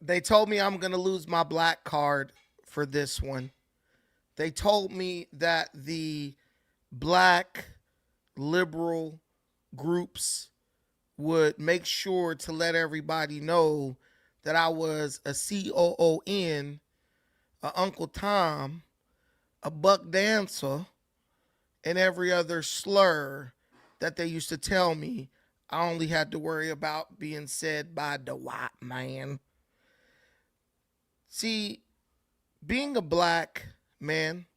They told me I'm going to lose my black card for this one. They told me that the black liberal groups would make sure to let everybody know that I was a COON, a Uncle Tom, a buck dancer, and every other slur that they used to tell me I only had to worry about being said by the white man. See, being a black man,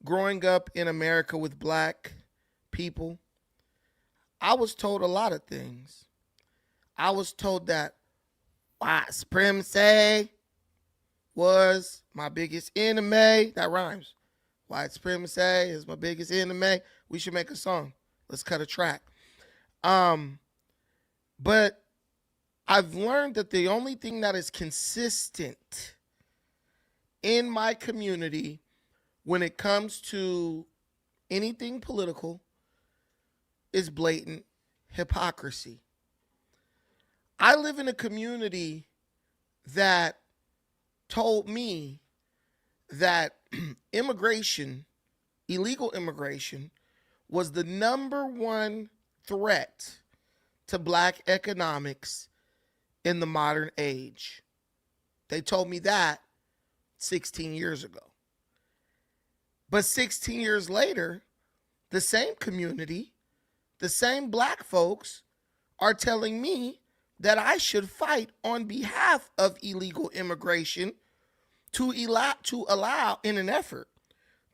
growing up in America with black people, I was told a lot of things. I was told that white supremacy was my biggest enemy. That rhymes. White supremacy is my biggest enemy. We should make a song. Let's cut a track. Um, but I've learned that the only thing that is consistent in my community when it comes to anything political is blatant hypocrisy. I live in a community that told me that immigration, illegal immigration, was the number one threat to black economics in the modern age. They told me that 16 years ago. But 16 years later, the same community, the same black folks are telling me that I should fight on behalf of illegal immigration to allow in an effort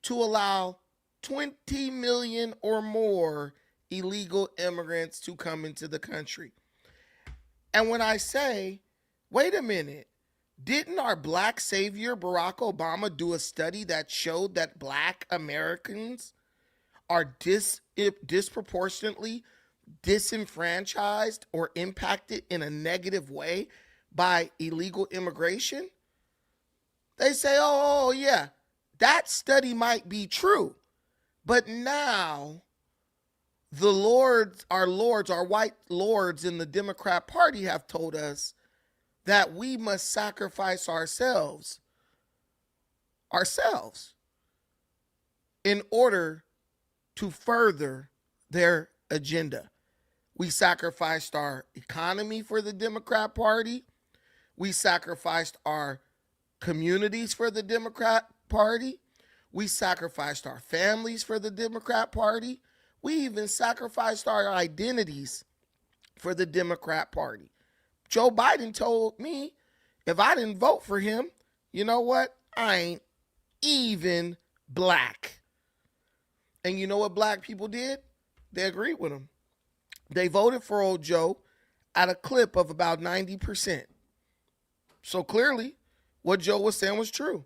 to allow 20 million or more illegal immigrants to come into the country. And when I say, wait a minute, didn't our black savior Barack Obama do a study that showed that black Americans are disproportionately disenfranchised or impacted in a negative way by illegal immigration? They say, oh yeah, that study might be true. But now our white lords in the Democrat Party have told us that we must sacrifice ourselves in order to further their agenda. We sacrificed our economy for the Democrat Party. We sacrificed our communities for the Democrat Party. We sacrificed our families for the Democrat Party. We even sacrificed our identities for the Democrat Party. Joe Biden told me if I didn't vote for him, you know what? I ain't even black. And you know what black people did? They agreed with him. They voted for old Joe at a clip of about 90%. So clearly, what Joe was saying was true.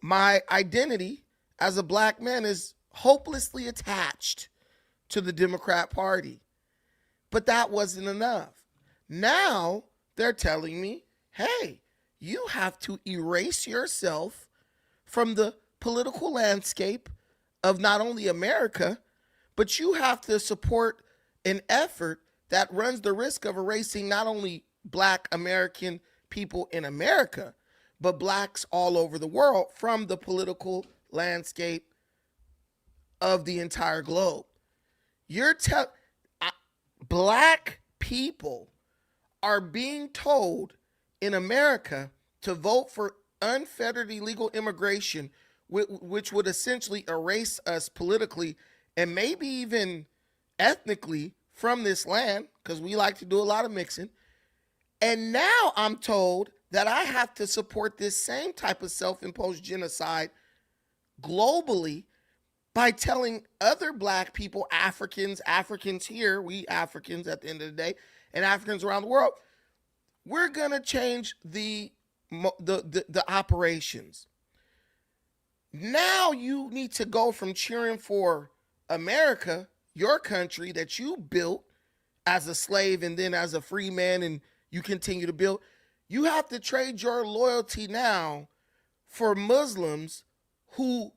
My identity as a black man is hopelessly attached to the Democrat Party. But that wasn't enough. Now they're telling me, hey, you have to erase yourself from the political landscape of not only America, but you have to support an effort that runs the risk of erasing not only black American people in America, but blacks all over the world from the political landscape of the entire globe. You're telling black people are being told in America to vote for unfettered illegal immigration, which would essentially erase us politically and maybe even ethnically from this land, because we like to do a lot of mixing. And now I'm told that I have to support this same type of self-imposed genocide globally by telling other black people, Africans here, we Africans at the end of the day, and Africans around the world, we're gonna change the operations. Now you need to go from cheering for America, your country that you built as a slave and then as a free man, and you continue to build. You have to trade your loyalty now for Muslims who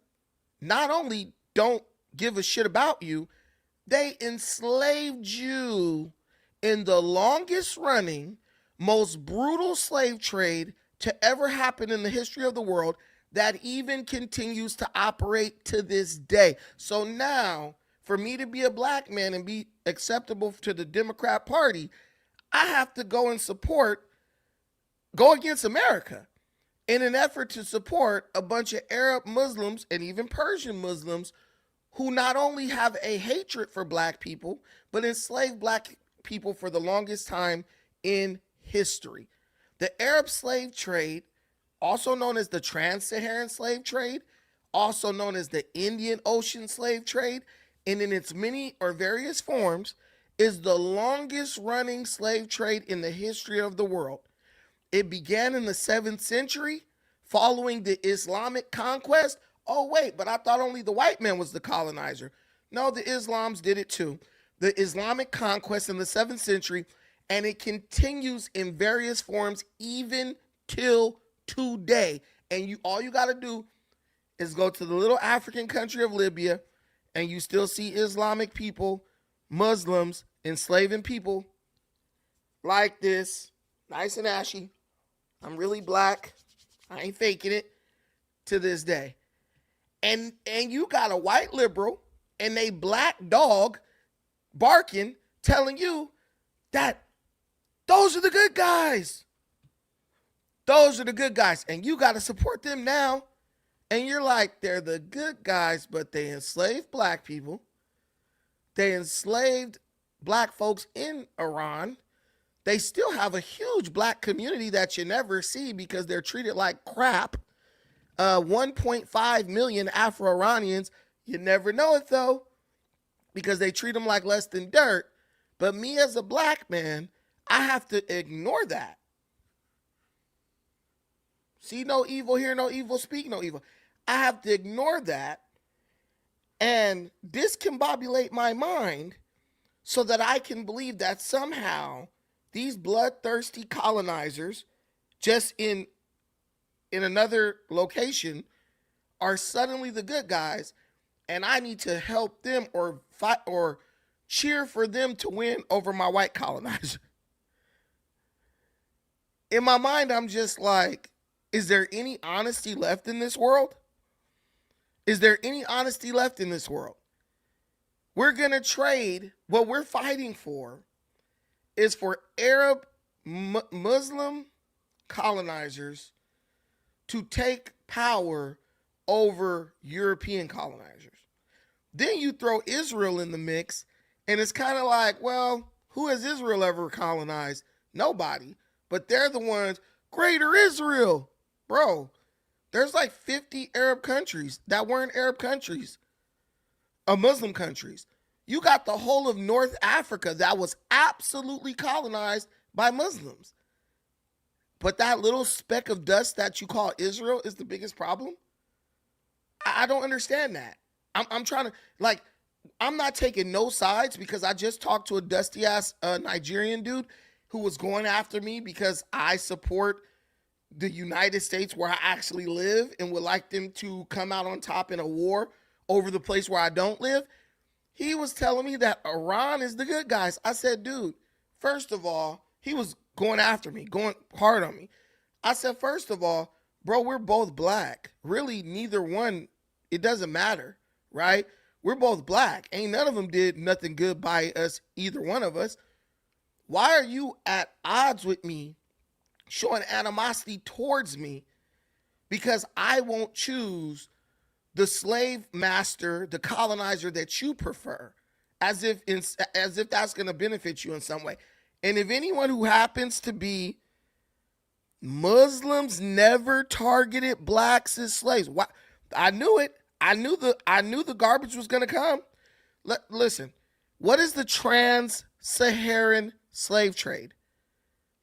not only don't give a shit about you, they enslaved you in the longest running, most brutal slave trade to ever happen in the history of the world that even continues to operate to this day. So now, for me to be a black man and be acceptable to the Democrat Party, I have to go against America in an effort to support a bunch of Arab Muslims and even Persian Muslims who not only have a hatred for black people, but enslaved black people for the longest time in history. The Arab slave trade, also known as the Trans-Saharan slave trade, also known as the Indian Ocean slave trade, and in its many or various forms, is the longest running slave trade in the history of the world. It began in the 7th century following the Islamic conquest. Oh, wait, but I thought only the white man was the colonizer. No, the Islams did it too. The Islamic conquest in the 7th century, and it continues in various forms even till today. And all you got to do is go to the little African country of Libya, and you still see Islamic people, Muslims, enslaving people like this, nice and ashy. I'm really black. I ain't faking it to this day. And you got a white liberal and a black dog barking, telling you that those are the good guys. Those are the good guys. And you got to support them now. And you're like, they're the good guys, but they enslaved black people. They enslaved black folks in Iran. They still have a huge black community that you never see because they're treated like crap. 1.5 million Afro-Iranians. You never know it though, because they treat them like less than dirt. But me as a black man, I have to ignore that. See no evil, hear no evil, speak no evil. I have to ignore that and discombobulate my mind so that I can believe that somehow these bloodthirsty colonizers just in another location are suddenly the good guys, and I need to help them or fight or cheer for them to win over my white colonizer. In my mind, I'm just like, is there any honesty left in this world? Is there any honesty left in this world? We're going to trade. What we're fighting for is for Arab Muslim colonizers to take power over European colonizers. Then you throw Israel in the mix, and it's kind of like, well, who has Israel ever colonized? Nobody. But they're the ones, Greater Israel. Bro, there's like 50 Arab countries that weren't Arab countries, Muslim countries. You got the whole of North Africa that was absolutely colonized by Muslims. But that little speck of dust that you call Israel is the biggest problem? I don't understand that. I'm trying to, like, I'm not taking no sides because I just talked to a dusty ass Nigerian dude who was going after me because I support the United States where I actually live and would like them to come out on top in a war over the place where I don't live. He was telling me that Iran is the good guys. I said, dude, first of all, he was going after me, going hard on me. I said, first of all, bro, we're both black. Really, neither one, it doesn't matter, right? We're both black. Ain't none of them did nothing good by us, either one of us. Why are you at odds with me, showing animosity towards me because I won't choose the slave master, the colonizer that you prefer, as if that's going to benefit you in some way? And if anyone who happens to be Muslims never targeted blacks as slaves, why? I knew it. I knew the garbage was going to come. Listen, what is the Trans-Saharan slave trade?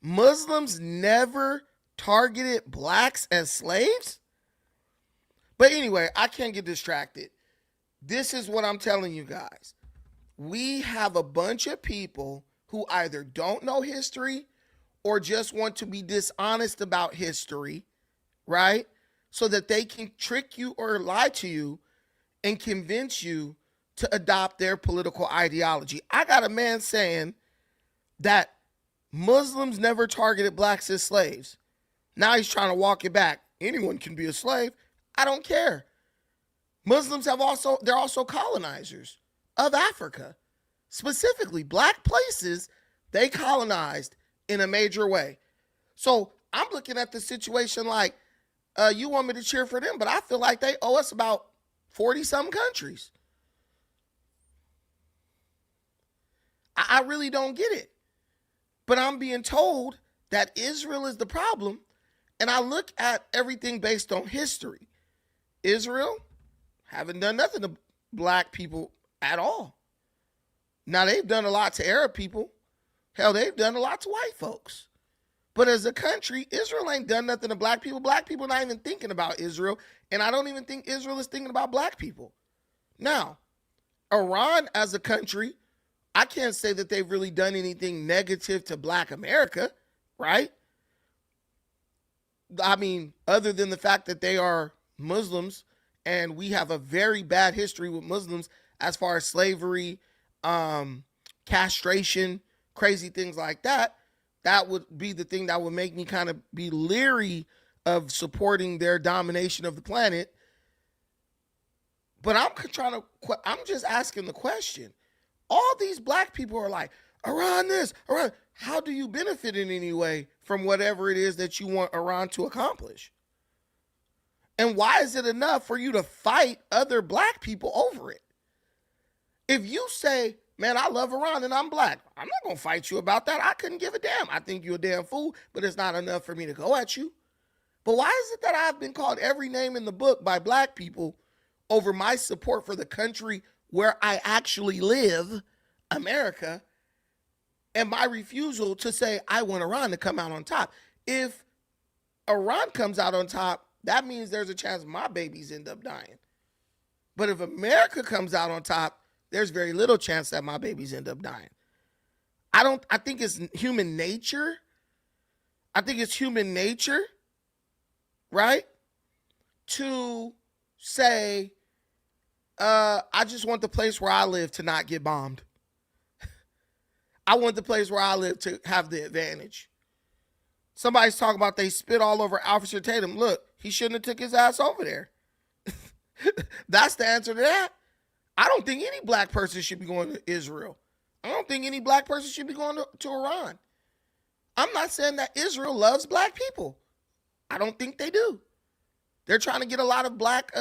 Muslims never targeted blacks as slaves? But anyway, I can't get distracted. This is what I'm telling you guys. We have a bunch of people who either don't know history or just want to be dishonest about history, right? So that they can trick you or lie to you and convince you to adopt their political ideology. I got a man saying that Muslims never targeted blacks as slaves. Now he's trying to walk it back. Anyone can be a slave. I don't care. Muslims they're also colonizers of Africa. Specifically, black places, they colonized in a major way. So I'm looking at the situation like, you want me to cheer for them, but I feel like they owe us about 40 some countries. I really don't get it. But I'm being told that Israel is the problem. And I look at everything based on history. Israel haven't done nothing to black people at all. Now, they've done a lot to Arab people. Hell, they've done a lot to white folks. But as a country, Israel ain't done nothing to black people. Black people not even thinking about Israel. And I don't even think Israel is thinking about black people. Now, Iran as a country, I can't say that they've really done anything negative to black America, right? I mean, other than the fact that they are Muslims and we have a very bad history with Muslims as far as slavery, castration, crazy things like that, that would be the thing that would make me kind of be leery of supporting their domination of the planet. But I'm just asking the question. All these black people are like, Iran this, Iran. How do you benefit in any way from whatever it is that you want Iran to accomplish? And why is it enough for you to fight other black people over it? If you say, man, I love Iran and I'm black, I'm not going to fight you about that. I couldn't give a damn. I think you're a damn fool, but it's not enough for me to go at you. But why is it that I've been called every name in the book by black people over my support for the country where I actually live, America, and my refusal to say I want Iran to come out on top? If Iran comes out on top, that means there's a chance my babies end up dying. But if America comes out on top, there's very little chance that my babies end up dying. I think it's human nature. I think it's human nature, right? To say, I just want the place where I live to not get bombed. I want the place where I live to have the advantage. Somebody's talking about they spit all over Officer Tatum. Look, he shouldn't have took his ass over there. That's the answer to that. I don't think any black person should be going to Israel. I don't think any black person should be going to Iran. I'm not saying that Israel loves black people. I don't think they do. They're trying to get a lot of black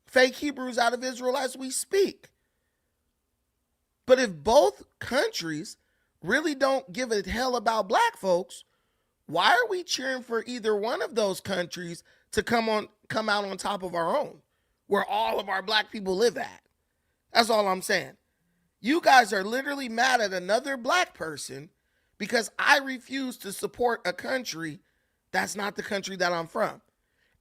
fake Hebrews out of Israel as we speak. But if both countries really don't give a hell about black folks, why are we cheering for either one of those countries to come out on top of our own, where all of our black people live at? That's all I'm saying. You guys are literally mad at another black person because I refuse to support a country that's not the country that I'm from.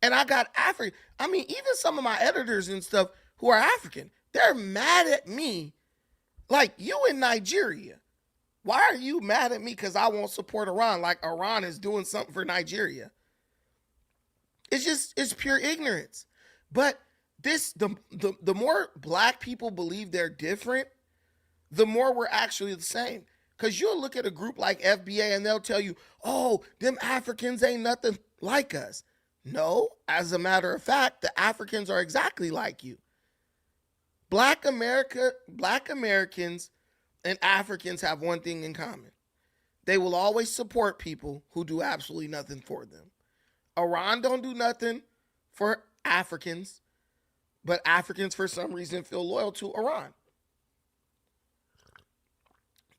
And I got African. I mean, even some of my editors and stuff who are African, they're mad at me. Like, you in Nigeria. Why are you mad at me because I won't support Iran like Iran is doing something for Nigeria? It's pure ignorance. But the more black people believe they're different, the more we're actually the same. Because you'll look at a group like FBA and they'll tell you, oh, them Africans ain't nothing like us. No, as a matter of fact, the Africans are exactly like you. Black Americans and Africans have one thing in common. They will always support people who do absolutely nothing for them. Iran don't do nothing for Africans, but Africans for some reason feel loyal to Iran.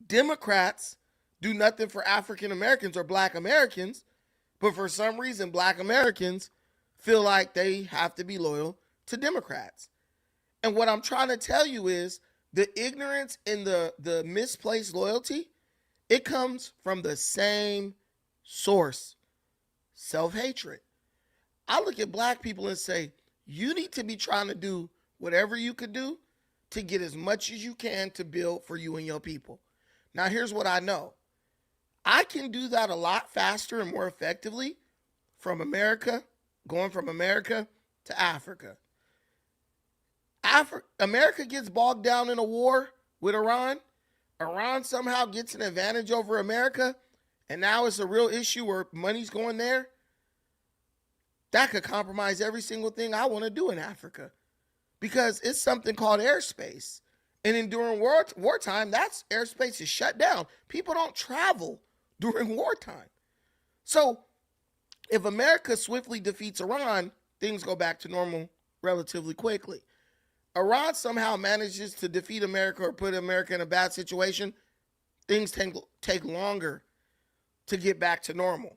Democrats do nothing for African Americans or black Americans, but for some reason black Americans feel like they have to be loyal to Democrats. And what I'm trying to tell you is the ignorance and the misplaced loyalty, it comes from the same source, self-hatred. I look at black people and say, you need to be trying to do whatever you could do to get as much as you can to build for you and your people. Now, here's what I know. I can do that a lot faster and more effectively from America, going from America to Africa. America gets bogged down in a war with Iran. Iran somehow gets an advantage over America. and now it's a real issue where money's going there, that could compromise every single thing I want to do in Africa because it's something called airspace. And in during wartime, that's airspace is shut down. People don't travel during wartime. So if America swiftly defeats Iran, things go back to normal relatively quickly. Iran somehow manages to defeat America or put America in a bad situation, things take longer to get back to normal.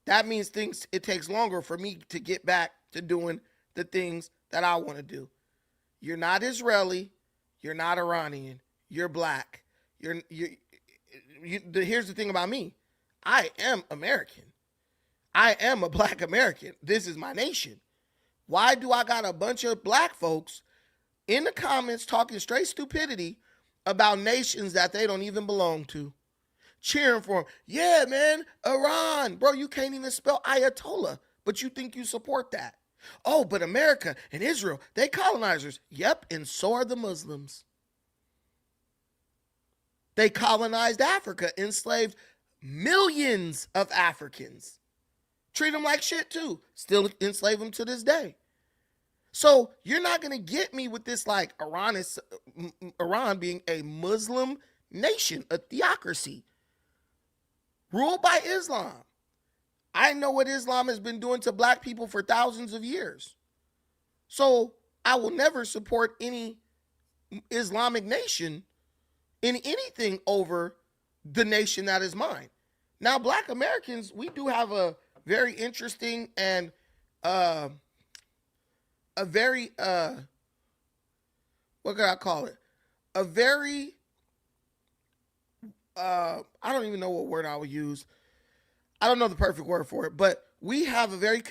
That means it takes longer for me to get back to doing the things that I want to do. You're not Israeli, you're not Iranian, you're black. Here's the thing about me. I am American. I am a black American. This is my nation. Why do I got a bunch of black folks in the comments talking straight stupidity about nations that they don't even belong to? Cheering for them. Yeah, man, Iran. Bro, you can't even spell Ayatollah, but you think you support that. Oh, but America and Israel, they colonizers. Yep, and so are the Muslims. They colonized Africa, enslaved millions of Africans. Treat them like shit too. Still enslave them to this day. So you're not going to get me with this like Iran being a Muslim nation, a theocracy ruled by Islam. I know what Islam has been doing to black people for thousands of years. So I will never support any Islamic nation in anything over the nation that is mine. Now, black Americans, we do have a very interesting and a very what could I call it? A very I don't even know what word I would use. I don't know the perfect word for it, but we have a very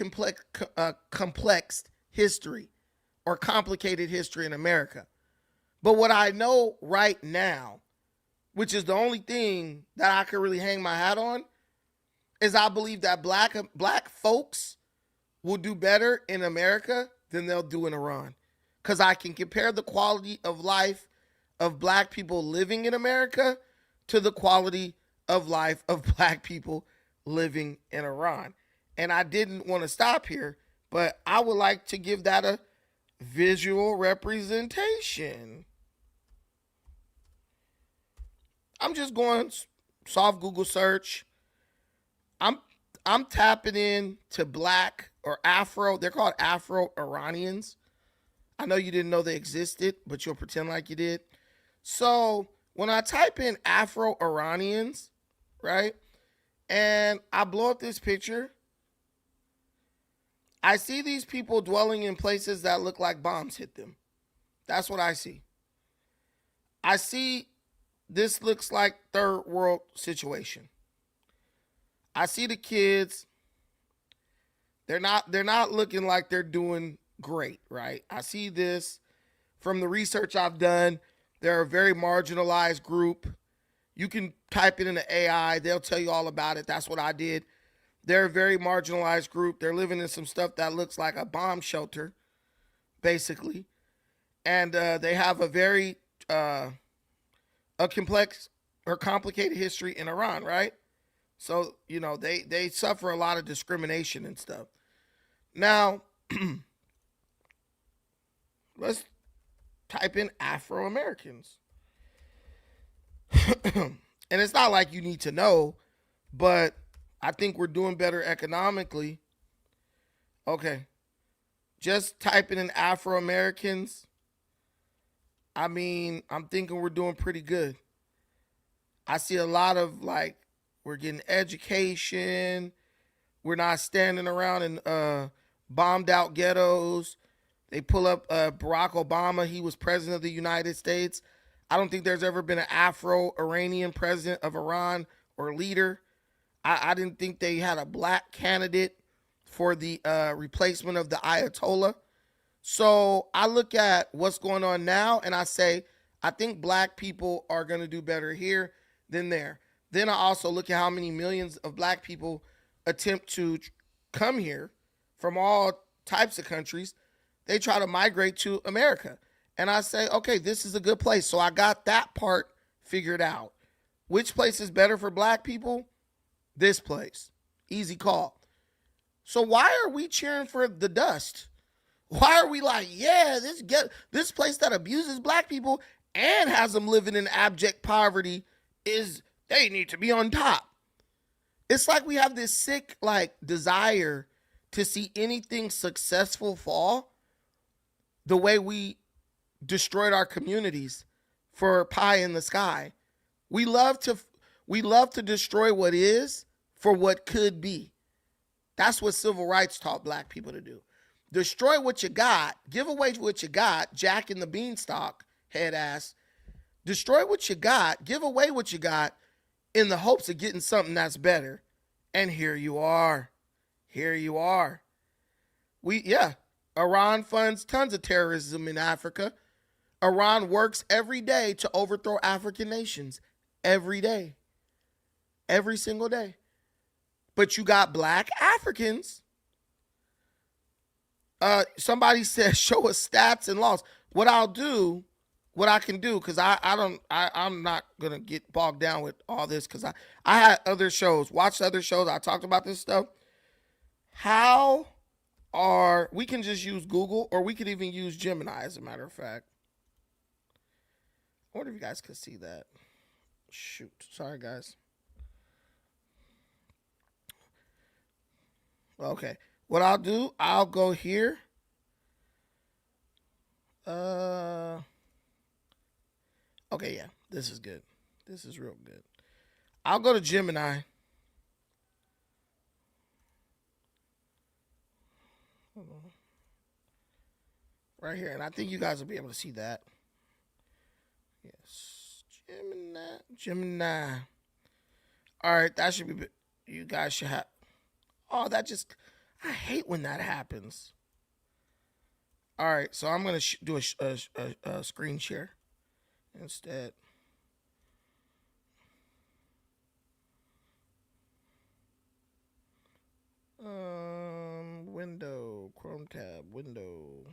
complex history or complicated history in America. But what I know right now, which is the only thing that I can really hang my hat on, is I believe that black folks will do better in America than they'll do in Iran. Because I can compare the quality of life of black people living in America to the quality of life of black people living in Iran. And I didn't want to stop here, but I would like to give that a visual representation. I'm just going soft Google search. I'm tapping in to black or Afro. They're called Afro-Iranians. I know you didn't know they existed, but you'll pretend like you did. So when I type in Afro-Iranians, right, and I blow up this picture, I see these people dwelling in places that look like bombs hit them. That's what I see. I see this looks like third world situation. I see the kids. They're not looking like they're doing great, right? I see this from the research I've done. They're a very marginalized group. You can type it into AI. They'll tell you all about it. That's what I did. They're a very marginalized group. They're living in some stuff that looks like a bomb shelter, basically. And they have a very a complex or complicated history in Iran, right? So, you know, they suffer a lot of discrimination and stuff. Now, let's type in Afro-Americans. And it's not like you need to know, but I think we're doing better economically. Okay. Just typing in Afro-Americans. I mean, I'm thinking we're doing pretty good. I see a lot of like, we're getting education. We're not standing around in bombed out ghettos. They pull up Barack Obama. He was president of the United States. I don't think there's ever been an Afro-Iranian president of Iran or leader. I didn't think they had a black candidate for the replacement of the Ayatollah. So I look at what's going on now and I say, I think black people are going to do better here than there. Then I also look at how many millions of black people attempt to come here from all types of countries. They try to migrate to America. And I say, okay, this is a good place. So I got that part figured out. Which place is better for black people? This place. Easy call. So why are we cheering for the dust? Why are we like, yeah, this place that abuses black people and has them living in abject poverty is they need to be on top. It's like we have this sick like desire to see anything successful fall the way we destroyed our communities for pie in the sky. We love to destroy what is for what could be. That's what civil rights taught black people to do. Destroy what you got, give away what you got, Jack in the Beanstalk, head ass. Destroy what you got, give away what you got in the hopes of getting something that's better. And here you are. Here you are. Iran funds tons of terrorism in Africa. Iran works every day to overthrow African nations. Every day. Every single day. But you got black Africans. Somebody said, show us stats and laws. What I can do, because I'm not gonna get bogged down with all this, because I had other shows, watched other shows, I talked about this stuff. We can just use Google, or we could even use Gemini, as a matter of fact. I wonder if you guys could see that. Shoot, sorry guys. Okay, what I'll do, I'll go here. Okay, yeah, this is good. This is real good. I'll go to Gemini. Right here, and I think you guys will be able to see that. Yes, Gemini. All right, that should be, you guys should have. Oh, I hate when that happens. All right, so I'm going to do a screen share instead. Window, Chrome tab, window.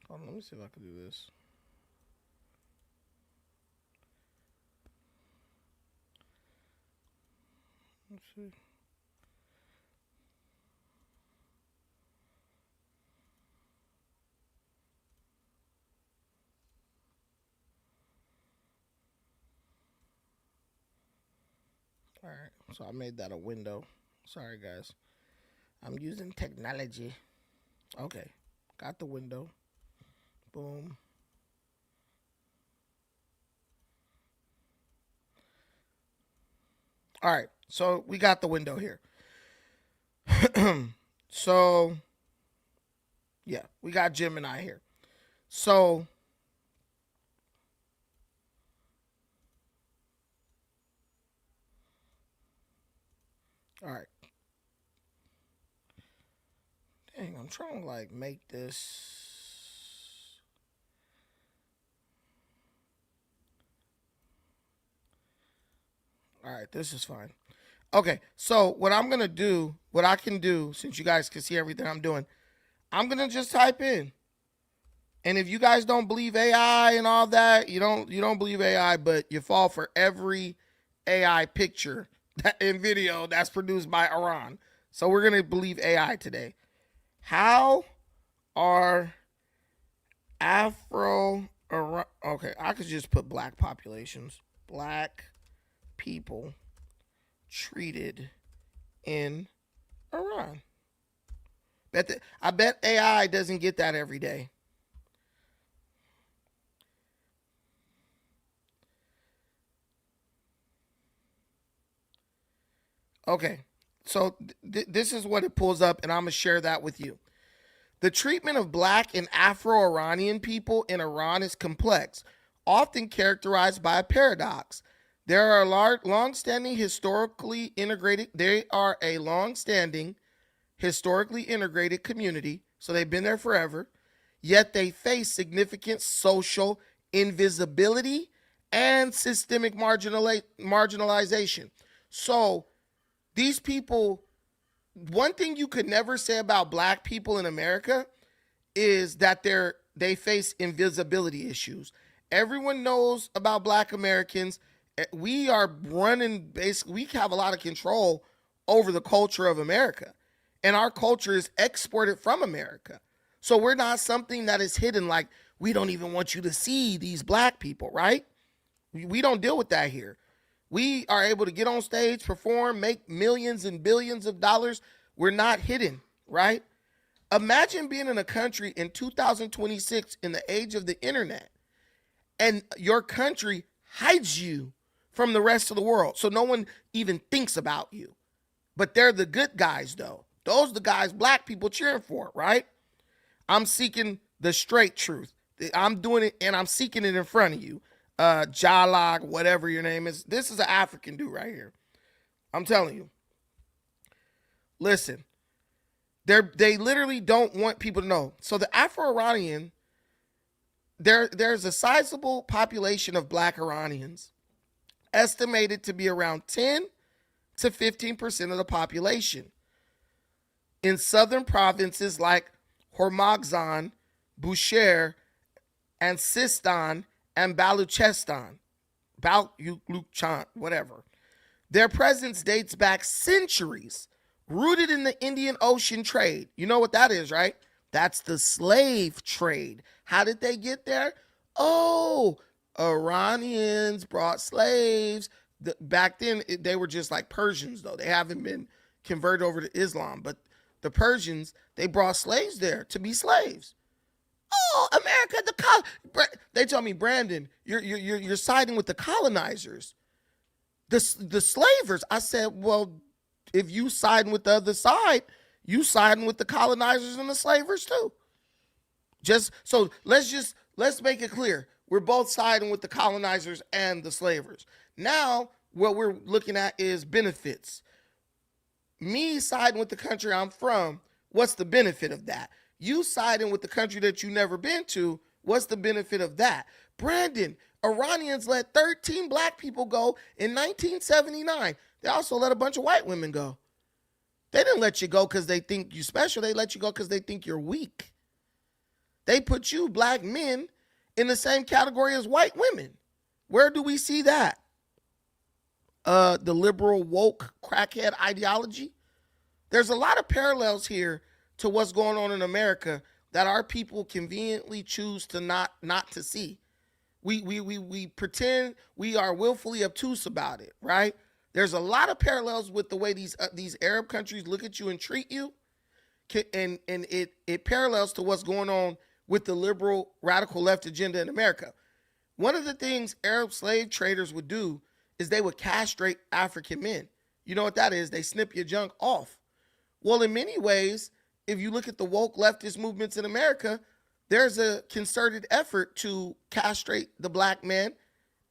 Hold on, let me see if I can do this. Let's see. All right, so I made that a window. Sorry, guys. I'm using technology. Okay, got the window. Boom. All right, so we got the window here. So, yeah, we got Gemini here. So, all right. Dang, I'm trying to like make this. All right, this is fine. Okay, so what I'm gonna do, what I can do, since you guys can see everything I'm doing, I'm gonna just type in. And if you guys don't believe AI and all that, you don't believe AI, but you fall for every AI picture and video that's produced by Iran. So we're gonna believe AI today. How are Afro okay, I could just put black populations. Black people treated in Iran. I bet AI doesn't get that every day. Okay, so this is what it pulls up, and I'm going to share that with you. The treatment of black and Afro-Iranian people in Iran is complex, often characterized by a paradox. They are a long-standing historically integrated community, so they've been there forever, yet they face significant social invisibility and systemic marginalization. So these people, one thing you could never say about black people in America is that they face invisibility issues. Everyone knows about black Americans. We are running basically, we have a lot of control over the culture of America. And our culture is exported from America. So we're not something that is hidden, like we don't even want you to see these black people, right? We don't deal with that here. We are able to get on stage, perform, make millions and billions of dollars. We're not hidden, right? Imagine being in a country in 2026 in the age of the internet, and your country hides you from the rest of the world. So no one even thinks about you. But they're the good guys, though. Those are the guys black people cheering for, right? I'm seeking the straight truth. I'm doing it, and I'm seeking it in front of you. Jalog, whatever your name is. This is an African dude right here. I'm telling you. Listen, they literally don't want people to know. So the Afro-Iranian, there's a sizable population of black Iranians, estimated to be around 10 to 15% of the population. In southern provinces like Hormozgan, Bushehr, and Sistan, and Baluchistan, whatever. Their presence dates back centuries, rooted in the Indian Ocean trade. You know what that is, right? That's the slave trade. How did they get there? Oh, Iranians brought slaves. Back then, they were just like Persians, though. They haven't been converted over to Islam. But the Persians, they brought slaves there to be slaves. Oh, America, they told me, Brandon, you're siding with the colonizers, the slavers. I said, well, if you siding with the other side, you siding with the colonizers and the slavers too. Let's make it clear. We're both siding with the colonizers and the slavers. Now, what we're looking at is benefits. Me siding with the country I'm from, what's the benefit of that? You siding with the country that you never been to, what's the benefit of that? Brandon, Iranians let 13 black people go in 1979. They also let a bunch of white women go. They didn't let you go because they think you special. They let you go because they think you're weak. They put you, black men, in the same category as white women. Where do we see that? The liberal woke crackhead ideology. There's a lot of parallels here to what's going on in America that our people conveniently choose to not to see. We pretend we are willfully obtuse about it, right? There's a lot of parallels with the way these Arab countries look at you and treat you, and it parallels to what's going on with the liberal radical left agenda in America. One of the things Arab slave traders would do is they would castrate African men. You know what that is? They snip your junk off. Well, in many ways, if you look at the woke leftist movements in America, there's a concerted effort to castrate the black man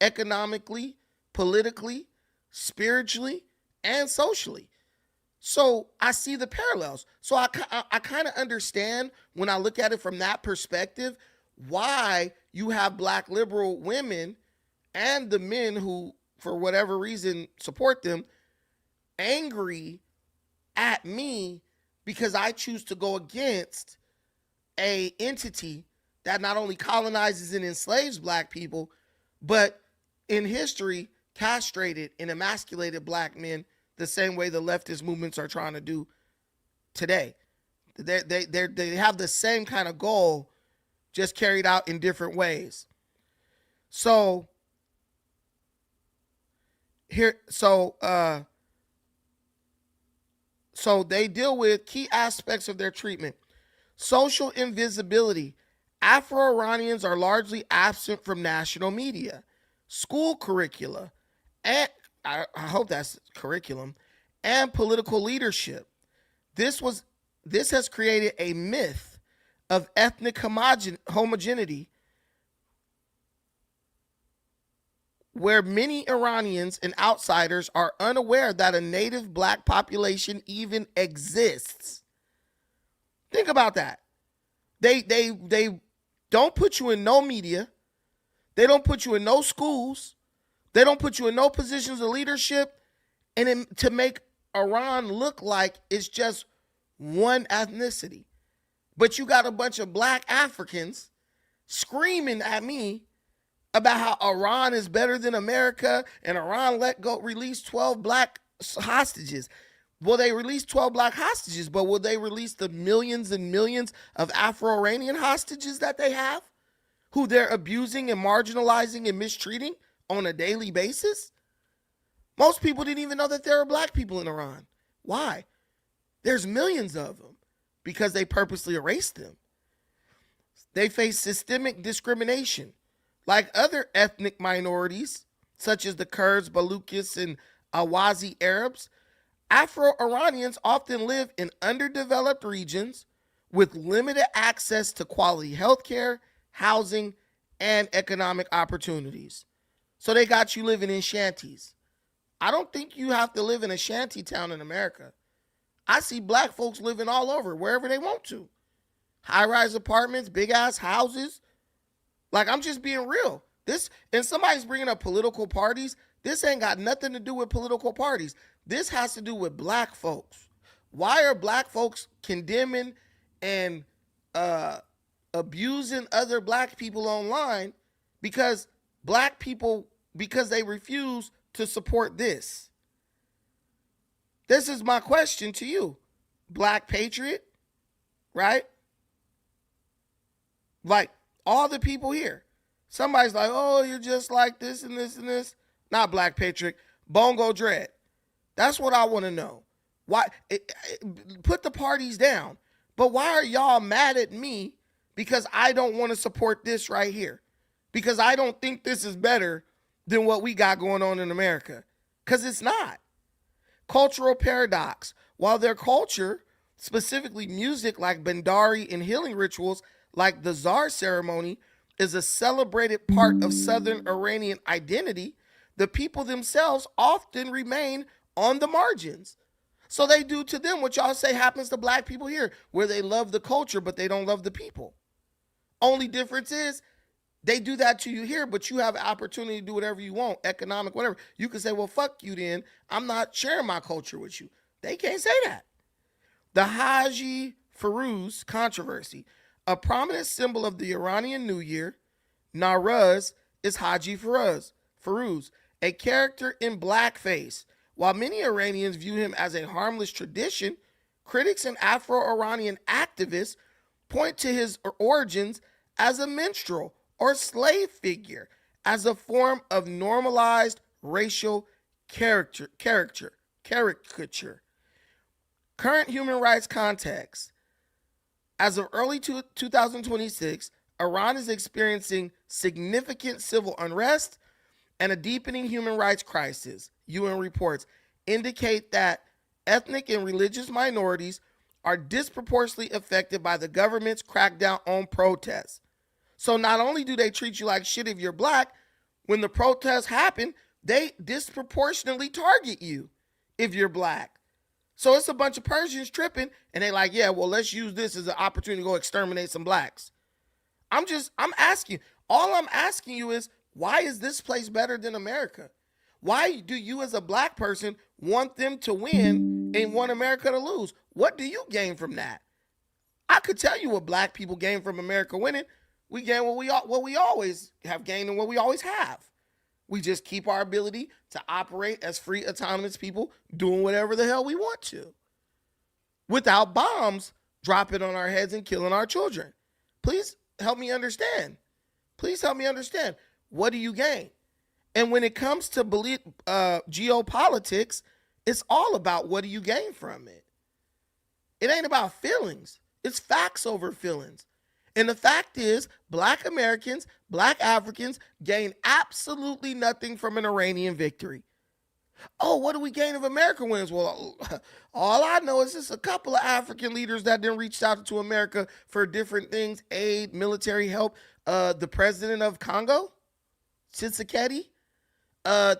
economically, politically, spiritually, and socially. So I see the parallels. So I kind of understand when I look at it from that perspective, why you have black liberal women and the men who, for whatever reason, support them, angry at me because I choose to go against a entity that not only colonizes and enslaves black people, but in history castrated and emasculated black men the same way the leftist movements are trying to do today. They have the same kind of goal, just carried out in different ways. So they deal with key aspects of their treatment. Social invisibility. Afro-Iranians are largely absent from national media, school curricula, and I hope that's curriculum, and political leadership. This has created a myth of ethnic homogeneity where many Iranians and outsiders are unaware that a native black population even exists. Think about that. They don't put you in no media. They don't put you in no schools. They don't put you in no positions of leadership, to make Iran look like it's just one ethnicity. But you got a bunch of black Africans screaming at me about how Iran is better than America and Iran release 12 black hostages. Well, they released 12 black hostages, but will they release the millions and millions of Afro-Iranian hostages that they have, who they're abusing and marginalizing and mistreating on a daily basis? Most people didn't even know that there are black people in Iran. Why? There's millions of them because they purposely erased them. They face systemic discrimination. Like other ethnic minorities, such as the Kurds, Baluchis, and Awazi Arabs, Afro-Iranians often live in underdeveloped regions with limited access to quality healthcare, housing, and economic opportunities. So they got you living in shanties. I don't think you have to live in a shanty town in America. I see black folks living all over, wherever they want to. High-rise apartments, big-ass houses. Like, I'm just being real. And somebody's bringing up political parties. This ain't got nothing to do with political parties. This has to do with black folks. Why are black folks condemning and abusing other black people online? Because they refuse to support this. This is my question to you. Black patriot, right? Like, all the people here. Somebody's like, oh, you're just like this and this and this. Not black patriot. Bongo Dread. That's what I want to know. Why? Put the parties down. But why are y'all mad at me because I don't want to support this right here? Because I don't think this is better than what we got going on in America. Because it's not. Cultural paradox. While their culture, specifically music like Bhandari and healing rituals like the Tsar ceremony, is a celebrated part of Southern Iranian identity, the people themselves often remain on the margins. So they do to them what y'all say happens to black people here, where they love the culture, but they don't love the people. Only difference is they do that to you here, but you have an opportunity to do whatever you want, economic, whatever. You can say, well, fuck you then. I'm not sharing my culture with you. They can't say that. The Haji Firuz controversy. A prominent symbol of the Iranian New Year, Nowruz, is Haji Firuz, a character in blackface. While many Iranians view him as a harmless tradition, critics and Afro-Iranian activists point to his origins as a minstrel or slave figure, as a form of normalized racial caricature. Current human rights context. As of early 2026, Iran is experiencing significant civil unrest and a deepening human rights crisis. UN reports indicate that ethnic and religious minorities are disproportionately affected by the government's crackdown on protests. So not only do they treat you like shit if you're black, when the protests happen, they disproportionately target you if you're black. So it's a bunch of Persians tripping, and they like, yeah, well, let's use this as an opportunity to go exterminate some blacks. I'm asking, all I'm asking you is, why is this place better than America? Why do you as a black person want them to win and want America to lose? What do you gain from that? I could tell you what black people gain from America winning. We gain what we always have gained and what we always have. We just keep our ability to operate as free, autonomous people doing whatever the hell we want to without bombs dropping on our heads and killing our children. Please help me understand. Please help me understand. What do you gain? And when it comes to geopolitics, it's all about what do you gain from it. It ain't about feelings. It's facts over feelings. And the fact is, black Americans, black Africans gain absolutely nothing from an Iranian victory. Oh, what do we gain if America wins? Well, all I know is just a couple of African leaders that then reached out to America for different things, aid, military help. The president of Congo, Tshisekedi,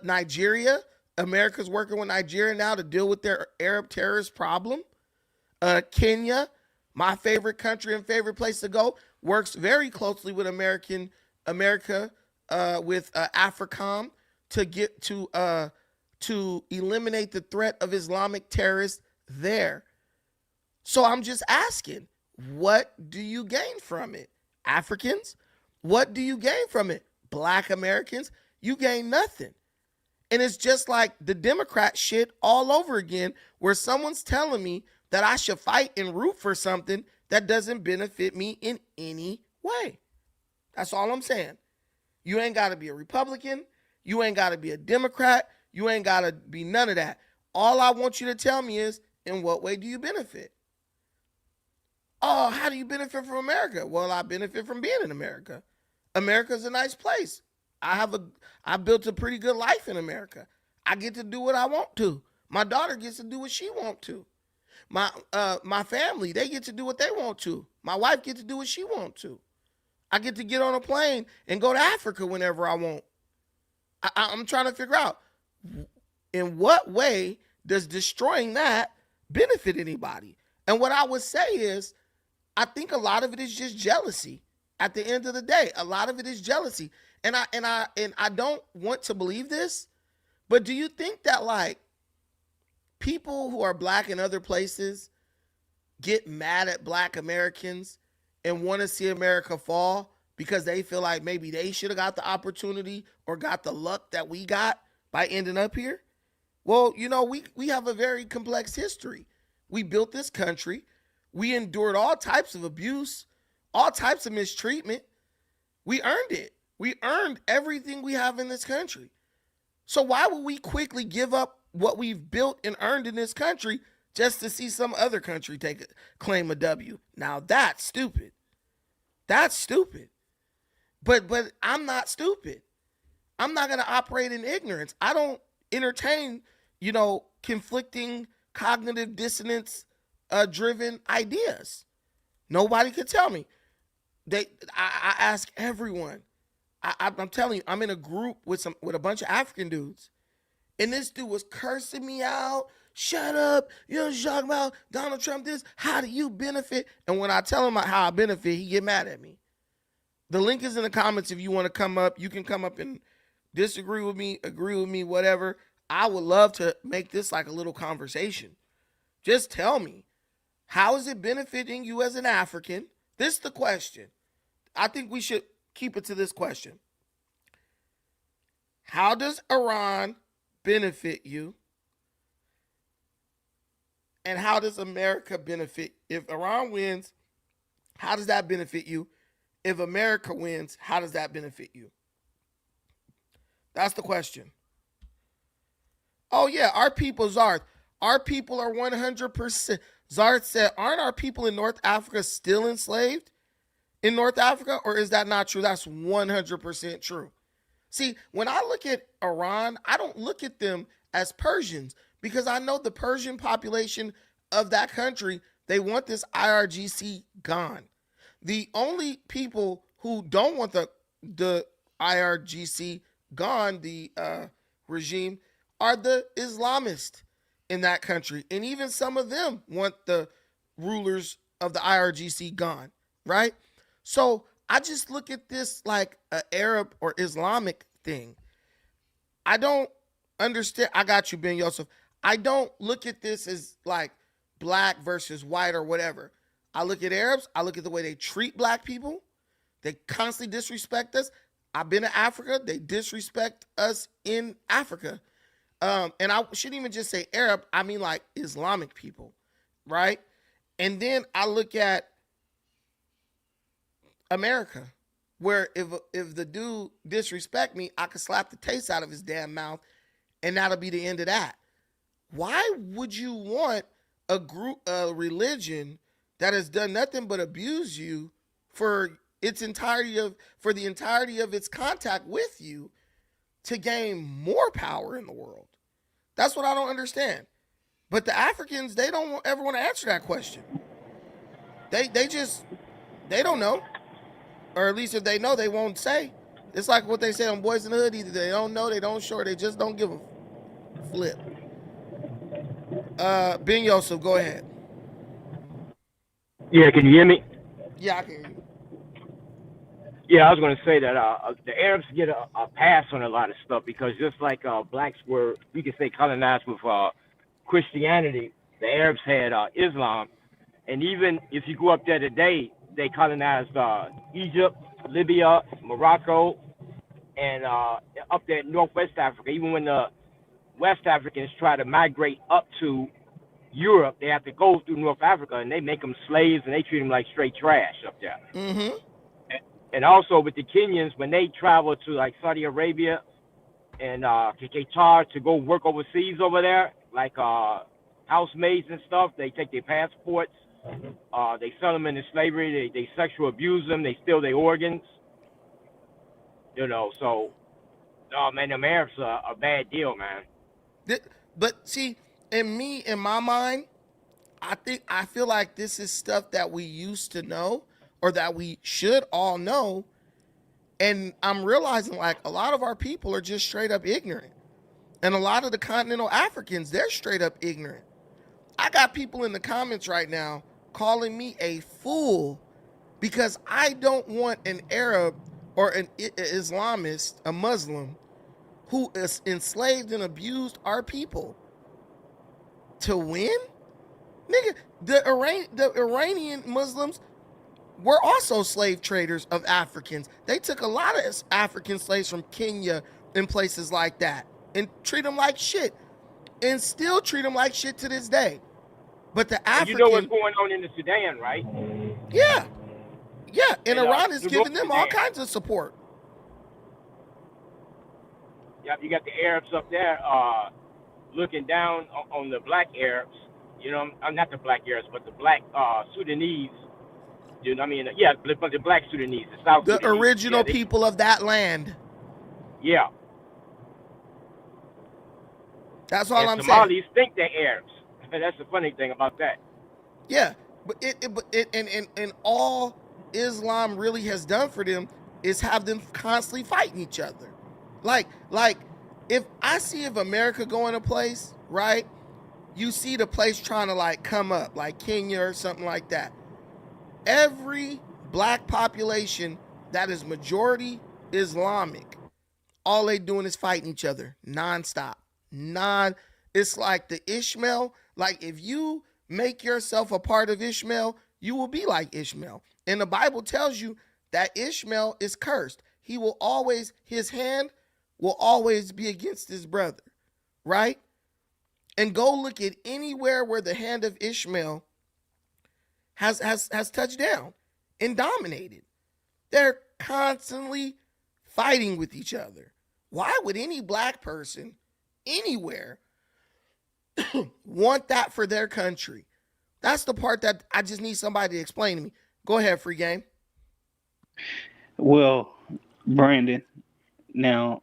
Nigeria. America's working with Nigeria now to deal with their Arab terrorist problem. Kenya, my favorite country and favorite place to go, works very closely with America with AFRICOM to eliminate the threat of Islamic terrorists there. So I'm just asking, what do you gain from it? Africans? What do you gain from it? Black Americans? You gain nothing. And it's just like the Democrat shit all over again, where someone's telling me that I should fight and root for something that doesn't benefit me in any way. That's all I'm saying. You ain't got to be a Republican. You ain't got to be a Democrat. You ain't got to be none of that. All I want you to tell me is, in what way do you benefit? Oh, how do you benefit from America? Well, I benefit from being in America. America's a nice place. I built a pretty good life in America. I get to do what I want to. My daughter gets to do what she want to. My family, they get to do what they want to. My wife gets to do what she want to. I get to get on a plane and go to Africa whenever I want. I'm trying to figure out, in what way does destroying that benefit anybody? And what I would say is, I think a lot of it is just jealousy. At the end of the day, a lot of it is jealousy. And I don't want to believe this, but do you think that, like, people who are black in other places get mad at black Americans and want to see America fall because they feel like maybe they should have got the opportunity or got the luck that we got by ending up here? Well, we have a very complex history. We built this country. We endured all types of abuse, all types of mistreatment. We earned it. We earned everything we have in this country. So why would we quickly give up what we've built and earned in this country just to see some other country claim a W? Now that's stupid. That's stupid. But I'm not stupid. I'm not going to operate in ignorance. I don't entertain, conflicting cognitive dissonance driven ideas. Nobody could tell me. I ask everyone. I'm telling you, I'm in a group with a bunch of African dudes, and this dude was cursing me out. Shut up! You know what you're talking about? Donald Trump this. How do you benefit? And when I tell him how I benefit, he get mad at me. The link is in the comments if you want to come up. You can come up and disagree with me, agree with me, whatever. I would love to make this like a little conversation. Just tell me, how is it benefiting you as an African? This is the question. I think we should keep it to this question. How does Iran benefit you? And how does America benefit? If Iran wins, how does that benefit you? If America wins, how does that benefit you? That's the question. Oh yeah, our people, Zarth. Our people are 100%. Zarth said, aren't our people in North Africa still enslaved? In North Africa, or is that not true? That's 100% true. See, when I look at Iran, I don't look at them as Persians because I know the Persian population of that country, they want this IRGC gone. The only people who don't want the IRGC gone, the regime, are the Islamists in that country. And even some of them want the rulers of the IRGC gone, right? So I just look at this like an Arab or Islamic thing. I don't understand. I got you, Ben Yosef. I don't look at this as like black versus white or whatever. I look at Arabs. I look at the way they treat black people. They constantly disrespect us. I've been to Africa. They disrespect us in Africa. And I shouldn't even just say Arab. I mean like Islamic people, right? And then I look at America, where if the dude disrespect me, I could slap the taste out of his damn mouth, and that'll be the end of that. Why would you want a religion that has done nothing but abuse you for the entirety of its contact with you to gain more power in the world? That's what I don't understand. But the Africans, they don't ever want to answer that question. They don't know. Or at least if they know, they won't say. It's like what they say on Boys in the Hood. Either they don't know, they don't sure, they just don't give a flip. Ben Yosef, go ahead. Yeah, can you hear me? Yeah, I can hear you. Yeah, I was going to say that the Arabs get a pass on a lot of stuff because just like blacks were, we could say, colonized with Christianity, the Arabs had Islam, and even if you go up there today, they colonized Egypt, Libya, Morocco, and up there in Northwest Africa. Even when the West Africans try to migrate up to Europe, they have to go through North Africa, and they make them slaves, and they treat them like straight trash up there. Mm-hmm. And also with the Kenyans, when they travel to like Saudi Arabia and Qatar to go work overseas over there, like housemaids and stuff, they take their passports, they sell them into slavery, they sexual abuse them, they steal their organs, you know. So, oh man, the Arabs are a bad deal, man. But see, in my mind, I feel like this is stuff that we used to know or that we should all know. And I'm realizing like a lot of our people are just straight up ignorant. And a lot of the continental Africans, they're straight up ignorant. I got people in the comments right now calling me a fool because I don't want an Arab or an Islamist, a Muslim, who is enslaved and abused our people to win. Nigga, the Iranian Muslims were also slave traders of Africans. They took a lot of African slaves from Kenya and places like that and treat them like shit and still treat them like shit to this day. But the And you know what's African, going on in the Sudan, right? yeah, yeah, and And Iran is the North giving them all Sudan. kinds of support. Yeah, you got the Arabs up there looking down on the black Arabs. You know, I'm not the black Arabs, but the black Sudanese. You know, I mean, yeah, the black Sudanese, the South The Sudanese. Yeah, original people of that land. yeah. That's all And I'm saying. Somalis think they're Arabs. That's the funny thing about that. Yeah, but and all Islam really has done for them is have them constantly fighting each other. Like if America go in a place, right? You see the place trying to like come up, like Kenya or something like that. Every black population that is majority Islamic, all they doing is fighting each other nonstop. It's like the Ishmael. Like if you make yourself a part of Ishmael, you will be like Ishmael. And the Bible tells you that Ishmael is cursed. His hand will always be against his brother, right? And go look at anywhere where the hand of Ishmael has touched down and dominated. They're constantly fighting with each other. Why would any black person anywhere want that for their country? That's the part that I just need somebody to explain to me. Go ahead, free game. Well, Brandon, now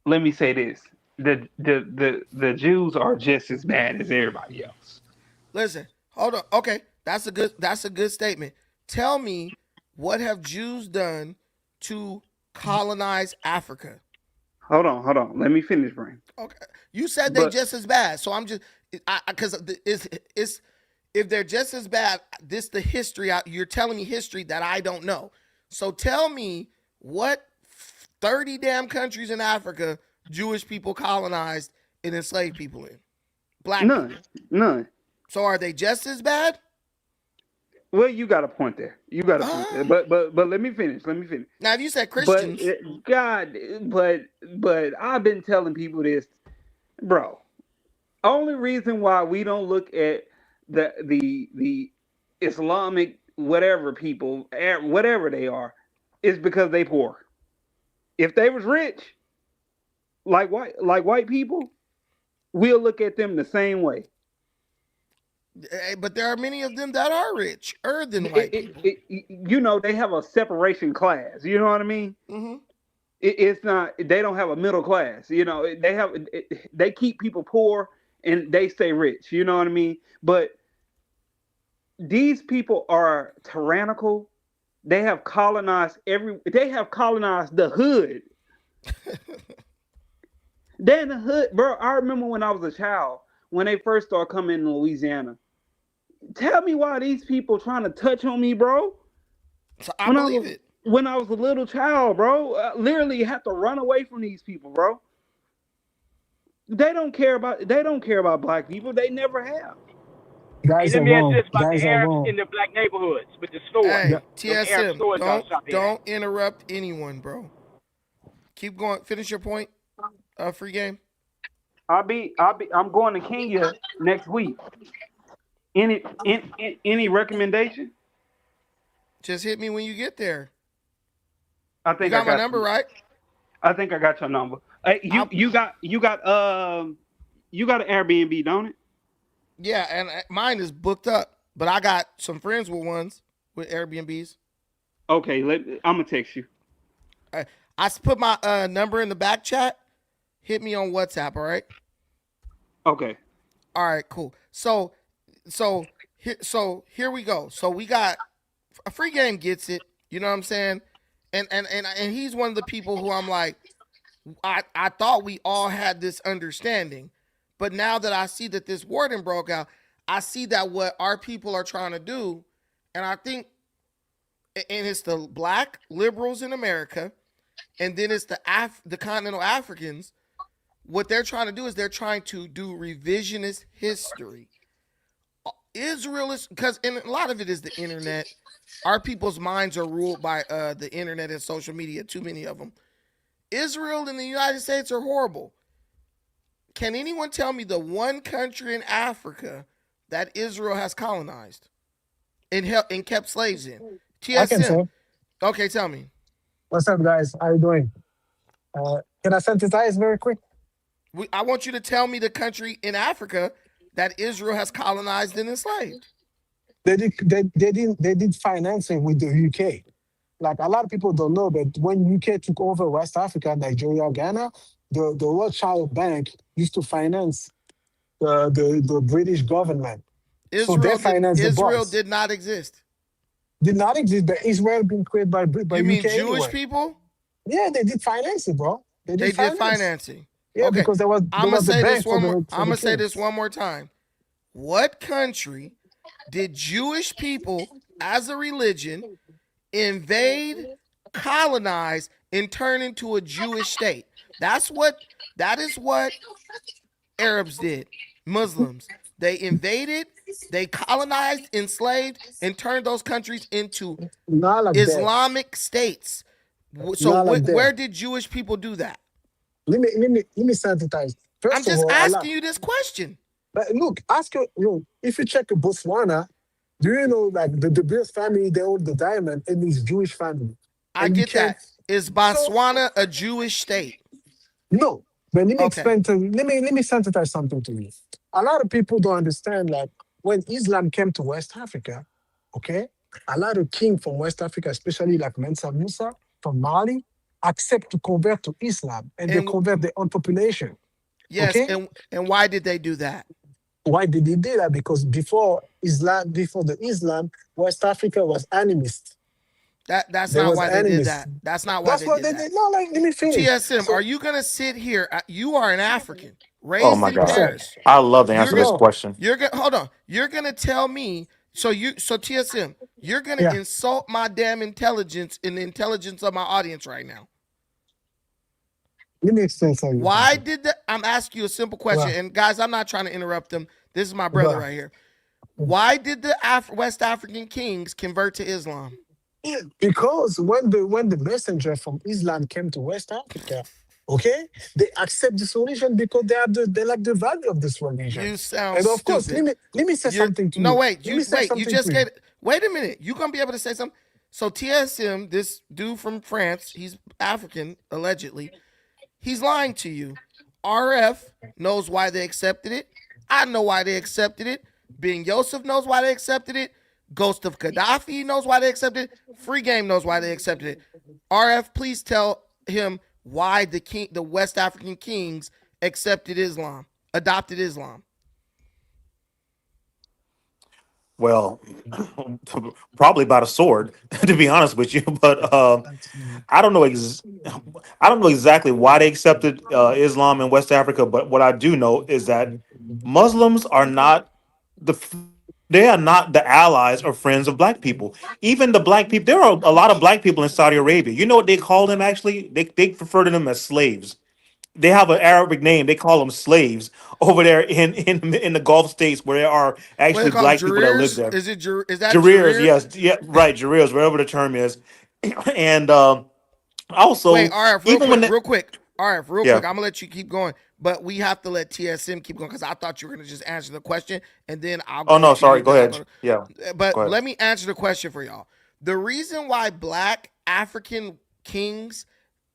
let me say this. The Jews are just as bad as everybody else. Listen, hold on. Okay, that's a good statement. Tell me, what have Jews done to colonize Africa? Hold on. Let me finish, Brandon. Okay, you said they But just as bad. So I'm just, because it's if they're just as bad. This the history. You're telling me history that I don't know. So tell me what 30 damn countries in Africa Jewish people colonized and enslaved people in. Black none, people. none. So are they just as bad? Well, you got a point there. You got a point there. Uh, But let me finish. Let me finish. Now, if you said But Christians, God, but I've been telling people this, bro. Only reason why we don't look at the Islamic whatever people, whatever they are, is because they poor. If they was rich, like white people, we'll look at them the same way. but there are many of them that are richer than It, white it, people. they have a separation class. You know what I mean? Hmm. It's not. They don't have a middle class. They keep people poor and they stay rich. You know what I mean? But these people are tyrannical. They have colonized every. They have colonized the hood. They in the hood, bro. I remember when I was a child when they first started coming in Louisiana. Tell me why these people trying to touch on me, bro. So I When I believe was it. when I was a little child, bro. I literally had to run away from these people, bro. They don't care about black people. They never have. Hey, Guys let are me ask you wrong. this about the Guys are Arabs wrong. in the black neighborhoods with the stores. Yeah. Hey, Them Arab TSM, stores y'all shop in. don't interrupt anyone, bro. Keep going. Finish your point. Free game. I'm going to Kenya next week. Any recommendation? Just hit me when you get there. I You think I got my got number you. right. I think I got your number. Hey, you I'll, you got you got you got an Airbnb, don't it? yeah, and mine is booked up, but I got some friends with ones with Airbnbs. Okay, I'm gonna text you. I, I put my number in the back chat. Hit me on WhatsApp. All right. Okay. All right. Cool. So here we go. So we got a free game gets it. You know what I'm saying? And he's one of the people who I'm like, I thought we all had this understanding, but now that I see that this warden broke out, I see that what our people are trying to do, and I think, and it's the black liberals in America, and then it's the continental Africans. What they're trying to do is they're trying to do revisionist history. Israel is because, and a lot of it is the internet. Our people's minds are ruled by the internet and social media. Too many of them. Israel and the United States are horrible. Can anyone tell me the one country in Africa that Israel has colonized and kept slaves in? I can TSM. say. Okay, tell me. What's up, guys? How you doing? Can I synthesize very quick? I want you to tell me the country in Africa that Israel has colonized and enslaved. They did financing with the UK. Like a lot of people don't know, but when UK took over West Africa, Nigeria, Ghana, the Rothschild Bank used to finance the British government. So they financed the Israel boys. did not exist. Did not exist, but Israel been created by You mean UK Jewish anyway. people? Yeah, they did financing, bro. They They did did finance. financing. Yeah, Okay, because there was the bank for I'm the gonna say this kings. one more time. What country did Jewish people as a religion invade, colonize, and turn into a Jewish state? That is what Arabs did. Muslims. They invaded, they colonized, enslaved, and turned those countries into Not like that. Islamic states. So Not like that. where did Jewish people do that? Let me sanitize. I'm First of just all, Allah. asking you this question. But look, ask you, if you check Botswana, do you know like the Beers family they own the diamond and it's Jewish family, I and you get can't. that. Is So Botswana a Jewish state? no, but let me Okay. explain to let me sensitize something to you. A lot of people don't understand like when Islam came to West Africa, okay, a lot of king from West Africa, especially like Mensa Musa from Mali, accept to convert to Islam and they And convert their own population. yes, Okay, and why did they do that? why did he do that? Because before the Islam, West Africa was animist. That's There not was why they did animist. that. That's not why That's they what did they that. did. No, like let me finish. TSM, are So you gonna sit here? You are an African, Oh raised my in what's God. up? Paris. I love to You're answer gonna this No, question. you're gonna hold on. You're gonna tell me so TSM, you're gonna yeah. insult my damn intelligence and the intelligence of my audience right now. Let me explain Why something. did the I'm asking you a simple question, Well, and guys, I'm not trying to interrupt them. This is my brother well, right here. Why did the West African kings convert to Islam? yeah, because when the messenger from Islam came to West Africa, okay, they accept this religion because they like the value of this religion. You sound And of course, stupid. let me say You're something to no you. wait, Let me say you something just to you. get wait a minute. You gonna be able to say something? So TSM, this dude from France, he's African, allegedly. He's lying to you. RF knows why they accepted it. I know why they accepted it. Being Yosef knows why they accepted it. Ghost of Gaddafi knows why they accepted it. Free Game knows why they accepted it. RF, please tell him why the West African kings accepted Islam, adopted Islam. Well, probably about a sword, to be honest with you. But I don't know. I don't know exactly why they accepted Islam in West Africa. But what I do know is that Muslims are not the they are not the allies or friends of black people. Even the black people, there are a lot of black people in Saudi Arabia. You know what they call them actually? They refer to them as slaves. They have an Arabic name. They call them slaves over there in the Gulf states where there are What they actually call them, black people that live Jarirs? there. Is that Jarirs, Jarir? yes, yeah, right, Jarirs, whatever the term is, and Wait, also RF, real even when quick, the, real quick. RF, real yeah, quick. I'm gonna let you keep going, but we have to let TSM keep going because I thought you were gonna just answer the question, and then I'll oh go no, to you, sorry, go then I'll ahead, go. yeah, But go ahead. let me answer the question for y'all. The reason why black African kings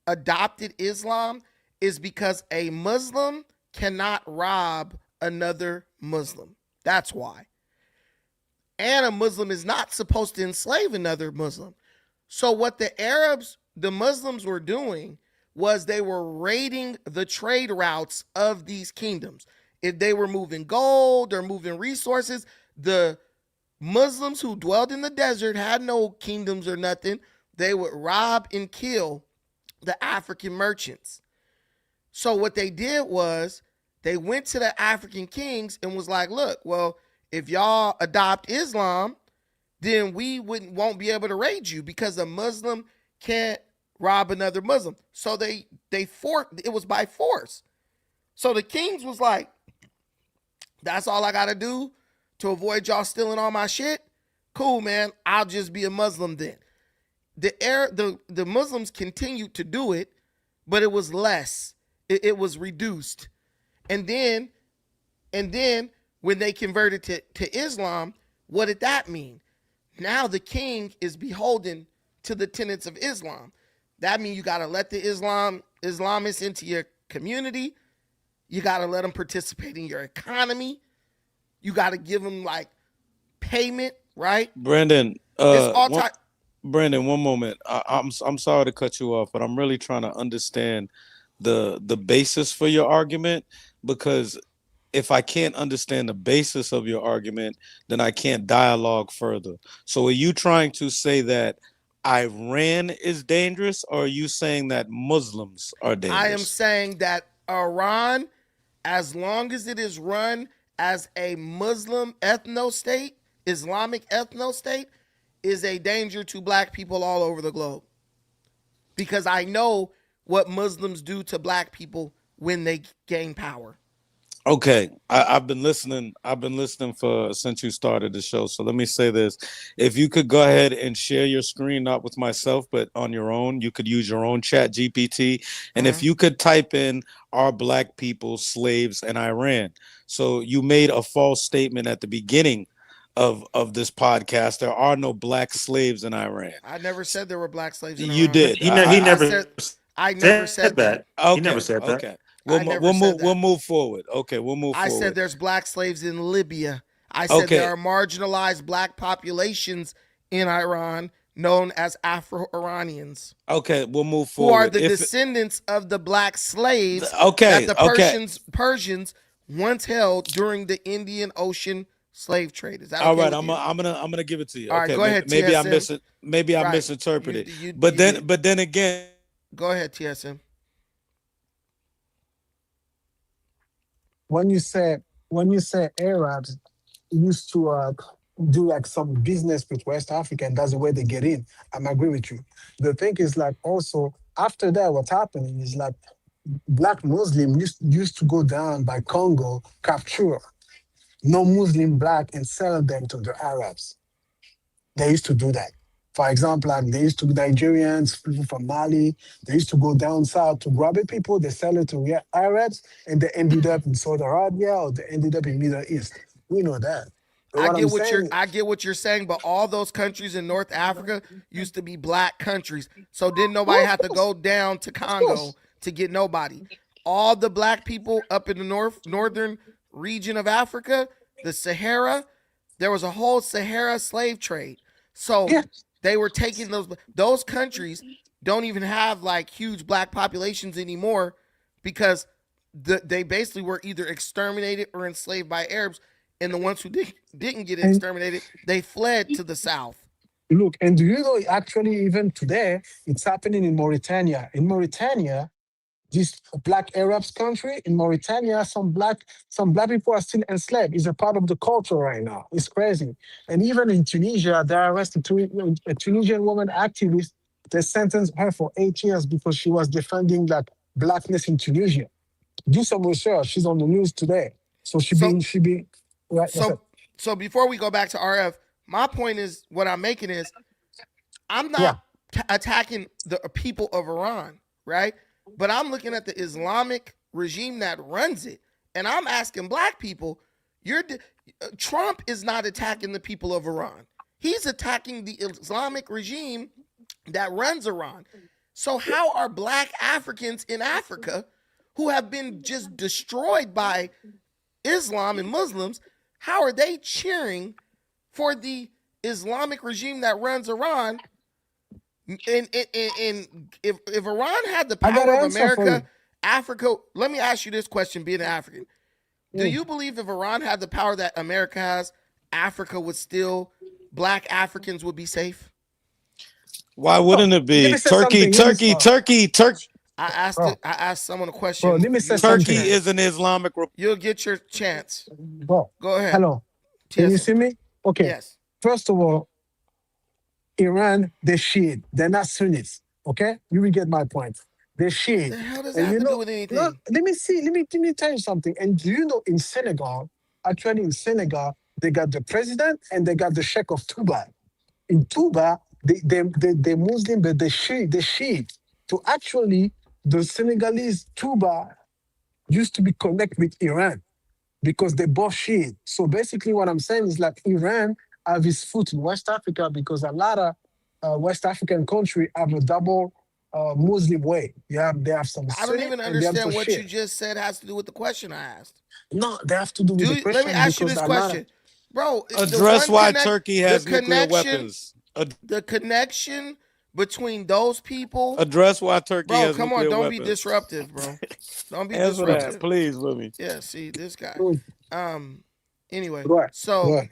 adopted Islam is because a Muslim cannot rob another Muslim. That's why. And a Muslim is not supposed to enslave another Muslim. So what the Arabs, the Muslims were doing was they were raiding the trade routes of these kingdoms. If they were moving gold or moving resources, the Muslims who dwelled in the desert had no kingdoms or nothing. They would rob and kill the African merchants. So what they did was they went to the African kings and was like, look, well, if y'all adopt Islam, then we won't be able to raid you because a Muslim can't rob another Muslim. So they forced, it was by force. So the kings was like, that's all I gotta do to avoid y'all stealing all my shit. Cool, man. I'll just be a Muslim then. The Muslims continued to do it, but it was less. It was reduced. And then and then when they converted to Islam, what did that mean? Now the king is beholden to the tenets of Islam. That means you got to let the Islamists into your community. You got to let them participate in your economy. You got to give them like payment, right? Brandon, It's all one type. Brandon, one moment. I'm sorry to cut you off, but I'm really trying to understand the basis for your argument, because if I can't understand the basis of your argument, then I can't dialogue further. So are you trying to say that Iran is dangerous, or are you saying that Muslims are I am dangerous? saying that Iran, as long as it is run as a Muslim ethno state, Islamic ethno state, is a danger to black people all over the globe. Because I know what Muslims do to black people when they gain power. Okay, I've been listening. I've been listening for since you started the show. So let me say this: if you could go ahead and share your screen, not with myself, but on your own, you could use your own Chat GPT, and if Mhm. you could type in "Are black people slaves in Iran?" So you made a false statement at the beginning of this podcast. There are no black slaves in Iran. I never said there were black slaves in You Iran. did. He I never said said I that. never said He that. never said that. Okay. I never said We'll that. move forward. Okay, we'll move I said forward. there's black slaves in Libya. I said there Okay, are marginalized black populations in Iran known as Afro-Iranians okay, we'll move who are forward. the descendants of the black slaves that Okay, the okay. Persians once held during the Indian Ocean slave trade. Is that All okay right, with you? I'm gonna give it to you. All right, Okay, go ahead, TSM. maybe I Right. misinterpreted. You did. But then again, Go ahead, TSM. When you say when you say Arabs used to do like some business with West Africa, and that's the way they get in. I'm agree with you. The thing is like also after that, what's happening is like black Muslim used to go down by Congo, capture non-Muslim black and sell them to the Arabs. They used to do that. For example, like they used to Nigerians, people from Mali, they used to go down south to grab it people, they sell it to Arabs, and they ended up in Saudi Arabia or they ended up in Middle East. We know that. But what I'm saying, I get what you're saying, but all those countries in North Africa used to be black countries. So didn't nobody oh, have to go down to of Congo course, to get nobody. All the black people up in the northern region of Africa, the Sahara, there was a whole Sahara slave trade. So yeah. they were taking those countries don't even have like huge black populations anymore because they basically were either exterminated or enslaved by Arabs, and the ones who didn't get And exterminated, they fled to the south. look, and do you know actually even today it's happening in Mauritania. In Mauritania, this black Arabs country in Mauritania, some black people are still enslaved. It's a part of the culture right now. It's crazy. And even in Tunisia, they arrested a Tunisian woman activist. They sentenced her for 8 years because she was defending like blackness in Tunisia. Do some research. She's on the news today. So So she be right. What's so up? so before we go back to RF, my point is what I'm making is I'm not Yeah, attacking the people of Iran, right? But I'm looking at the Islamic regime that runs it, and I'm asking black people, Trump is not attacking the people of Iran. He's attacking the Islamic regime that runs Iran. So how are black Africans in Africa who have been just destroyed by Islam and Muslims, how are they cheering for the Islamic regime that runs Iran? And if Iran had the I got power an of answer for America, you. Africa, let me ask you this question, being an African. Do Mm. you believe if Iran had the power that America has, Africa would still, black Africans would be safe? Why Bro, wouldn't it let be me say Turkey? something. Let me, bro, I asked someone a bro, question. let me say You'll get your something. Turkey chance. is an Islamic republic. You'll get your chance. Bro, Go ahead. hello. Can you TSM. see me? Okay. Yes. First of all, Iran, they're Shiite. They're not Sunnis. Okay? You will get my point. They're The Shiite. hell does that And have you to do know, with no, anything? let me see. Let me tell you something. And do you know in Senegal, actually in Senegal, they got the president and they got the Sheikh of Touba. In Touba, they're Muslim, but they're Shiite. So actually, the Senegalese Touba used to be connected with Iran because they both Shiite. So basically, what I'm saying is like Iran have its foot in West Africa because a lot of West African country have a double Muslim way. They have some I don't Sunni even and they have some understand what you Shia. just said has to do with the question I asked. No, they have to do with the Let me Christian ask you because this a lot of question, bro. Address why Turkey The has nuclear connection, weapons. the connection between those people, Address why Turkey bro. has Come on, nuclear don't be weapons. disruptive, bro. Don't be Answer that, disruptive. please, with me. Yeah, see this guy. good, Um. Anyway, good, so good.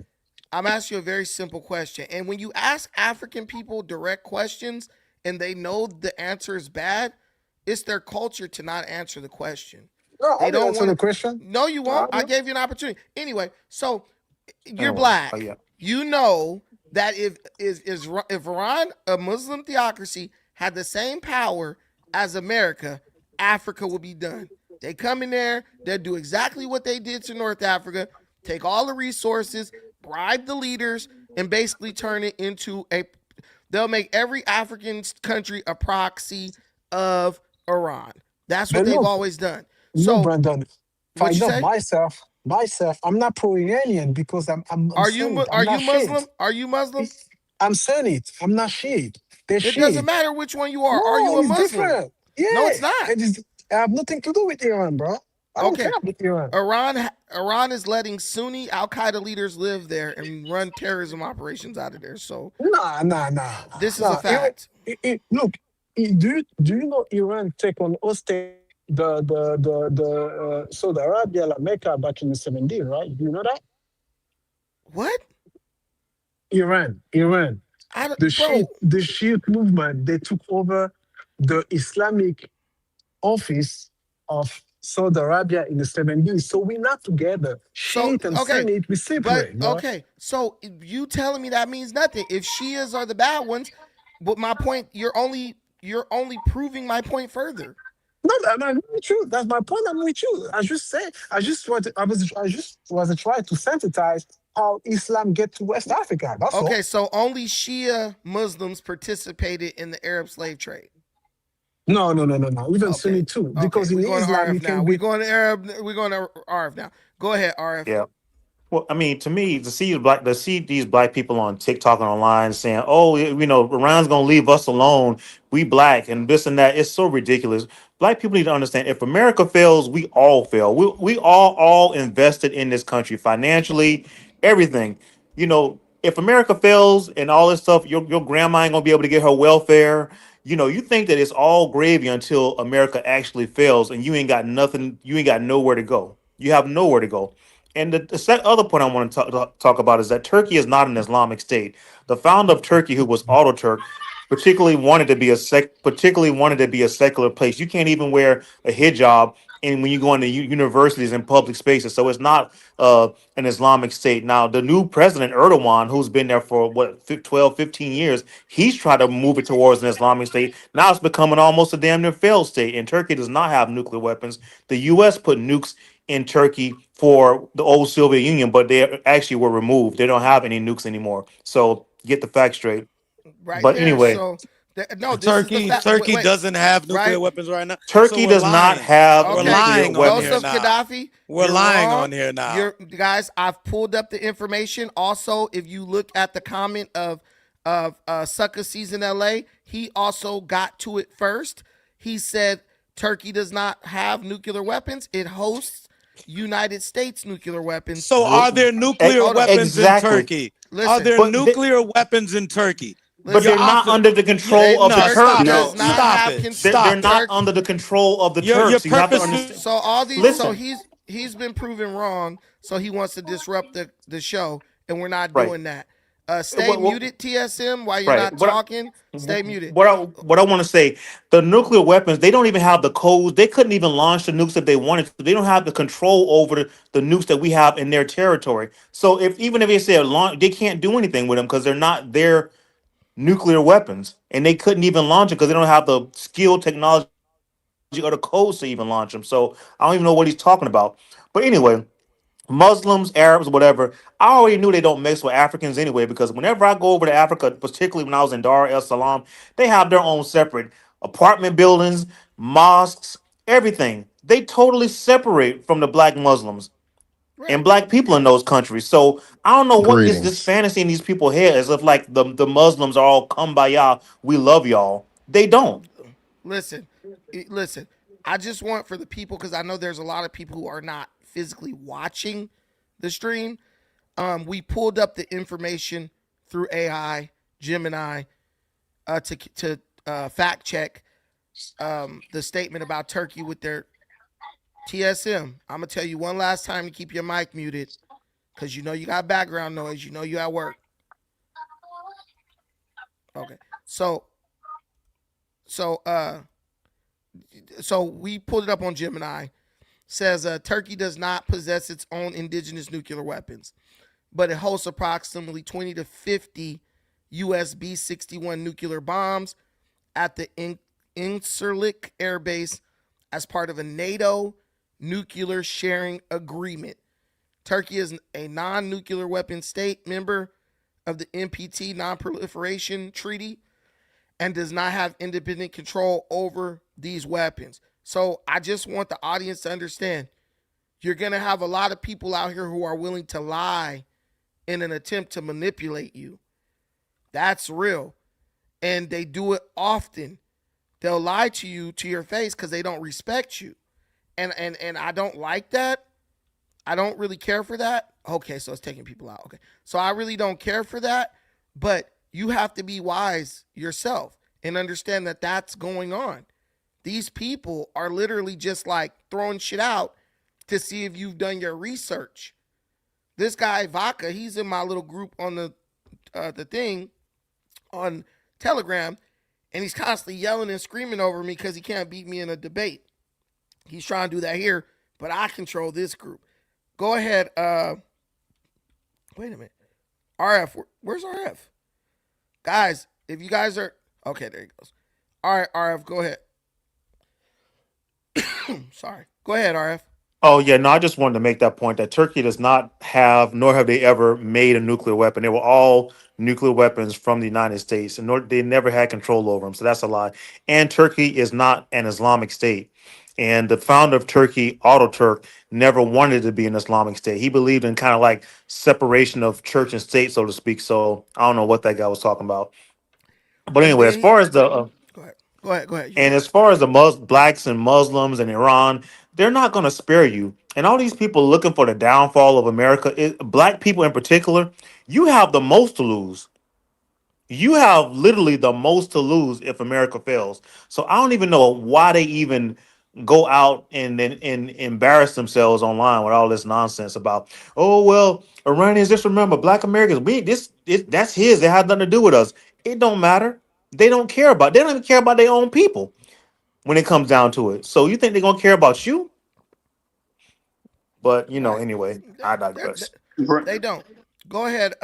I'm asking you a very simple question, and when you ask African people direct questions and they know the answer is bad, it's their culture to not answer the question. No, I They will don't answer want the to. question. No, you I won't. I will. gave you an opportunity. Anyway, so you're Anyway, oh black. yeah. You know that if Iran, a Muslim theocracy, had the same power as America, Africa would be done. They come in there, they'll do exactly what they did to North Africa, take all the resources, bribe the leaders, and basically turn it into a. They'll make every African country a proxy of Iran. That's what But they've look, always done. look, So, Brandon. If I what you love say? myself, I'm not pro-Iranian because I'm Sunni. I'm Are not you Shiite. Muslim? Are you Muslim? I'm Sunni. I'm not Shiite. They're It doesn't Shiite. matter which one you are. Are No, you a it's Muslim? different. No, Yeah, it's not. I have nothing to do with Iran, bro. I don't care Okay. with Iran. Iran is letting Sunni Al Qaeda leaders live there and run terrorism operations out of there. So Nah, nah, nah, this is a nah. fact. Look, do you know Iran take on hostage the Saudi Arabia, like Mecca back in the 70s, right? Do you know that? What? Iran, I the don't, bro. Shiite movement, they took over the Islamic office of Saudi Arabia in the 70s. So we're not together. So Shiite and okay, Sunni, we but separate, bro. okay. So you telling me that means nothing. If Shias are the bad ones, but my point, you're only proving my point further. No, I'm with you. That's my point. I'm with you. I just say, I just was trying to synthesize how Islam get to West Africa. That's all. Okay, so only Shia Muslims participated in the Arab slave trade. No, no, no, no, no. Even Okay. Sunni too, Okay. because We in going to Islam you RF now. can be. We going to RF now. Go ahead, RF. Yeah. Well, I mean, to me, to see these black people on TikTok and online saying, "Oh, Iran's gonna leave us alone. We black and this and that." It's so ridiculous. Black people need to understand: if America fails, we all fail. We all invested in this country financially, everything. If America fails and all this stuff, your grandma ain't gonna be able to get her welfare. You think that it's all gravy until America actually fails, and you ain't got nothing. You ain't got nowhere to go. You have nowhere to go. And the other point I want to talk about is that Turkey is not an Islamic state. The founder of Turkey, who was Ataturk, particularly wanted to be a secular place. You can't even wear a hijab and when you go into universities and public spaces. So it's not an Islamic state. Now, the new president Erdogan, who's been there for what 12, 15 years, he's tried to move it towards an Islamic state. Now it's becoming almost a damn near failed state. And Turkey does not have nuclear weapons. The US put nukes in Turkey for the old Soviet Union, but they actually were removed. They don't have any nukes anymore. So get the facts straight. Right But there. anyway, So no, this is the Turkey fact. Wait, Turkey wait, doesn't have nuclear right? weapons right now. So Turkey we're does not lying. have We're Okay, nuclear lying on here weapons. Joseph now. Gaddafi, We're you're lying wrong. on here now. You're guys. I've pulled up the information. Also, if you look at the comment of Sucker Season LA, he also got to it first. He said Turkey does not have nuclear weapons. It hosts United States nuclear weapons. So are there E- nuclear Hold up. weapons in Exactly. Turkey? Are Listen, there But they, nuclear weapons in Turkey? but Your listen. they're not opposite. under the They control of the No, stop Turkey it. does No, Turks. not no. Stop have it. They're Stop it. not Turk. under the control of the Your Turks. You have to purpose understand. is So all these, so Listen, he's been proven wrong. So he wants to disrupt the show, and we're not right. doing that. Stay What, muted, TSM, while you're right. not talking. Stay muted. What I want to say, the nuclear weapons, they don't even have the codes. They couldn't even launch the nukes if they wanted to. They don't have the control over the nukes that we have in their territory. So if even if they say launch, they can't do anything with them because they're not their nuclear weapons, and they couldn't even launch it because they don't have the skill, technology, or the codes to even launch them. So I don't even know what he's talking about. But anyway, Muslims, Arabs, whatever. I already knew they don't mix with Africans anyway because whenever I go over to Africa, particularly when I was in Dar es Salaam, they have their own separate apartment buildings, mosques, everything. They totally separate from the black Muslims and Right. black people in those countries. So I don't know what is this Greetings. fantasy in these people's head as if like the Muslims are all kumbaya, we love y'all. They don't. Listen, listen. I just want for the people because I know there's a lot of people who are not physically watching the stream. We pulled up the information through AI, Gemini, to fact check the statement about Turkey with their TSM. I'm gonna tell you one last time to keep your mic muted because you know you got background noise. You know you at work. Okay. So so we pulled it up on Gemini. Says Turkey does not possess its own indigenous nuclear weapons, but it hosts approximately 20 to 50 USB 61 nuclear bombs at the Incirlik Air Base as part of a NATO nuclear sharing agreement. Turkey is a non nuclear weapon state member of the NPT Non Proliferation Treaty and does not have independent control over these weapons. So I just want the audience to understand you're going to have a lot of people out here who are willing to lie in an attempt to manipulate you. That's real. And they do it often. They'll lie to you to your face because they don't respect you. And I don't like that. I don't really care for that. Okay, so it's taking people out. Okay. So I really don't care for that, but you have to be wise yourself and understand that that's going on. These people are literally just like throwing shit out to see if you've done your research. This guy Vaca, he's in my little group on the thing on Telegram, and he's constantly yelling and screaming over me because he can't beat me in a debate. He's trying to do that here, but I control this group. Go ahead. Wait a minute. RF, where's RF? Guys, if you guys are okay, there he goes. All right, RF, go ahead. Sorry. Go ahead, RF. Oh yeah, no, I just wanted to make that point that Turkey does not have, nor have they ever made a nuclear weapon. They were all nuclear weapons from the United States, and nor, they never had control over them. So that's a lie. And Turkey is not an Islamic state. And the founder of Turkey, Ataturk, never wanted to be an Islamic state. He believed in kind of like separation of church and state, so to speak. So I don't know what that guy was talking about. But And anyway, then as he far as the go ahead. Go ahead. Go ahead. You and got it. as far as the blacks and Muslims in Iran, they're not going to spare you. And all these people looking for the downfall of America, black people in particular, you have the most to lose. You have literally the most to lose if America fails. So I don't even know why they even go out and embarrass themselves online with all this nonsense about, oh well, Iranians, just remember black Americans, we that's his. It has nothing to do with us. It don't matter. They don't care about. They don't even care about their own people when it comes down to it. So you think they're gonna care about you? But I, anyway, I digress. they don't. Go ahead,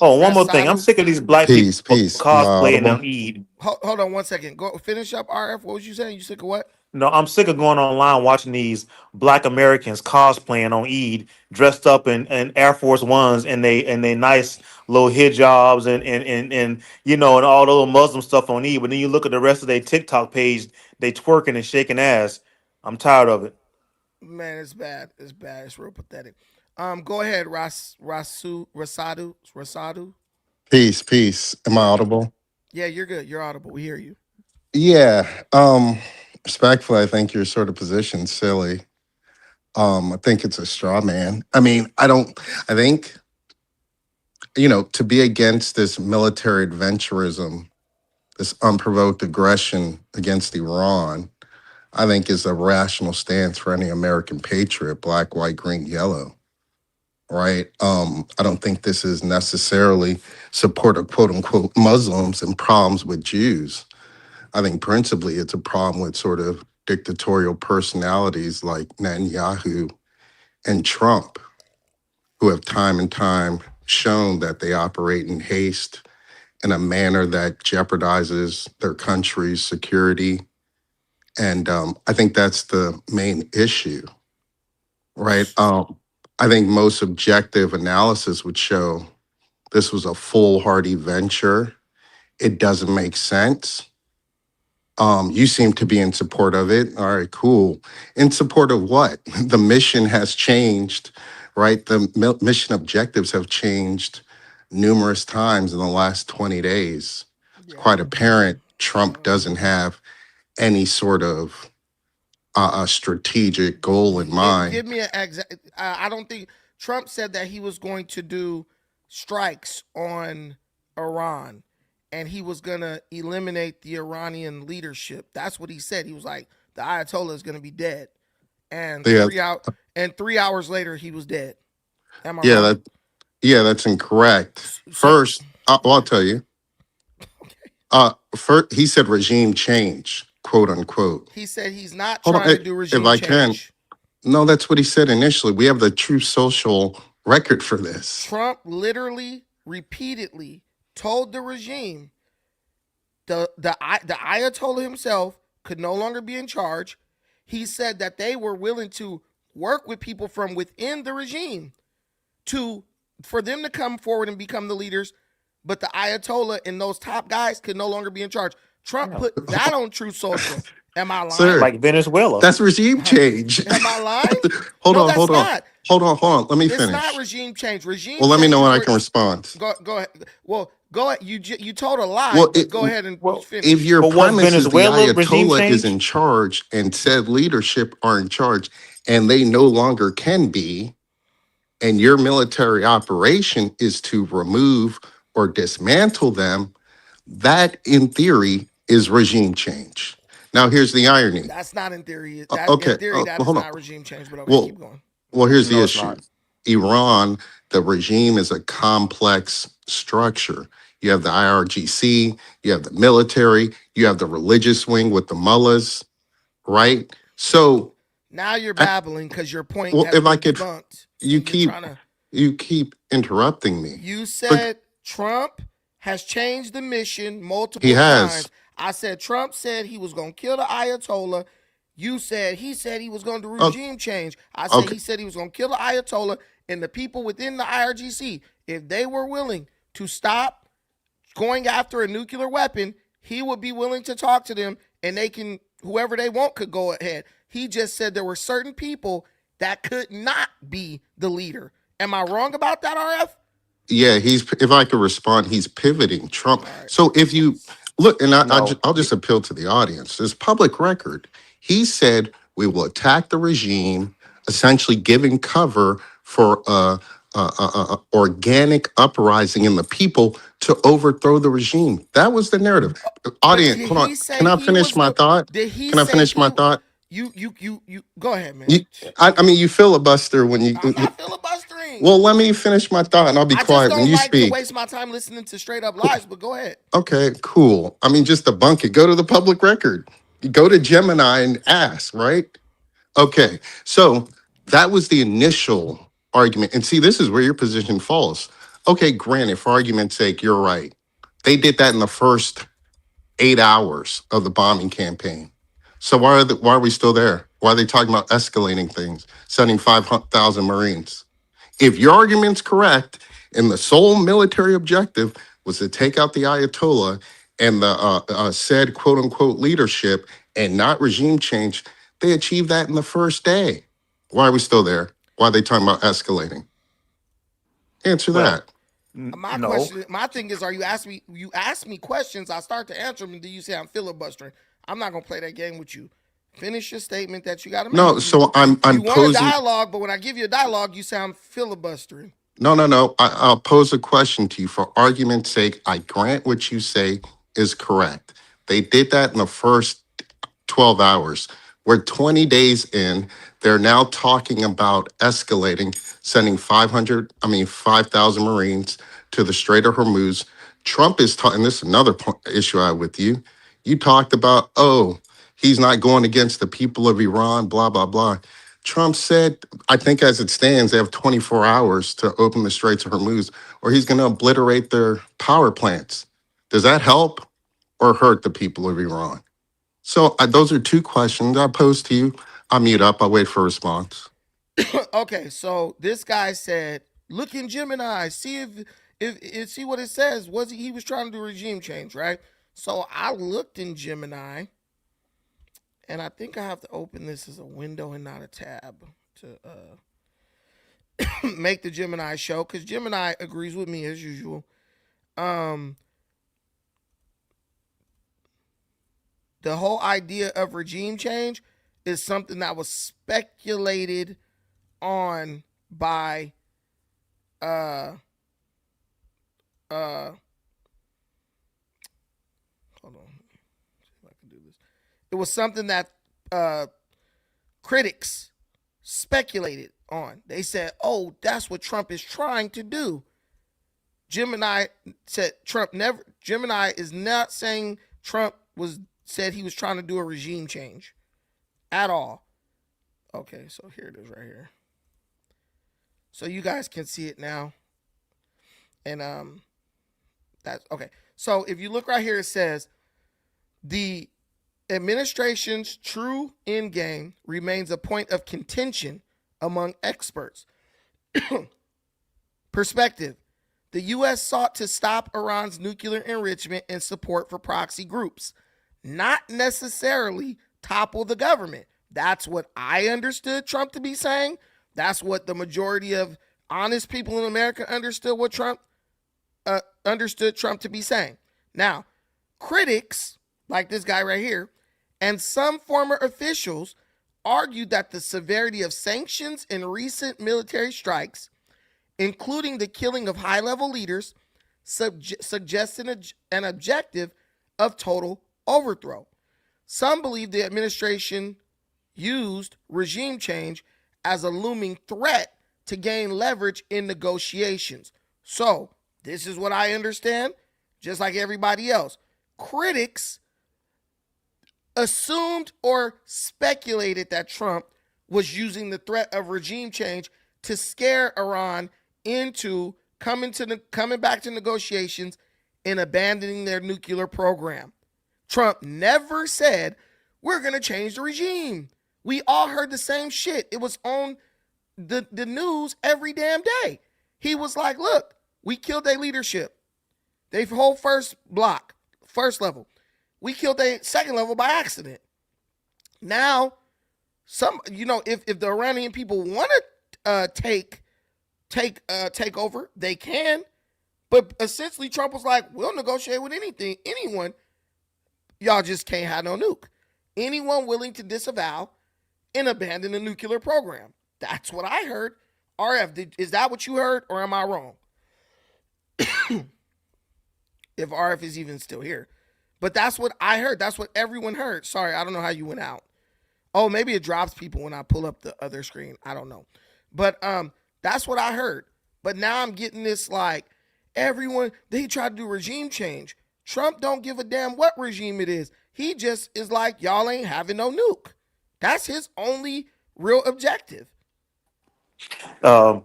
Oh, one more thing. I'm Rasadu. sick of these black people Peace, peace. Am I cosplaying audible? on Eid. Hold on one second. Go finish up, RF. What was you saying? You sick of what? No, I'm sick of going online watching these black Americans cosplaying on Eid, dressed up in Air Force Ones and they nice little hijabs and and all the little Muslim stuff on Eid. But then you look at the rest of their TikTok page, they twerking and shaking ass. I'm tired of it. Man, it's bad. It's bad. It's real pathetic. Go ahead, Rasadu. Peace, peace. Am I audible? Yeah, you're good. You're audible. We hear you. Yeah. Respectfully, I think your sort of position's silly. I think it's a straw man. I mean, I think, to be against this military adventurism, this unprovoked aggression against Iran, I think is a rational stance for any American patriot, black, white, green, yellow. Right. I don't think this is necessarily support of quote unquote Muslims and problems with Jews. I think principally it's a problem with sort of dictatorial personalities like Netanyahu and Trump, who have time and time shown that they operate in haste in a manner that jeopardizes their country's security. And I think that's the main issue, right? I think most objective analysis would show this was a foolhardy venture. It doesn't make sense. You seem to be in support of it. All right, cool. In support of what? The mission has changed, right? The mission objectives have changed numerous times in the last 20 days. It's Yeah. quite apparent Trump doesn't have any sort of a strategic goal in Give mind. me an exact. I don't think Trump said that he was going to do strikes on Iran, and he was gonna eliminate the Iranian leadership. That's what he said. He was like, the Ayatollah is gonna be dead, and Yeah, 3 hours later he was dead. Am I yeah, wrong? that's incorrect. So First, well, I'll tell you. First, he said regime change, quote unquote. he said he's not Hold on, trying to do if regime I can. change. No, that's what he said initially. We have the true social record for this. Trump literally, repeatedly told the regime the Ayatollah himself could no longer be in charge. He said that they were willing to work with people from within the regime to for them to come forward and become the leaders, but the Ayatollah and those top guys could no longer be in charge. Trump Yeah. put that on True Social. Am I lying? Sir, Like Venezuela. that's regime change. Am I lying? Hold No, on, that's hold on. not. Hold on. Let me It's finish. not regime change. Regime Well, let me change know is when I where can respond. go ahead. Well, go ahead. You told a lie, Well, but go ahead and Well, finish. if your but was premise is the Venezuela regime Ayatollah is change? in charge and said leadership are in charge and they no longer can be, and your military operation is to remove or dismantle them, that in theory is regime change. Now, here's the irony. That's not in theory. That in Okay, theory that is hold on. not regime change. But okay, Well, keep going. here's the No, it's issue. not. Iran, the regime is a complex structure. You have the IRGC, you have the military, you have the religious wing with the mullahs, right? So, Now you're I, babbling because your point well, has if I been could, debunked, you and you're keep trying to. you keep interrupting me. You But said Trump has changed the mission he multiple has. times. I said Trump said he was going to kill the Ayatollah. You said he was going to do Oh, regime change. I said okay. he said he was going to kill the Ayatollah and the people within the IRGC. If they were willing to stop going after a nuclear weapon, he would be willing to talk to them and they can, whoever they want could go ahead. He just said there were certain people that could not be the leader. Am I wrong about that, RF? Yeah, if I could respond, he's pivoting Trump. All right. So if you look, and No. I'll just appeal to the audience, there's public record. He said, we will attack the regime, essentially giving cover for a organic uprising in the people to overthrow the regime. That was the narrative. But Audience, did hold on. he say Can I he finish was my thought? did he Can I say finish my he thought? you go ahead, man. You, I mean, you filibuster when you. I'm not filibustering. thing. Well, let me finish my thought and I'll be I just quiet when don't you like to speak. waste my time listening to straight up lies, but go ahead. Okay, cool. I mean, just debunk it. Go to the public record. You go to Gemini and ask, right? Okay, so that was the initial argument. And see, this is where your position falls. Okay, granted, for argument's sake, you're right. They did that in the first 8 hours of the bombing campaign. So why are we still there? Why are they talking about escalating things, sending 5,000 Marines? If your argument's correct, and the sole military objective was to take out the Ayatollah and the said quote unquote leadership and not regime change, they achieved that in the first day. Why are we still there? Why are they talking about escalating? Answer Well, that. My no. question, my thing is, you ask me questions, I start to answer them, and then you say I'm filibustering. I'm not gonna play that game with you. Finish your statement that you got to make. No, so You I'm want a posing. dialogue, but when I give you a dialogue, you say I'm filibustering. No. I'll pose a question to you for argument's sake. I grant what you say is correct. They did that in the first 12 hours. We're 20 days in. They're now talking about escalating, sending 5,000 Marines to the Strait of Hormuz. Trump is talking, this is another issue I have with you. You talked about, oh, he's not going against the people of Iran, blah, blah, blah. Trump said, I think as it stands, they have 24 hours to open the Straits of Hormuz, or he's going to obliterate their power plants. Does that help or hurt the people of Iran? So those are two questions I pose to you. I'll mute up. I'll wait for a response. Okay, so this guy said, "Look in Gemini, see if see what it says." He was trying to do regime change, right? So I looked in Gemini, and I think I have to open this as a window and not a tab to make the Gemini show, because Gemini agrees with me as usual. Um, the whole idea of regime change is something that was speculated on by uh uh hold on, see if I can do this. It was something that uh critics speculated on. They said, "Oh, that's what Trump is trying to do." Gemini said Trump never Gemini is not saying Trump was said he was trying to do a regime change at all. Okay, so here it is right here. So you guys can see it now. And that's okay. So if you look right here, it says the administration's true end game remains a point of contention among experts. Perspective. The U.S. sought to stop Iran's nuclear enrichment and support for proxy groups, not necessarily topple the government. That's what I understood Trump to be saying. That's what the majority of honest people in America understood Trump to be saying. Now, critics, like this guy right here, and some former officials argued that the severity of sanctions and recent military strikes, including the killing of high-level leaders, suggests an objective of total overthrow. Some believe the administration used regime change as a looming threat to gain leverage in negotiations. So, this is what I understand, just like everybody else. Critics assumed or speculated that Trump was using the threat of regime change to scare Iran into coming back to negotiations and abandoning their nuclear program. Trump never said, "We're going to change the regime." We all heard the same shit. It was on the news every damn day. He was like, "Look, we killed their leadership. They whole first level. We killed their second level by accident." Now, if the Iranian people want to take over, they can. But essentially, Trump was like, "We'll negotiate with anyone. Y'all just can't have no nuke. Anyone willing to disavow and abandon the nuclear program." That's what I heard. RF, is that what you heard, or am I wrong? If RF is even still here. But that's what I heard. That's what everyone heard. Sorry, I don't know how you went out. Oh, maybe it drops people when I pull up the other screen. I don't know. But That's what I heard. But now I'm getting this like everyone they try to do regime change. Trump don't give a damn what regime it is. He just is like y'all ain't having no nuke. That's his only real objective.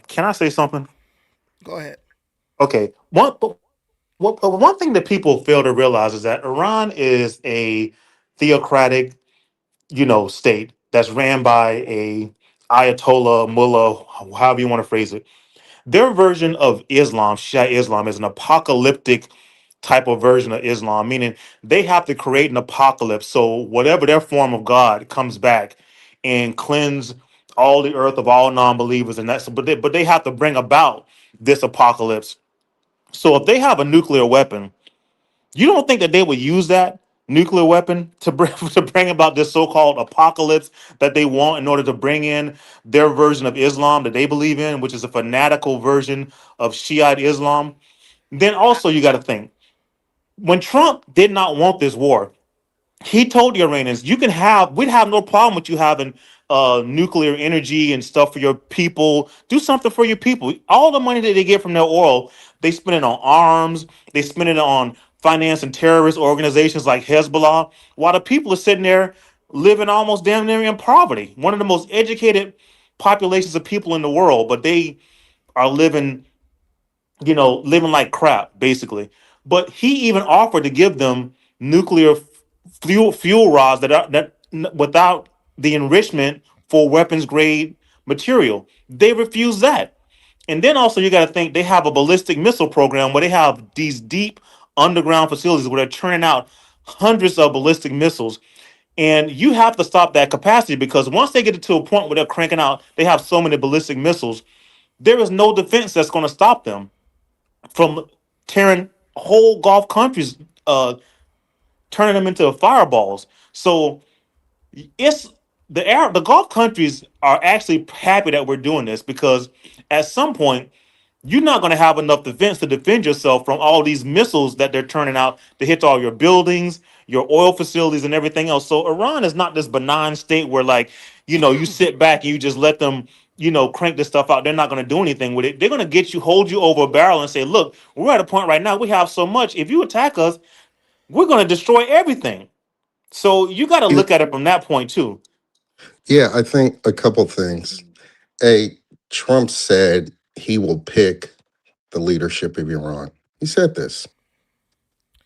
Can I say something? Go ahead. Okay. One thing that people fail to realize is that Iran is a theocratic, state that's ran by a Ayatollah, mullah, however you want to phrase it. Their version of Islam, Shia Islam, is an apocalyptic type of version of Islam, meaning they have to create an apocalypse. So whatever their form of God comes back and cleanse all the earth of all non-believers, and that's but they have to bring about this apocalypse. So if they have a nuclear weapon, you don't think that they would use that nuclear weapon to bring to bring about this so-called apocalypse that they want in order to bring in their version of Islam that they believe in, which is a fanatical version of Shiite Islam? Then I, also you got to think when Trump did not want this war, he told the Iranians, we'd have no problem with you having nuclear energy and stuff for your people. Do something for your people. All the money that they get from their oil, they spend it on arms, they spend it on financing terrorist organizations like Hezbollah, while the people are sitting there living almost damn near in poverty. One of the most educated populations of people in the world, but they are living like crap, basically. But he even offered to give them nuclear fuel rods without the enrichment for weapons grade material. They refused that. And then also you got to think they have a ballistic missile program where they have these deep underground facilities where they're churning out hundreds of ballistic missiles. And you have to stop that capacity because once they get it to a point where they're cranking out, they have so many ballistic missiles, there is no defense that's going to stop them from tearing whole Gulf countries, turning them into fireballs. So it's the Gulf countries are actually happy that we're doing this because at some point you're not going to have enough defense to defend yourself from all these missiles that they're turning out to hit all your buildings, your oil facilities, and everything else. So Iran is not this benign state where, like, you sit back and you just let them, crank this stuff out. They're not going to do anything with it. They're going to hold you over a barrel and say, look, we're at a point right now. We have so much. If you attack us, we're going to destroy everything. So you got to Yeah, look at it from that point too. yeah, I think a couple things. A Trump said he will pick the leadership of Iran. He said this.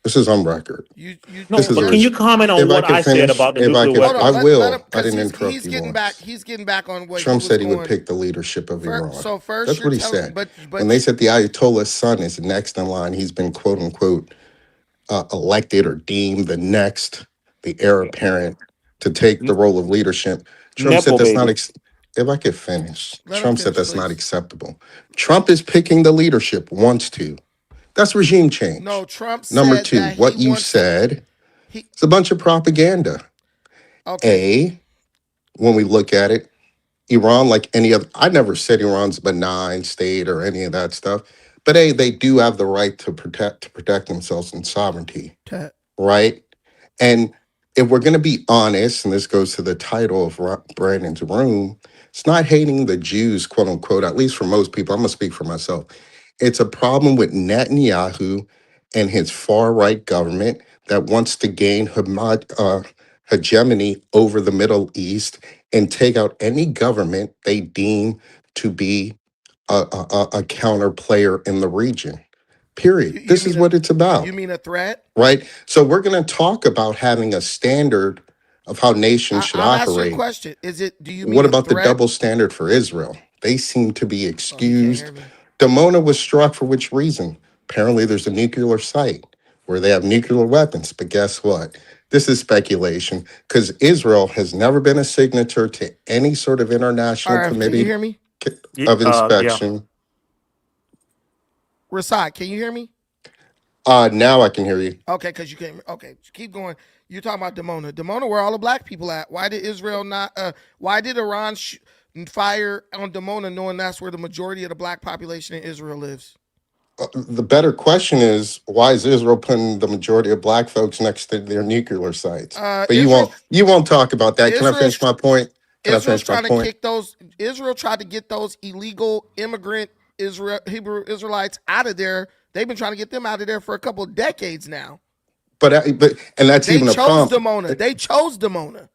This is on record. you This No, is but a can you're you comment on if I what could I said finish, about the if I nuclear could, hold I on. weapons? Let him will. I because didn't he's interrupt he's you getting back. once. He's getting back on what he Trump was said he would going. pick the leadership of Iran. So first That's you're what he telling, said. When but they said the Ayatollah's son is next in line, he's been quote unquote elected or deemed the heir apparent to take the N- role of leadership. Trump said Nepo that's not. baby. If I could finish, let him Trump said finish, that's not please. acceptable. Trump is picking the leadership, wants to. That's regime change. No, Trump Number said two, that he what you wants to. said He is a bunch of propaganda. okay. A, when we look at it, Iran, like any other, I never said Iran's a benign state or any of that stuff. But A, they do have the right to protect themselves and sovereignty, right? And if we're going to be honest, and this goes to the title of Brandon's room, it's not hating the Jews, quote unquote, at least for most people. I'm going to speak for myself. It's a problem with Netanyahu and his far right government that wants to gain hegemony over the Middle East and take out any government they deem to be a counter player in the region. Period. You This is mean a what it's you about, mean a threat? right? So we're going to talk about having a standard of how nations should I've asked you a operate. question. Is it? Do you What mean a about the threat? double standard for Israel? They seem to be Oh, he can't excused. hear me. Damona was struck for which reason? Apparently, there's a nuclear site where they have nuclear weapons. But guess what? This is speculation because Israel has never been a signature to any sort of All international right, can you committee hear me? of Yeah. inspection. Rasad, can you hear me? Now I can hear you. Okay, because you can't. Okay, keep going. You're talking about Demona. Demona, where all the black people at? Why did Israel not? Why did Iran fire on Demona, knowing that's where the majority of the black population in Israel lives? The better question is why is Israel putting the majority of black folks next to their nuclear sites? But you Israel, won't you won't talk about that. Can I Israel, finish my point? Can I Israel's finish my trying to point? kick those. Israel tried to get those illegal immigrant Israel Hebrew Israelites out of there. They've been trying to get them out of there for a couple of decades now. But and that's They even a chose problem. Demona. They chose Demona.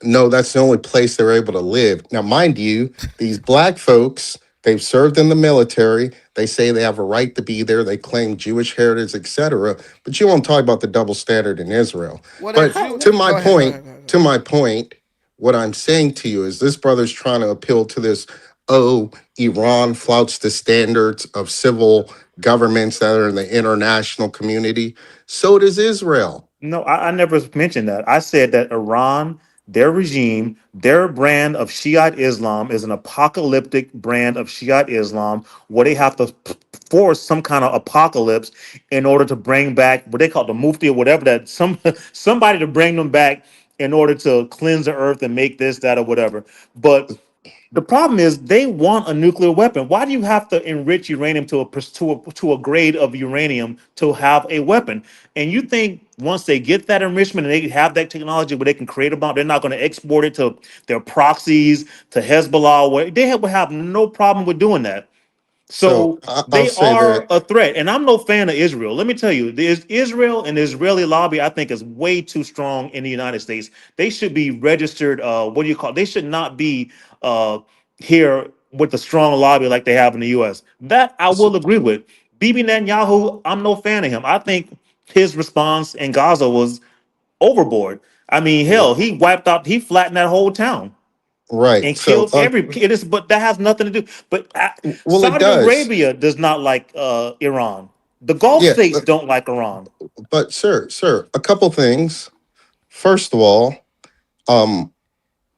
No, that's the only place they're able to live. Now, mind you, these black folks, they've served in the military. They say they have a right to be there. They claim Jewish heritage, etc. But you won't talk about the double standard in Israel. Well, they're But Jew. to my Go ahead. Go point, ahead. Go ahead. Go to ahead. my point, what I'm saying to you is this brother's trying to appeal to this, oh, Iran flouts the standards of civil governments that are in the international community. So does Israel. No, I never mentioned that. I said that Iran, their regime, their brand of Shiite Islam is an apocalyptic brand of Shiite Islam where they have to force some kind of apocalypse in order to bring back what they call the Mufti or whatever that somebody to bring them back in order to cleanse the earth and make this, that, or whatever. But the problem is they want a nuclear weapon. Why do you have to enrich uranium to a grade of uranium to have a weapon? And you think once they get that enrichment and they have that technology where they can create a bomb, they're not going to export it to their proxies, to Hezbollah? Would have no problem with doing that. So So I'll they say are that, a threat, and I'm no fan of Israel. Let me tell you, Israel and the Israeli lobby, I think, is way too strong in the United States. They should be registered. What do you call it? They should not be uh, here with the strong lobby like they have in the U.S. That I so, will agree with. Bibi Netanyahu, I'm no fan of him. I think his response in Gaza was overboard. I mean, hell, he flattened that whole town right. and So, killed every it is, but that has nothing to do. But well, it Saudi does. Arabia does not like Iran. The Gulf Yeah, states don't like Iran. but sir, a couple things. First of all, um,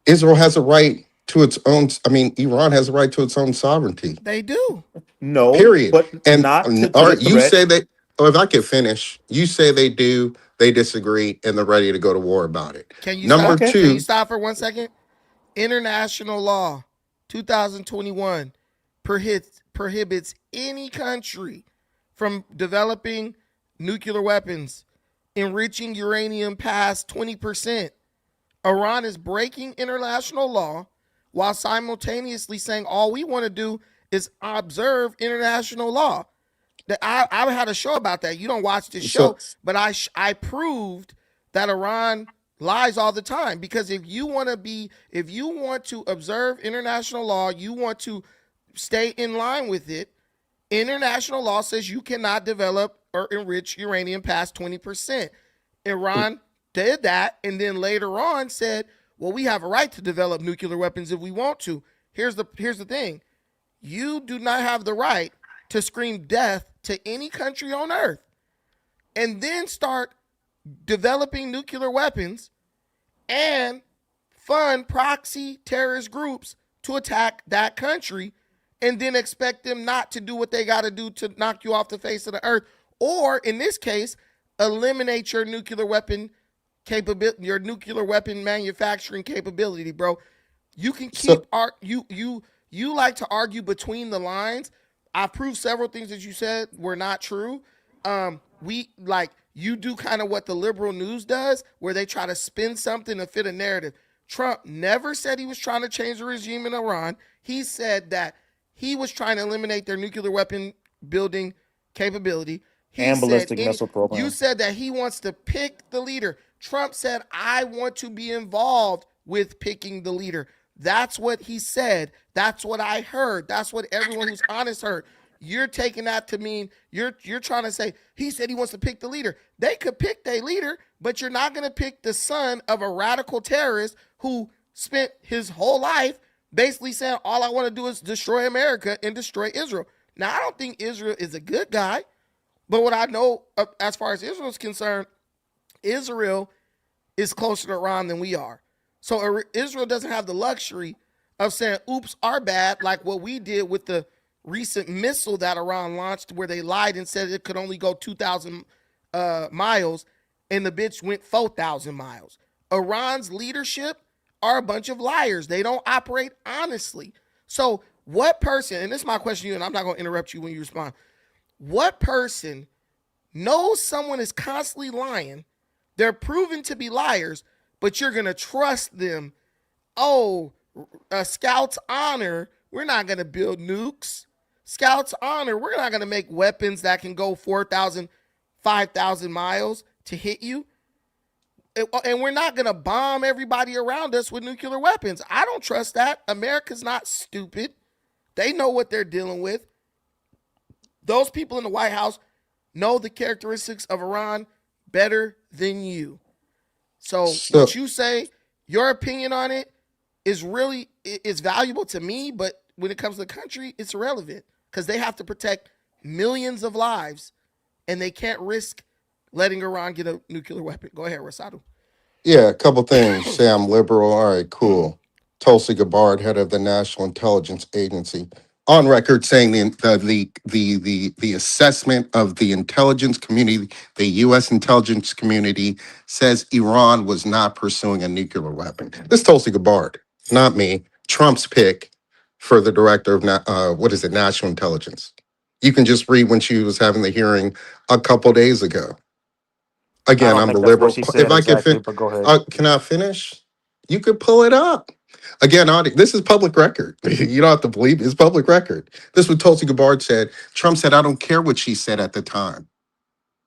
Israel has a right to its own. I mean, Iran has a right to its own sovereignty. They do. No, Period. but And not to all the right, you threat. say they. Oh, if I could finish, you say they do. They disagree, and they're ready to go to war about it. Can you Number stop? Okay. Can you two. stop for 1 second? International law, 2021, prohibits any country from developing nuclear weapons, enriching uranium past 20%. Iran is breaking international law while simultaneously saying all we want to do is observe international law. I had a show about that. You don't watch this So show, but I proved that Iran lies all the time, because if you want to observe international law, you want to stay in line with it. International law says you cannot develop or enrich uranium past 20%. Iran did that, and then later on said, well, we have a right to develop nuclear weapons if we want to. Here's the thing. You do not have the right to scream death to any country on earth and then start developing nuclear weapons and fund proxy terrorist groups to attack that country, and then expect them not to do what they got to do to knock you off the face of the earth, or in this case, eliminate your nuclear weapon capability, your nuclear weapon manufacturing capability, bro. You can keep so you like to argue between the lines. I proved several things that you said were not true. We like you do kind of what the liberal news does, where they try to spin something to fit a narrative. Trump never said he was trying to change the regime in Iran. He said that he was trying to eliminate their nuclear weapon building capability. He And said ballistic any missile you program. said that he wants to pick the leader. Trump said, I want to be involved with picking the leader. That's what he said. That's what I heard. That's what everyone who's honest heard. You're taking that to mean you're trying to say he said he wants to pick the leader. They could pick their leader, but you're not going to pick the son of a radical terrorist who spent his whole life basically saying all I want to do is destroy America and destroy Israel. Now, I don't think Israel is a good guy, but what I know as far as Israel is concerned, Israel is closer to Iran than we are. So Israel doesn't have the luxury of saying, oops, our bad, like what we did with the recent missile that Iran launched, where they lied and said it could only go 2,000 miles, and the bitch went 4,000 miles. Iran's leadership are a bunch of liars. They don't operate honestly. So, what person, and this is my question to you, and I'm not going to interrupt you when you respond, what person knows someone is constantly lying, they're proven to be liars, but you're going to trust them? Oh, Scouts honor, we're not going to build nukes. Scouts honor, we're not going to make weapons that can go 4,000, 5,000 miles to hit you. And we're not going to bomb everybody around us with nuclear weapons. I don't trust that. America's not stupid. They know what they're dealing with. Those people in the White House know the characteristics of Iran better than you. So what So you say, your opinion on it is really is valuable to me, but when it comes to the country, it's irrelevant because they have to protect millions of lives and they can't risk letting Iran get a nuclear weapon. Go ahead, Rasadu. yeah, a couple things. Say I'm liberal. All right, cool. Tulsi Gabbard, head of the National Intelligence Agency, on record saying the assessment of the intelligence community, the U.S. intelligence community, says Iran was not pursuing a nuclear weapon. This is Tulsi Gabbard, not me. Trump's pick for the director of what is it, national intelligence. You can just read when she was having the hearing a couple days ago. I Again, don't I'm the think that's what liberal. she If said I could exactly, but go ahead. can I finish? You could pull it up. Again, this is public record. You don't have to believe it. It's public record. This is what Tulsi Gabbard said. Trump said, I don't care what she said at the time.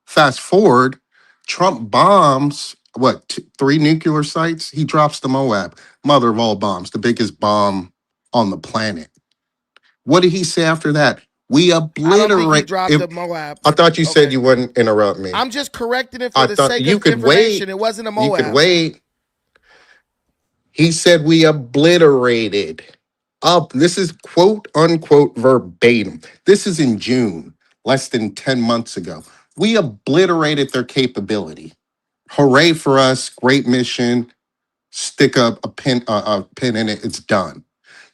Fast forward, Trump bombs, what, three nuclear sites? He drops the Moab, mother of all bombs, the biggest bomb on the planet. What did he say after that? We I don't think he obliterate. dropped the Moab, I but thought you said okay. you wouldn't interrupt me. I'm just correcting it for I the thought sake you of could information. wait. It wasn't a You could Moab. wait. He said we obliterated. Up. This is quote unquote verbatim. This is in June, less than 10 months ago. We obliterated their capability. Hooray for us. Great mission. Stick a pin in it. It's done.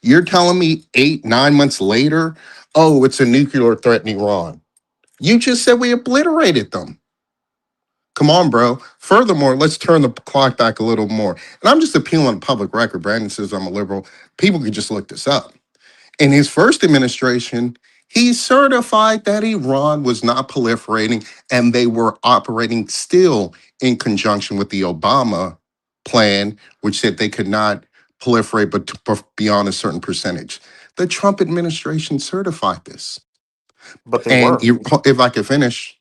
You're telling me 8, 9 months later, oh, it's a nuclear threat in Iran. You just said we obliterated them. Come on, bro. Furthermore, let's turn the clock back a little more. And I'm just appealing on public record. Brandon says I'm a liberal. People could just look this up. In his first administration, he certified that Iran was not proliferating and they were operating still in conjunction with the Obama plan, which said they could not proliferate but beyond a certain percentage. The Trump administration certified this. But they And were. if I could finish,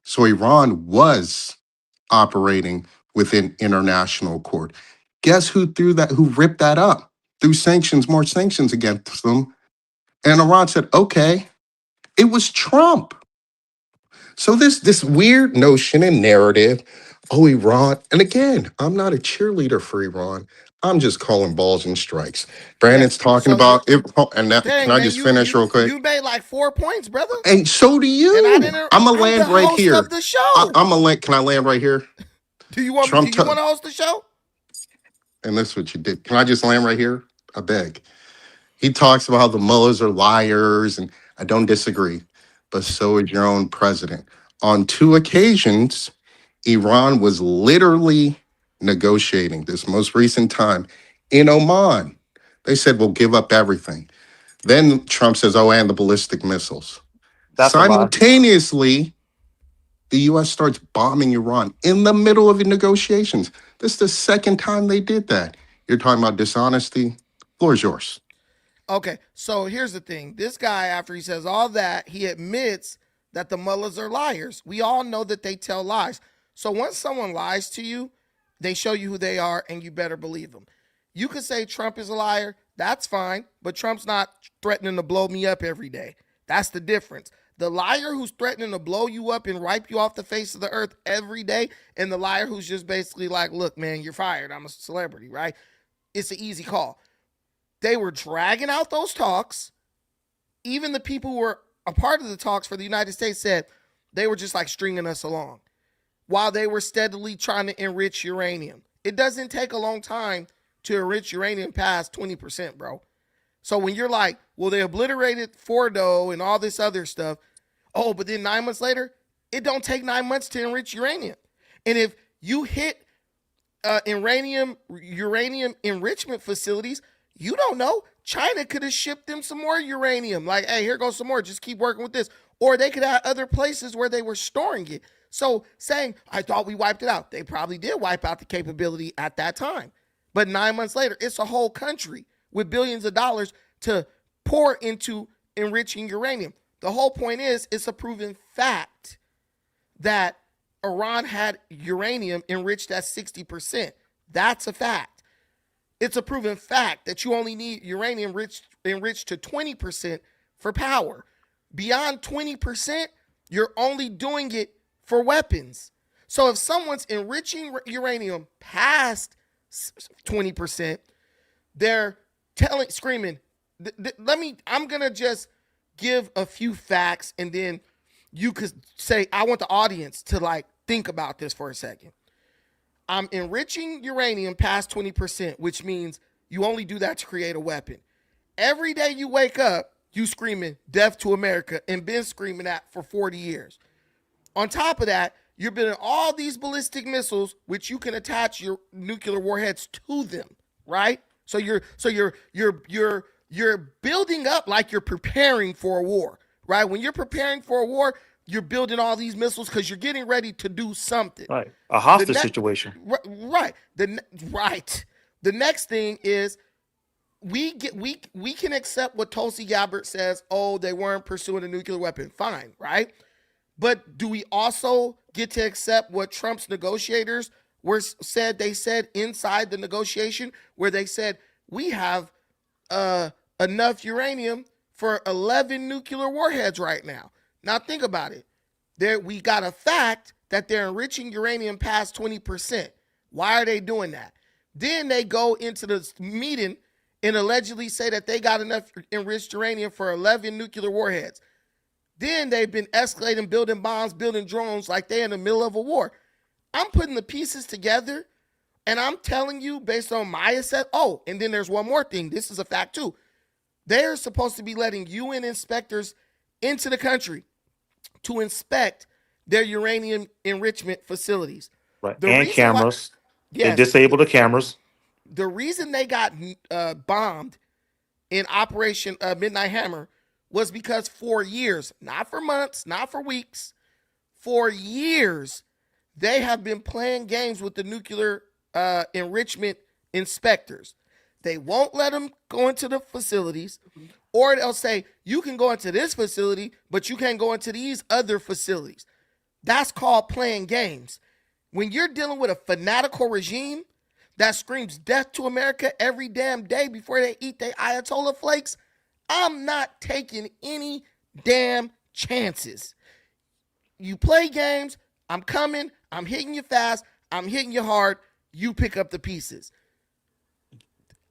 so Iran was operating within international court. Guess who threw that, who ripped that up? Threw sanctions, more sanctions against them. And Iran said, okay, it was Trump. So this weird notion and narrative, oh, Iran, and again, I'm not a cheerleader for Iran. I'm just calling balls and strikes. Yeah. Brandon's talking So you're about it, and that, can dang I man, just finish real quick? you made like 4 points, brother. And so do And I you. didn't. I'm gonna I'm the land right host of here. the show. I'm gonna land. Can I land right here? Do you want me? Do Trump, you want to host the show? and that's what you did. Can I just land right here? I beg. He talks about how the mullahs are liars, and I don't disagree, but so is your own president. On 2 occasions, Iran was literally negotiating this most recent time in Oman. They said, we'll give up everything. Then Trump says, oh, and the ballistic missiles. That's a lie. Simultaneously, the US starts bombing Iran in the middle of the negotiations. This is the second time they did that. You're talking about dishonesty? Floor is yours. Okay, so here's the thing. This guy, after he says all that, he admits that the mullahs are liars. We all know that they tell lies. So once someone lies to you, they show you who they are, and you better believe them. You could say Trump is a liar. That's fine, but Trump's not threatening to blow me up every day. That's the difference. The liar who's threatening to blow you up and wipe you off the face of the earth every day, and the liar who's just basically like, look, man, you're fired. I'm a celebrity, right? It's an easy call. They were dragging out those talks. Even the people who were a part of the talks for the United States said they were just like stringing us along while they were steadily trying to enrich uranium. It doesn't take a long time to enrich uranium past 20%, bro. So when you're like, well, they obliterated Fordo and all this other stuff. Oh, but then 9 months later, it don't take 9 months to enrich uranium. And if you hit uranium enrichment facilities, you don't know. China could have shipped them some more uranium. Like, hey, here goes some more. Just keep working with this. Or they could have other places where they were storing it. So saying, I thought we wiped it out. They probably did wipe out the capability at that time. But 9 months later, it's a whole country with billions of dollars to pour into enriching uranium. The whole point is it's a proven fact that Iran had uranium enriched at 60%. That's a fact. It's a proven fact that you only need uranium enriched to 20% for power. Beyond 20%, you're only doing it for weapons. So if someone's enriching uranium past 20%, they're screaming, I'm going to just give a few facts and then you could say, I want the audience to like think about this for a second. I'm enriching uranium past 20%, which means you only do that to create a weapon. Every day you wake up, you screaming death to America and been screaming that for 40 years. On top of that, you're building all these ballistic missiles, which you can attach your nuclear warheads to them, right? So you're building up like you're preparing for a war, right? When you're preparing for a war, you're building all these missiles because you're getting ready to do something. Right. A The hostage next, situation. right, right. The next thing is we can accept what Tulsi Gabbard says. Oh, they weren't pursuing a nuclear weapon. Fine, right? But do we also get to accept what Trump's negotiators said? They said inside the negotiation where they said we have enough uranium for 11 nuclear warheads right now. Now think about it. There we got a fact that they're enriching uranium past 20%. Why are they doing that? Then they go into the meeting and allegedly say that they got enough enriched uranium for 11 nuclear warheads. Then they've been escalating, building bombs, building drones like they're in the middle of a war. I'm putting the pieces together and I'm telling you based on my assessment. Oh, and then there's one more thing. This is a fact too. They're supposed to be letting UN inspectors into the country to inspect their uranium enrichment facilities. Right. The And reason why, cameras. They yes, disable the cameras. the reason they got bombed in Operation Midnight Hammer was because for years, not for months, not for weeks, for years, they have been playing games with the nuclear enrichment inspectors. They won't let them go into the facilities, or they'll say, you can go into this facility, but you can't go into these other facilities. That's called playing games. When you're dealing with a fanatical regime that screams death to America every damn day before they eat their Ayatollah flakes, I'm not taking any damn chances. You play games, I'm coming, I'm hitting you fast, I'm hitting you hard, you pick up the pieces.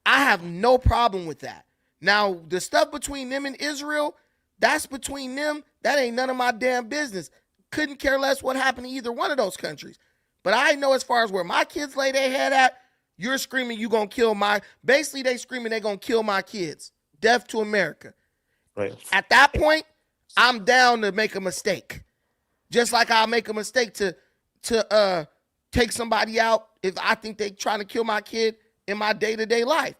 I have no problem with that. Now, the stuff between them and Israel, that's between them. That ain't none of my damn business. Couldn't care less what happened to either one of those countries. But I know as far as where my kids lay their head at, you're screaming you gonna kill my, basically they screaming they gonna kill my kids. Death to America. Right. At that point, I'm down to make a mistake. Just like I'll make a mistake to take somebody out if I think they trying to kill my kid in my day-to-day life.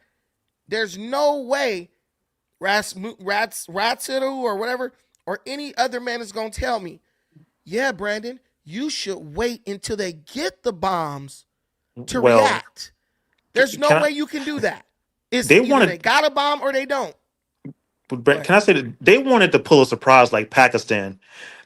There's no way Ratsiru or whatever, or any other man is going to tell me, yeah, Brandon, you should wait until they get the bombs to Well, react. There's no can I, way you can do that. It's they either they wanted got a bomb or they don't. But Go Brent, ahead. can I say that they wanted to pull a surprise like Pakistan?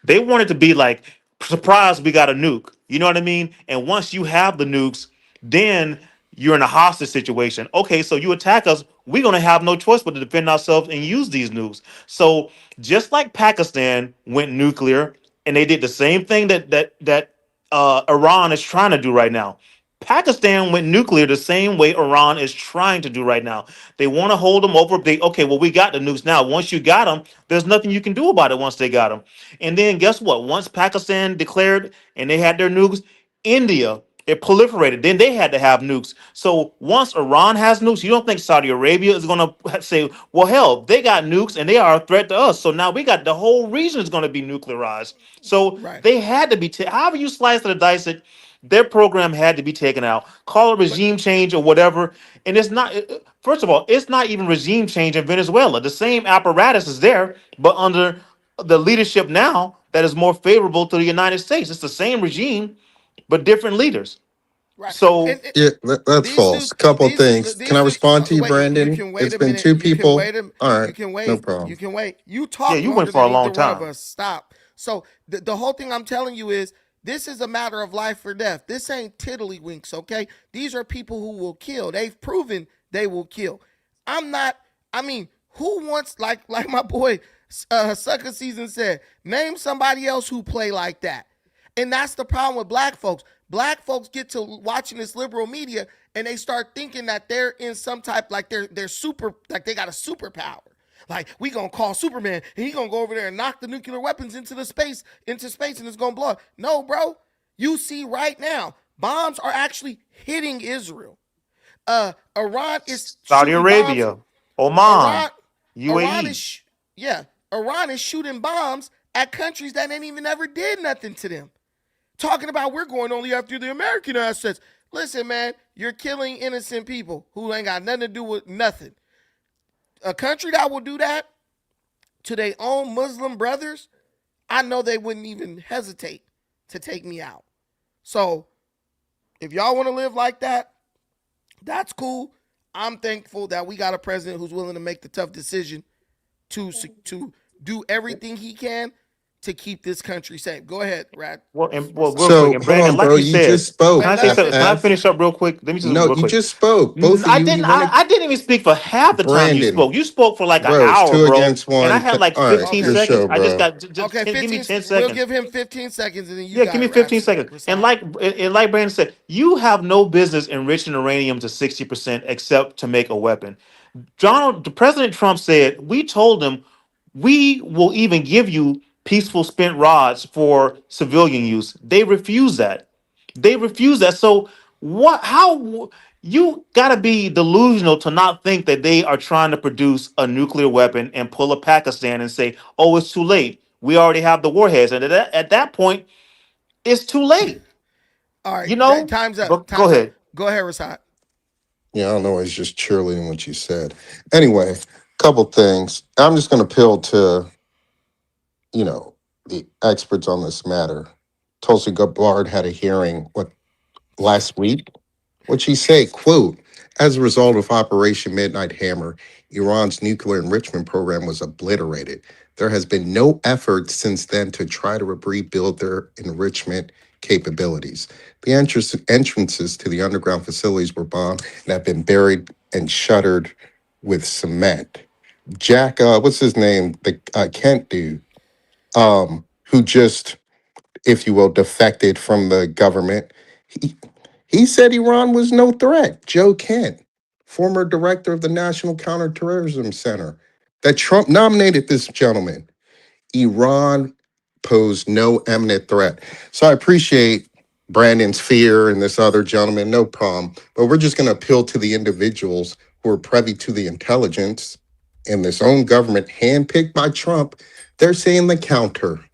They wanted to be like, surprise, we got a nuke. You know what I mean? And once you have the nukes, then you're in a hostage situation. Okay, so you attack us, we're gonna have no choice but to defend ourselves and use these nukes. So just like Pakistan went nuclear, and they did the same thing that Iran is trying to do right now. Pakistan went nuclear the same way Iran is trying to do right now. They want to hold them over. They okay, well, we got the nukes now. Once you got them, there's nothing you can do about it once they got them. And then guess what? Once Pakistan declared and they had their nukes, India it proliferated. Then they had to have nukes. So once Iran has nukes, you don't think Saudi Arabia is going to say, well, hell, they got nukes and they are a threat to us. So now we got the whole region is going to be nuclearized. So Right. they had to be, however you slice it or dice it, their program had to be taken out. Call it But regime change or whatever. And it's not, first of all, it's not even regime change in Venezuela. The same apparatus is there, but under the leadership now that is more favorable to the United States. It's the same regime, but different leaders. right. So Yeah, that's These false. dudes, Couple things. Can I respond to you, wait. You Brandon? can wait It's a been minute. two You can people. wait a. All You right, can no wait. You problem. can wait. You yeah, talk you went longer for than a long either one of time. us. Stop. So the whole thing I'm telling you is this is a matter of life or death. This ain't tiddlywinks. Okay. These are people who will kill. They've proven they will kill. I'm not. I mean, who wants like my boy Sucker Season said? Name somebody else who play like that. And that's the problem with black folks. Black folks get to watching this liberal media and they start thinking that they're in some type like they're super like they got a superpower. Like we gonna call Superman and he gonna go over there and knock the nuclear weapons into space and it's gonna blow up. No, bro. You see right now, bombs are actually hitting Israel. Iran is Saudi shooting bombs. Arabia, Oman, Iran, Iran UAE. yeah, Iran is shooting bombs at countries that ain't even ever did nothing to them. Talking about we're going only after the American assets. Listen, man, you're killing innocent people who ain't got nothing to do with nothing. A country that will do that to their own Muslim brothers, I know they wouldn't even hesitate to take me out. So if y'all want to live like that, that's cool. I'm thankful that we got a president who's willing to make the tough decision to do everything he can to keep this country safe. Go ahead, Rad. Well, real Rashad. quick, So and hold Brandon, on, like bro. you You just said, can Wait, spoke. I say let him something? Can finish. I FF. finish up real quick? Let me just No, real you quick. just spoke. Both of I you. didn't. You wanted I didn't even speak for half the time you Brandon, spoke. You spoke for like an bro. It's hour, two bro, against and I one. had like All right, 15 Okay. your seconds. show, I just bro. got Okay, give me 15. 10 We'll seconds. give him 15 seconds, and then you Yeah, give got me it, 15 seconds. And Rasad. like Brandon said, you have no business enriching uranium to 60% except to make a weapon. President Trump said, we told him we will even give you peaceful spent rods for civilian use. They refuse that. They refuse that. So what how you got to be delusional to not think that they are trying to produce a nuclear weapon and pull a Pakistan and say, "Oh, it's too late. We already have the warheads." And at that point, it's too late. All right, You know? time's up. But go Time's up. ahead. Go ahead, Rasad. Yeah, I don't know. He's just cheerleading what you said. Anyway, couple things. I'm just going to appeal to the experts on this matter. Tulsi Gabbard had a hearing last week. What'd she say? Quote, as a result of Operation Midnight Hammer, Iran's nuclear enrichment program was obliterated. There has been no effort since then to try to rebuild their enrichment capabilities. The entrances to the underground facilities were bombed and have been buried and shuttered with cement. Jack, what's his name? The Kent dude, who just, if you will, defected from the government. He, he said Iran was no threat. Joe Kent, former director of the National Counterterrorism Center, that Trump nominated this gentleman. Iran posed no imminent threat. So I appreciate Brandon's fear and this other gentleman, no problem. But we're just going to appeal to the individuals who are privy to the intelligence in this own government, handpicked by Trump. They're saying the counter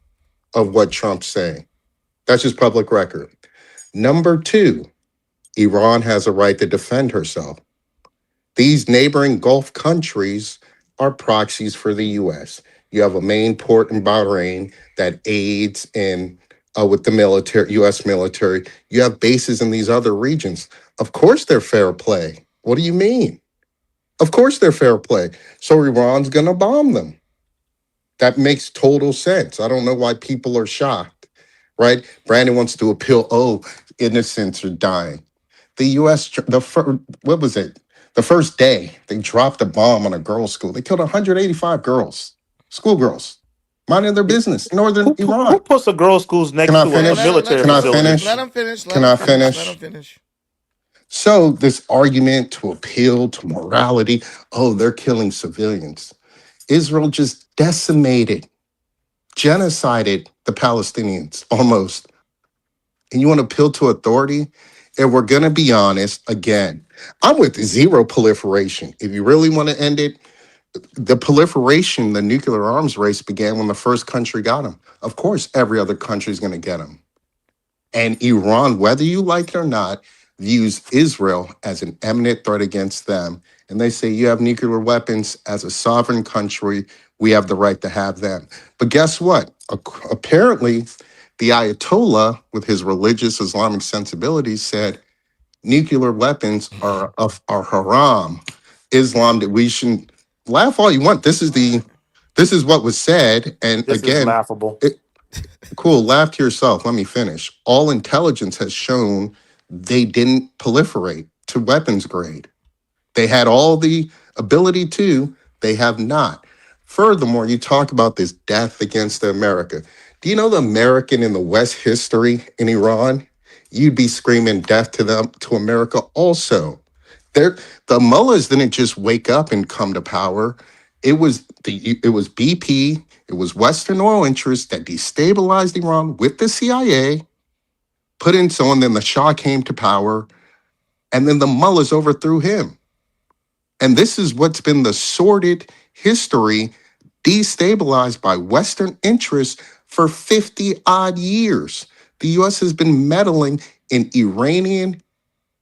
of what Trump's saying. That's just public record. Number two, Iran has a right to defend herself. These neighboring Gulf countries are proxies for the U.S. You have a main port in Bahrain that aids in with the military, U.S. military. You have bases in these other regions. Of course, they're fair play. What do you mean? Of course, they're fair play. So Iran's going to bomb them. That makes total sense. I don't know why people are shocked, right? Brandon wants to appeal. Oh, innocents are dying. The U.S. What was it? The first day they dropped a bomb on a girls' school. They killed 185 girls, schoolgirls, minding their business in northern Who Iran. puts a girls' schools Can next I to Hey, a finish? military Can I facility? let finish? him finish. Let Can him I finish. Let him finish? finish. So this argument to appeal to morality. Oh, they're killing civilians. Israel just decimated, genocided the Palestinians almost. And you want to appeal to authority? And we're going to be honest again. I'm with zero proliferation. If you really want to end it, the proliferation, the nuclear arms race began when the first country got them. Of course, every other country is going to get them. And Iran, whether you like it or not, views Israel as an imminent threat against them. And they say, you have nuclear weapons as a sovereign country. We have the right to have them. But guess what? Apparently, the Ayatollah, with his religious Islamic sensibilities, said, nuclear weapons are haram, Islam, that we shouldn't laugh all you want. Right. This is what was said, and This is again, laughable. it, cool. Laugh to yourself. Let me finish. All intelligence has shown they didn't proliferate to weapons grade. They had all the ability to, they have not. Furthermore, you talk about this death against America. Do you know the American in the West history in Iran? You'd be screaming death to them, to America also. They're, the mullahs didn't just wake up and come to power. It was BP, it was Western oil interests that destabilized Iran with the CIA, put in someone, then the Shah came to power, and then the mullahs overthrew him. And this is what's been the sordid history, destabilized by Western interests for 50 odd years. The US has been meddling in Iranian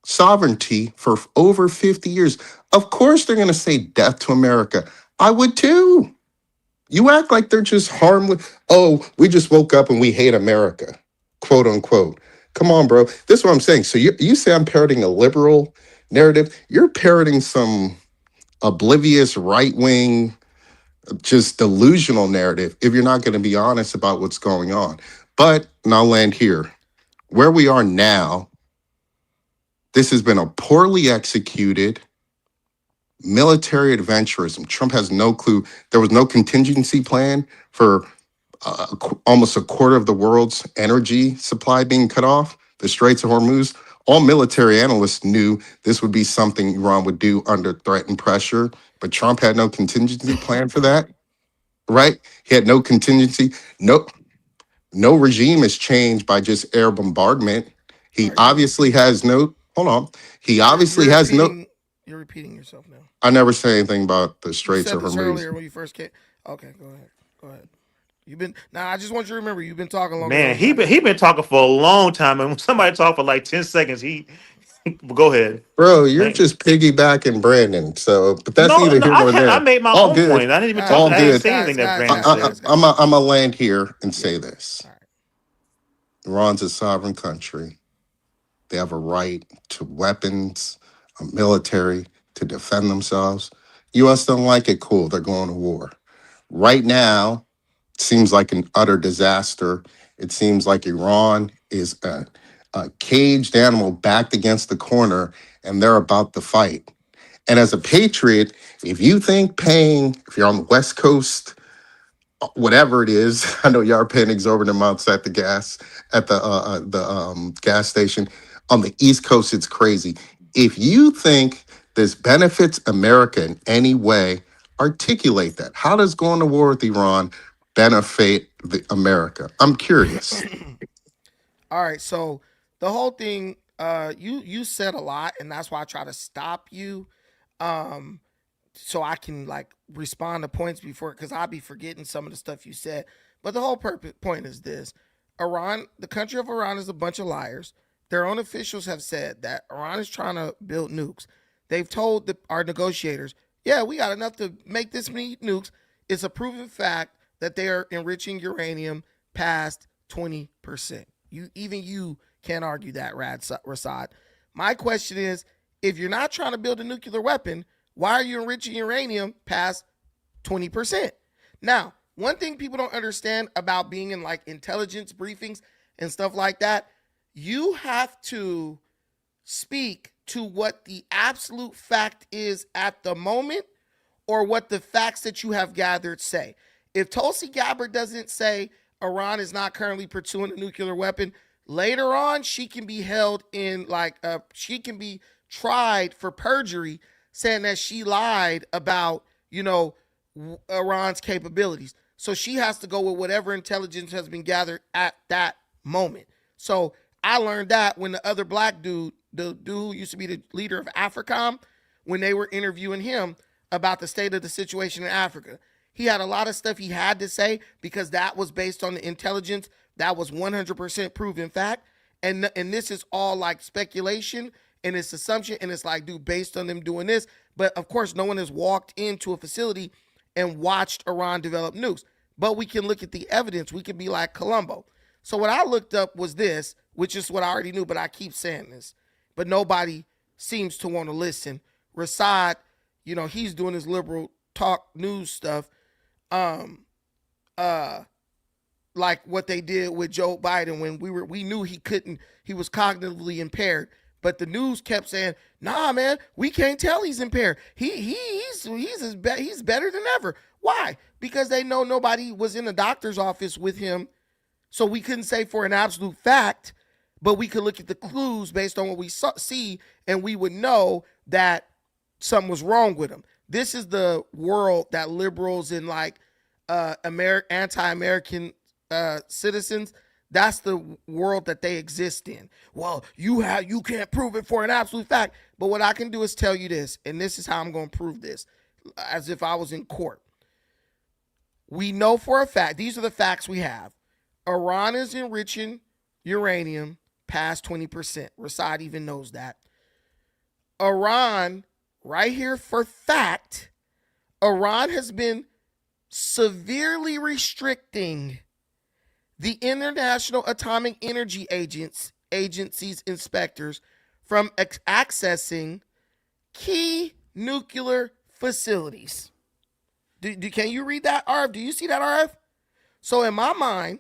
sovereignty for over 50 years. Of course, they're going to say death to America. I would too. You act like they're just harmless. Oh, we just woke up and we hate America, quote unquote. Come on, bro. This is what I'm saying. So you say I'm parroting a liberal narrative. You're parroting some oblivious right wing, just delusional narrative if you're not going to be honest about what's going on. But, and I'll land here, where we are now, this has been a poorly executed military adventurism. Trump has no clue. There was no contingency plan for almost a quarter of the world's energy supply being cut off, the Straits of Hormuz. All military analysts knew this would be something Iran would do under threat and pressure, but Trump had no contingency plan for that, right? He had no contingency. No regime is changed by just air bombardment. All He right, obviously has no, hold on. He you're obviously has no, repeating. You're repeating yourself now. I never say anything about the You Straits said of this Hormuz. earlier when you first came. Okay, go ahead. Go ahead. You've been now. I just want you to remember you've been talking longer than Man, everybody he else. been talking for a long time, and when somebody talk for like 10 seconds, he go ahead. Bro, you're Thank- just piggybacking Brandon. So, but that's No, neither no, here nor I there. made my All own good. point. I didn't even talk. All I didn't good. say anything that Brandon said. I'm a land here and Yeah. say this. All right. Iran's a sovereign country. They have a right to weapons, a military to defend themselves. U.S. don't like it. Cool. They're going to war. Right now, it seems like an utter disaster. It seems like Iran is a caged animal backed against the corner, and they're about to fight. And as a patriot, if you think paying, if you're on the West Coast, whatever it is, I know y'all are paying exorbitant amounts at the gas at the gas station. On the East Coast, it's crazy. If you think this benefits America in any way, articulate that. How does going to war with Iran benefit America? I'm curious. All right. So the whole thing, you said a lot, and that's why I try to stop you, um, so I can like respond to points before, because I'll be forgetting some of the stuff you said. But the whole point is this: Iran, the country of Iran, is a bunch of liars. Their own officials have said that Iran is trying to build nukes. They've told our negotiators, "Yeah, we got enough to make this many nukes." It's a proven fact that they are enriching uranium past 20%. You can't argue that, Rasad. My question is, if you're not trying to build a nuclear weapon, why are you enriching uranium past 20%? Now, one thing people don't understand about being in like intelligence briefings and stuff like that, you have to speak to what the absolute fact is at the moment, or what the facts that you have gathered say. If Tulsi Gabbard doesn't say Iran is not currently pursuing a nuclear weapon, later on she can be held in she can be tried for perjury, saying that she lied about Iran's capabilities. So she has to go with whatever intelligence has been gathered at that moment. So I learned that when the other black dude, the dude who used to be the leader of AFRICOM, when they were interviewing him about the state of the situation in Africa, he had a lot of stuff he had to say because that was based on the intelligence that was 100% proven fact. And this is all like speculation and it's assumption, and it's like, dude, based on them doing this. But of course, no one has walked into a facility and watched Iran develop nukes. But we can look at the evidence. We can be like Columbo. So what I looked up was this, which is what I already knew, but I keep saying this. but nobody seems to want to listen. Rasad, he's doing his liberal talk news stuff. Um, uh, like what they did with Joe Biden when we knew he was cognitively impaired, but the news kept saying, "Nah, man, we can't tell he's impaired. He's better than ever." Why? Because they know nobody was in the doctor's office with him, so we couldn't say for an absolute fact, but we could look at the clues based on what we see, and we would know that something was wrong with him. This is the world that liberals and like anti-American citizens, that's the world that they exist in. Well, you can't prove it for an absolute fact, but what I can do is tell you this, and this is how I'm going to prove this, as if I was in court. We know for a fact, these are the facts we have. Iran is enriching uranium past 20%. Rasad even knows that. Iran, right here for fact, Iran has been severely restricting the International Atomic Energy Agency's inspectors from accessing key nuclear facilities. Can you read that, RF? Do you see that, RF? So in my mind,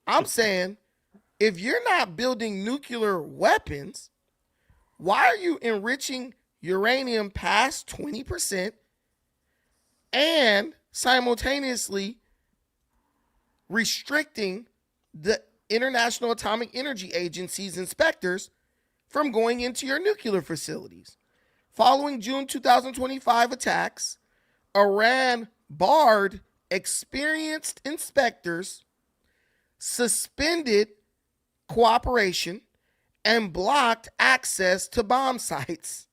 I'm saying, if you're not building nuclear weapons, why are you enriching uranium past 20% and simultaneously restricting the International Atomic Energy Agency's inspectors from going into your nuclear facilities? Following June 2025 attacks, Iran barred experienced inspectors, suspended cooperation, and blocked access to bomb sites,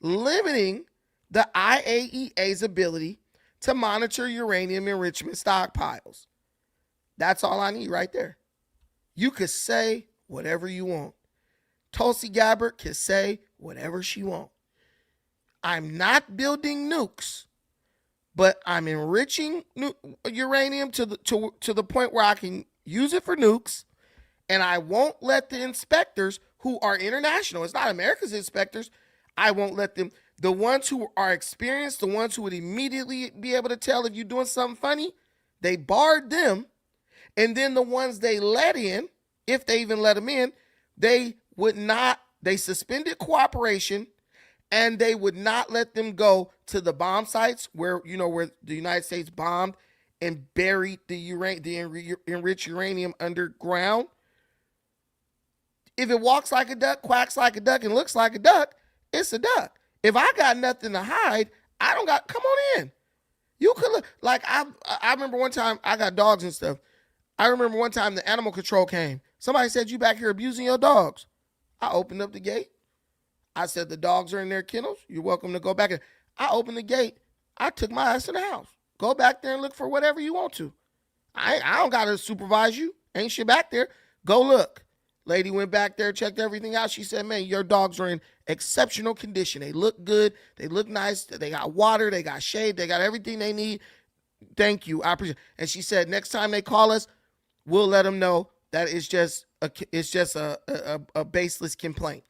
limiting the IAEA's ability to monitor uranium enrichment stockpiles. That's all I need right there. You could say whatever you want. Tulsi Gabbard can say whatever she wants. I'm not building nukes, but I'm enriching uranium to the point where I can use it for nukes, and I won't let the inspectors who are international, it's not America's inspectors, I won't let them, the ones who are experienced, the ones who would immediately be able to tell if you're doing something funny, they barred them. And then the ones they let in, if they even let them in, they suspended cooperation, and they would not let them go to the bomb sites where the United States bombed and buried the enriched uranium underground. If it walks like a duck, quacks like a duck, and looks like a duck, it's a duck. If I got nothing to hide, come on in. You could look, like I remember one time, I got dogs and stuff. I remember one time the animal control came. Somebody said, "You back here abusing your dogs." I opened up the gate. I said, "The dogs are in their kennels. You're welcome to go back in." I opened the gate. I took my ass to the house. Go back there and look for whatever you want to. I don't got to supervise you. Ain't shit back there. Go look. Lady went back there, checked everything out. She said, "Man, your dogs are in exceptional condition. They look good. They look nice. They got water. They got shade. They got everything they need. Thank you. I appreciate it." And she said, "Next time they call us, we'll let them know that it's just a baseless complaint."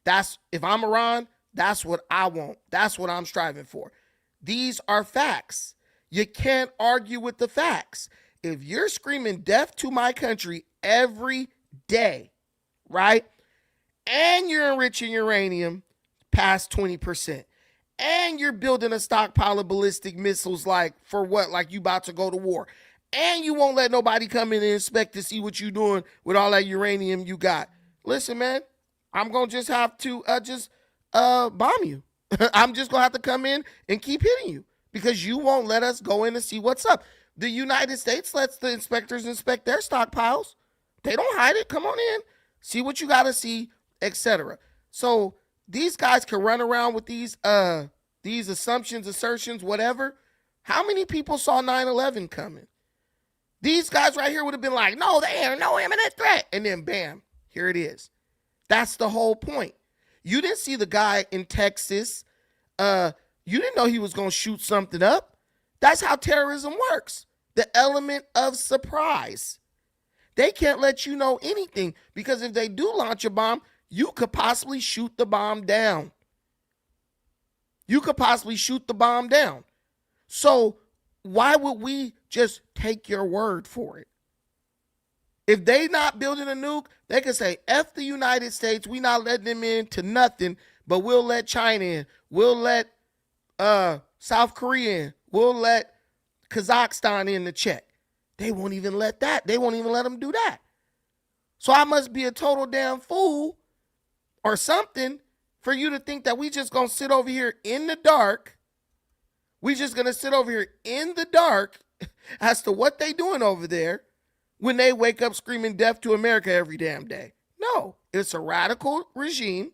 That's, if I'm Iran, that's what I want. That's what I'm striving for. These are facts. You can't argue with the facts. If you're screaming death to my country every day, right? And you're enriching uranium past 20%. And you're building a stockpile of ballistic missiles, like for what? Like you about to go to war. And you won't let nobody come in and inspect to see what you're doing with all that uranium you got. Listen, man, I'm going to just have to bomb you. I'm just going to have to come in and keep hitting you because you won't let us go in and see what's up. The United States lets the inspectors inspect their stockpiles. They don't hide it. Come on in, see what you got to see, etc. So these guys can run around with these assumptions, assertions, whatever. How many people saw 9/11 coming? These guys right here would have been like, "No, there ain't no imminent threat." And then bam, here it is. That's the whole point. You didn't see the guy in Texas. You didn't know he was going to shoot something up. That's how terrorism works. The element of surprise. They can't let you know anything because if they do launch a bomb, you could possibly shoot the bomb down. You could possibly shoot the bomb down. So why would we just take your word for it? If they not building a nuke, they can say, F the United States, we not letting them in to nothing, but we'll let China in. We'll let South Korea in. We'll let Kazakhstan in to check. They won't even let that. They won't even let them do that. So I must be a total damn fool or something for you to think that we just going to sit over here in the dark. We just going to sit over here in the dark as to what they doing over there when they wake up screaming death to America every damn day. No, it's a radical regime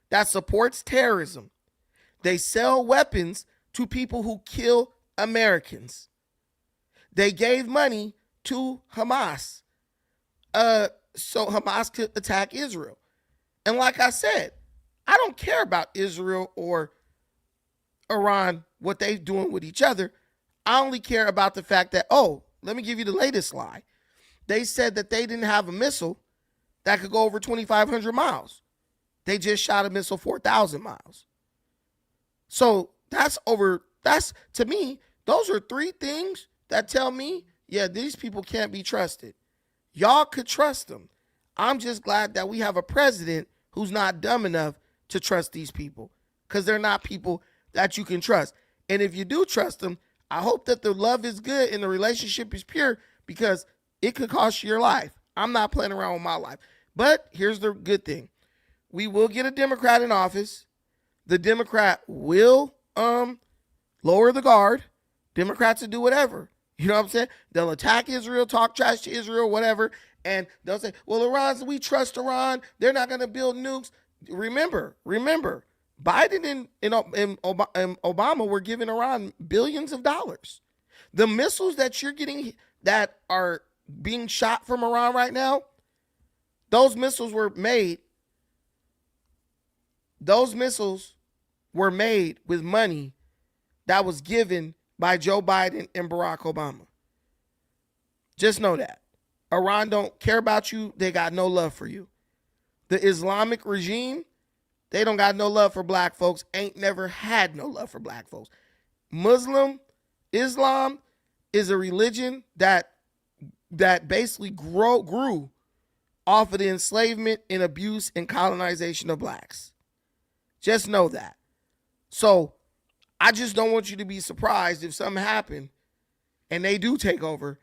that supports terrorism. They sell weapons to people who kill Americans. They gave money to Hamas so Hamas could attack Israel. And like I said, I don't care about Israel or Iran, what they're doing with each other. I only care about the fact that, oh, let me give you the latest lie. They said that they didn't have a missile that could go over 2,500 miles. They just shot a missile 4,000 miles. So that's to me, those are three things that tell me, yeah, these people can't be trusted. Y'all could trust them. I'm just glad that we have a president who's not dumb enough to trust these people, because they're not people that you can trust. And if you do trust them, I hope that the love is good and the relationship is pure, because it could cost you your life. I'm not playing around with my life. But here's the good thing. We will get a Democrat in office. The Democrat will lower the guard. Democrats will do whatever. You know what I'm saying? They'll attack Israel, talk trash to Israel, whatever. And they'll say, well, we trust Iran. They're not going to build nukes. Remember, Biden and Obama were giving Iran billions of dollars. The missiles that you're getting that are being shot from Iran right now, those missiles were made with money that was given by Joe Biden and Barack Obama. Just know that. Iran don't care about you. They got no love for you. The Islamic regime, they don't got no love for black folks. Ain't never had no love for black folks. Islam is a religion that basically grew off of the enslavement and abuse and colonization of blacks. Just know that. So I just don't want you to be surprised if something happened and they do take over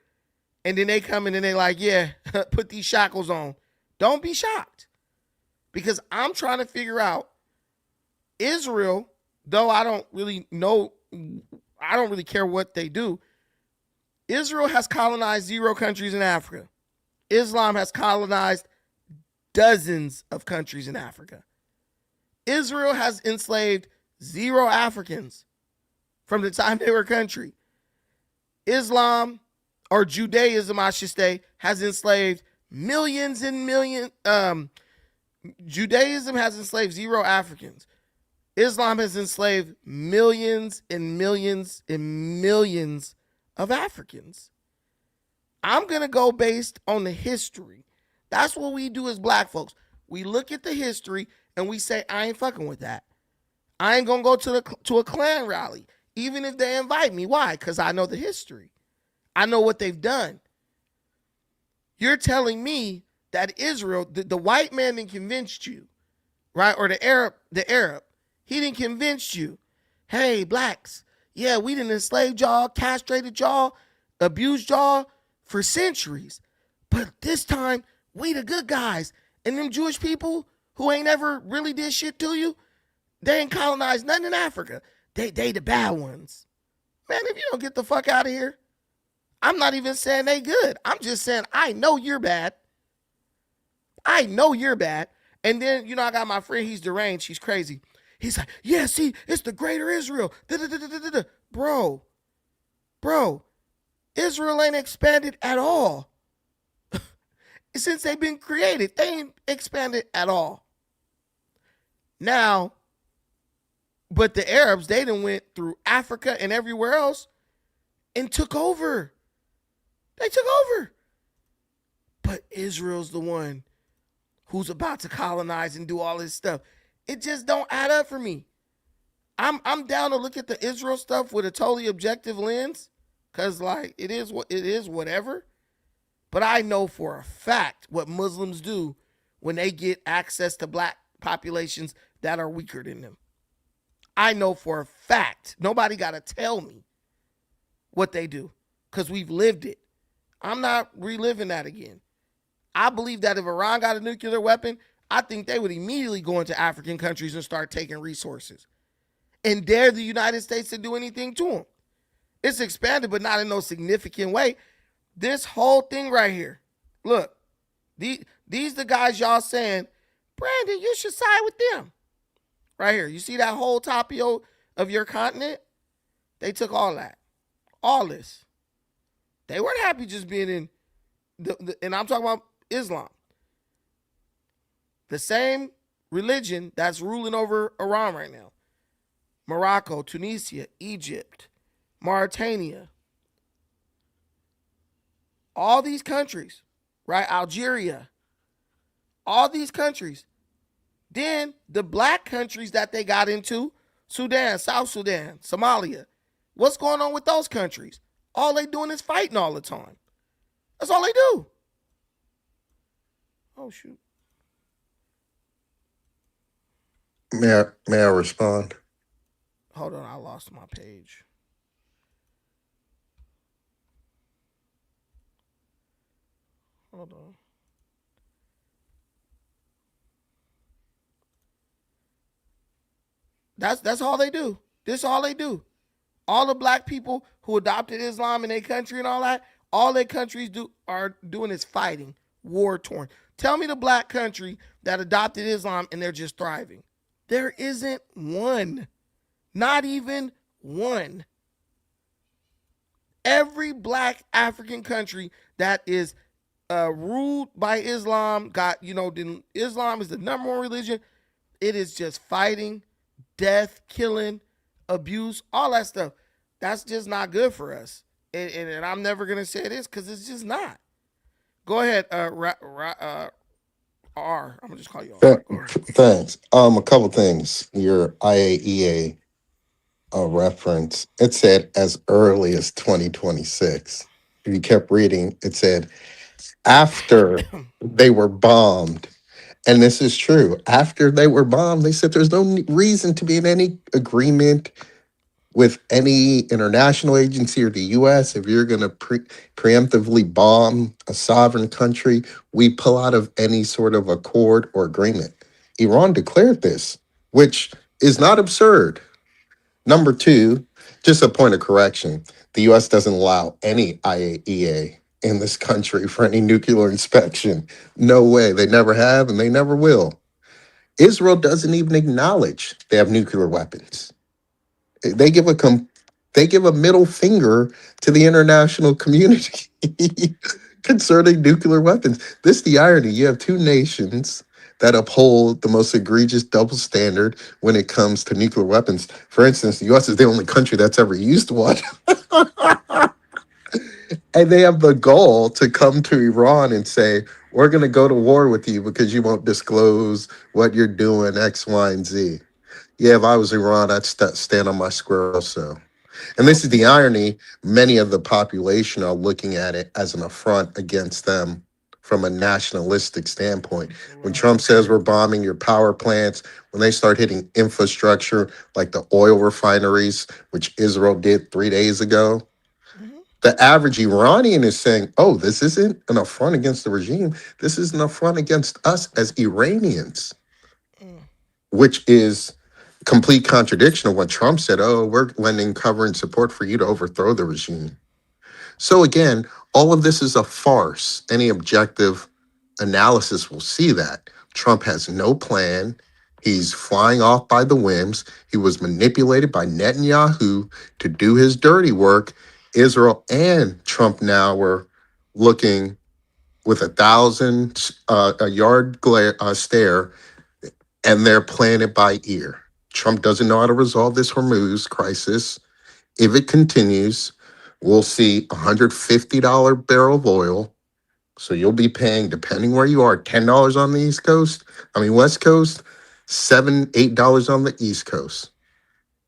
and then they come in and they like, yeah, put these shackles on. Don't be shocked, because I'm trying to figure out Israel, though I don't really care what they do. Israel has colonized 0 countries in Africa. Islam has colonized dozens of countries in Africa. Israel has enslaved 0 Africans from the time they were a country. Islam, or Judaism, I should say, has enslaved millions and millions. Judaism has enslaved 0 Africans. Islam has enslaved millions and millions and millions of Africans. I'm going to go based on the history. That's what we do as black folks. We look at the history and we say, I ain't fucking with that. I ain't going to go to a Klan rally, even if they invite me. Why? Because I know the history. I know what they've done. You're telling me that Israel, the white man didn't convince you, right? Or the Arab, he didn't convince you. Hey, blacks, yeah, we didn't enslave y'all, castrated y'all, abused y'all for centuries. But this time, we the good guys. And them Jewish people who ain't ever really did shit to you, they ain't colonized nothing in Africa. They the bad ones. Man, if you don't get the fuck out of here, I'm not even saying they good. I'm just saying I know you're bad. I know you're bad. And then, I got my friend, he's deranged, he's crazy. He's like, yeah, see, it's the greater Israel. Da-da-da-da-da-da. Bro, Israel ain't expanded at all. Since they've been created, they ain't expanded at all. Now, but the Arabs, they done went through Africa and everywhere else and took over. They took over. But Israel's the one who's about to colonize and do all this stuff. It just don't add up for me. I'm down to look at the Israel stuff with a totally objective lens, cause like it is whatever. But I know for a fact what Muslims do when they get access to black populations that are weaker than them. I know for a fact. Nobody got to tell me what they do because we've lived it. I'm not reliving that again. I believe that if Iran got a nuclear weapon, I think they would immediately go into African countries and start taking resources and dare the United States to do anything to them. It's expanded, but not in no significant way. This whole thing right here, look, these the guys y'all saying, Brandon, you should side with them. Right here, you see that whole top of your continent? They took all that, all this. They weren't happy just being in and I'm talking about Islam, the same religion that's ruling over Iran right now. Morocco, Tunisia, Egypt, Mauritania, all these countries, right? Algeria, all these countries. Then the black countries that they got into, Sudan, South Sudan, Somalia. What's going on with those countries? All they doing is fighting all the time. That's all they do. Oh shoot. May I respond? Hold on, I lost my page. Hold on. That's all they do. This is all they do. All the black people who adopted Islam in their country and all that, all their countries are doing is fighting, war torn. Tell me the black country that adopted Islam and they're just thriving. There isn't one. Not even one. Every black African country that is ruled by Islam, Islam is the number one religion. It is just fighting, death, killing, abuse, all that stuff. That's just not good for us. And I'm never going to say this because it's just not. Go ahead, R. I'm going to just call you R. Go ahead. Thanks. A couple things. Your IAEA reference. It said as early as 2026. If you kept reading, it said after they were bombed. And this is true. After they were bombed, they said there's no reason to be in any agreement with any international agency or the US. If you're going to preemptively bomb a sovereign country, we pull out of any sort of accord or agreement. Iran declared this, which is not absurd. Number two, just a point of correction, the US doesn't allow any IAEA in this country for any nuclear inspection. No way. They never have and they never will. Israel doesn't even acknowledge they have nuclear weapons. They give they give a middle finger to the international community concerning nuclear weapons. This is the irony. You have two nations that uphold the most egregious double standard when it comes to nuclear weapons. For instance, the US is the only country that's ever used one. And they have the goal to come to Iran and say, we're going to go to war with you because you won't disclose what you're doing, X, Y, and Z. Yeah, if I was Iran, I'd stand on my square also. And this is the irony. Many of the population are looking at it as an affront against them from a nationalistic standpoint. When Trump says we're bombing your power plants, when they start hitting infrastructure like the oil refineries, which Israel did 3 days ago, the average Iranian is saying, oh, this isn't an affront against the regime. This is an affront against us as Iranians, which is complete contradiction of what Trump said. Oh, we're lending cover and support for you to overthrow the regime. So again, all of this is a farce. Any objective analysis will see that. Trump has no plan. He's flying off by the whims. He was manipulated by Netanyahu to do his dirty work. Israel and Trump now were looking with a yard stare, and they're playing it by ear. Trump doesn't know how to resolve this Hormuz crisis. If it continues, we'll see $150 barrel of oil So you'll be paying, depending where you are, $10 on the East Coast. I mean West Coast, $7, $8 on the East Coast.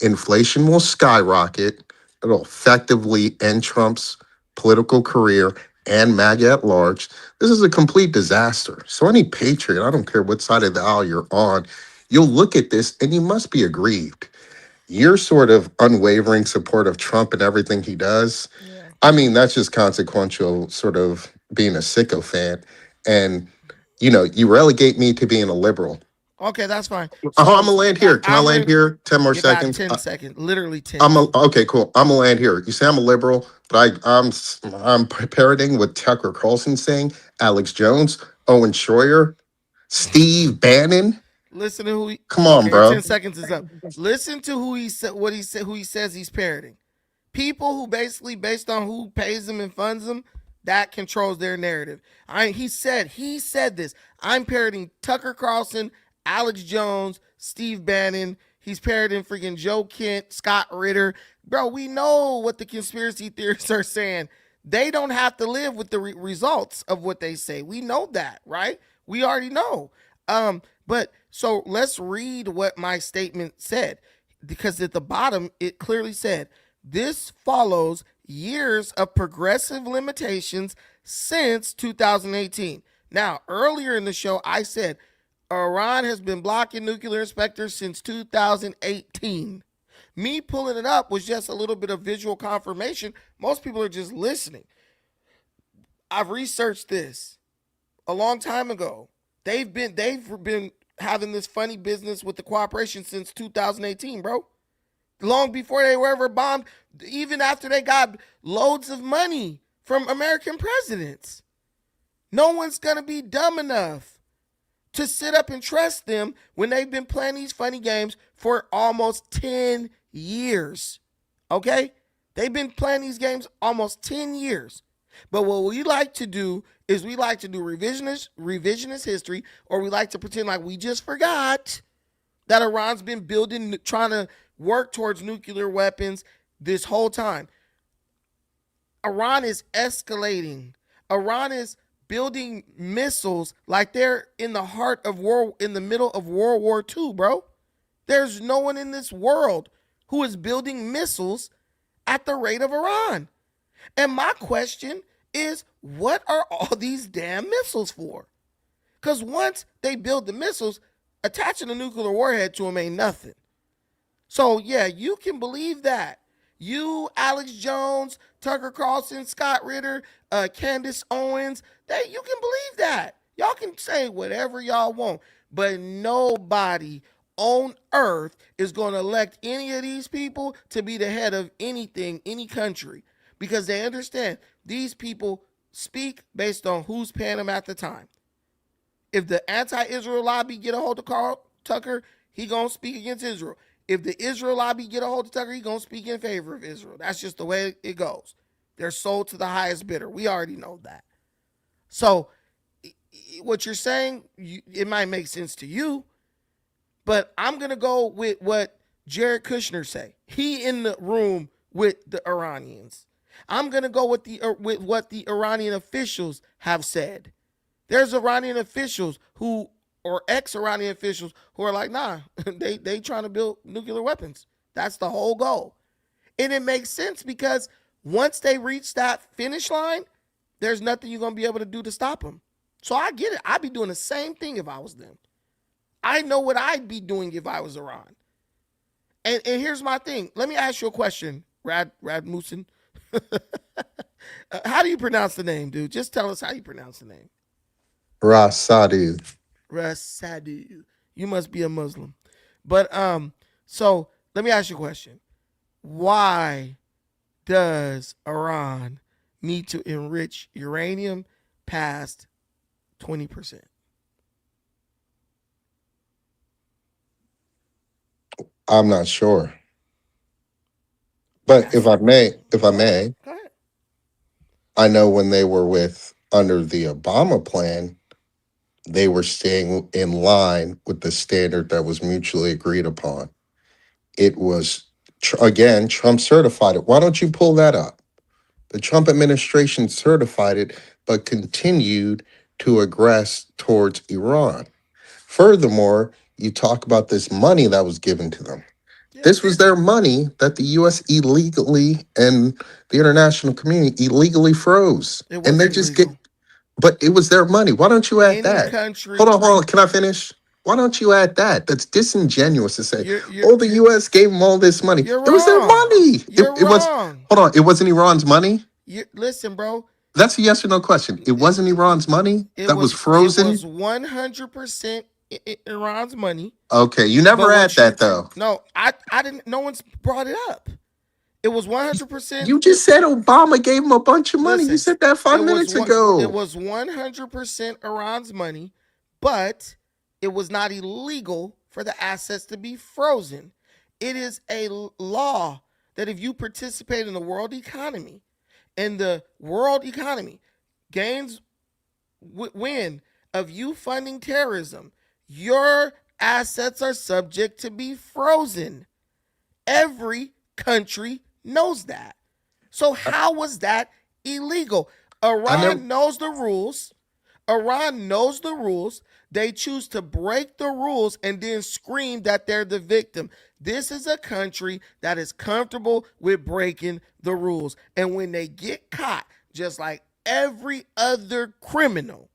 Inflation will skyrocket. It'll effectively end Trump's political career and MAGA at large. This is a complete disaster. So any patriot, I don't care what side of the aisle you're on, you'll look at this and you must be aggrieved. Your sort of unwavering support of Trump and everything he does, Yeah. I mean, that's just consequential, sort of being a sycophant. And, you relegate me to being a liberal. Okay, that's fine. I'm So gonna land here. Can I I'm land gonna. here? 10 more You got seconds. 10 seconds. Literally 10. Okay, cool. I'm gonna land here. You say I'm a liberal, but I'm parroting what Tucker Carlson saying, Alex Jones, Owen Schroyer, Steve Bannon. Listen to who he. Come on, Okay, your bro. 10 seconds is up. Listen to who he said. What he said. Who he says he's parroting. People who basically, based on who pays them and funds them, that controls their narrative. He said this. I'm parroting Tucker Carlson, Alex Jones, Steve Bannon. He's parroting freaking Joe Kent, Scott Ritter. Bro, we know what the conspiracy theorists are saying. They don't have to live with the results of what they say. We know that, right? We already know. But so let's read what my statement said, because at the bottom it clearly said this follows years of progressive limitations since 2018. Now, earlier in the show, I said Iran has been blocking nuclear inspectors since 2018. Me pulling it up was just a little bit of visual confirmation. Most people are just listening. I've researched this a long time ago. They've been having this funny business with the cooperation since 2018, bro. Long before they were ever bombed, even after they got loads of money from American presidents. No one's going to be dumb enough to sit up and trust them when they've been playing these funny games for almost 10 years. Okay? They've been playing these games almost 10 years. But what we like to do is we like to do revisionist history, or we like to pretend like we just forgot that Iran's been building, trying to work towards nuclear weapons this whole time. Iran is escalating. Iran is building missiles like they're in the heart of war, in the middle of World War II, bro. There's no one in this world who is building missiles at the rate of Iran. And my question is, what are all these damn missiles for? Because once they build the missiles, attaching a nuclear warhead to them ain't nothing. So, yeah, you can believe that. You, Alex Jones, Tucker Carlson, Scott Ritter, Candace Owens, you can believe that. Y'all can say whatever y'all want, but nobody on earth is going to elect any of these people to be the head of anything, any country, because they understand these people speak based on who's paying them at the time. If the anti-Israel lobby get a hold of Carl Tucker, he gonna speak against Israel. If the Israel lobby get a hold of Tucker, he gonna speak in favor of Israel. That's just the way it goes. They're sold to the highest bidder. We already know that. So what you're saying, it might make sense to you, but I'm gonna go with what Jared Kushner say. He in the room with the Iranians. I'm gonna go with what the Iranian officials have said. There's Iranian officials who, or ex-Iranian officials who are like, nah, they trying to build nuclear weapons. That's the whole goal. And it makes sense because once they reach that finish line, there's nothing you're going to be able to do to stop them. So I get it. I'd be doing the same thing if I was them. I know what I'd be doing if I was Iran. And here's my thing. Let me ask you a question, Radmussen. How do you pronounce the name, dude? Just tell us how you pronounce the name. Rasadu. Rasadu. You must be a Muslim. But so let me ask you a question. Why does Iran need to enrich uranium past 20%? I'm not sure. But if I may, Go ahead. Go ahead. I know when they were under the Obama plan, they were staying in line with the standard that was mutually agreed upon. It was, again, Trump certified it. Why don't you pull that up? The Trump administration certified it. but continued to aggress towards Iran. Furthermore, you talk about this money that was given to them. Yeah, This was their money that the US illegally and the international community illegally froze. it And they wasn't just get, illegal. but it was their money. Why don't you add Any that? Hold country, on, hold on. Can I finish? Why don't you add that? That's disingenuous to say, you're oh, the US gave them all this money. you're It was their wrong. money. You're It was, wrong. hold on, it wasn't Iran's money? You listen, bro. That's a yes or no question. It wasn't Iran's money that was It frozen? was 100% Iran's money. Okay, you But never add what that you though. no, I didn't. No one's brought it up. It was 100%. You just said Obama gave him a bunch of money. You Listen, said that it 5 minutes ago. was 100% Iran's money, but it was not illegal for the assets to be frozen. It is a law that if you participate in the world economy, and the world economy gains win of you funding terrorism, your assets are subject to be frozen. Every country knows that. So how was that illegal? I never. Iran knows the rules. Iran knows the rules. They choose to break the rules and then scream that they're the victim. This is a country that is comfortable with breaking the rules. And when they get caught, just like every other criminal,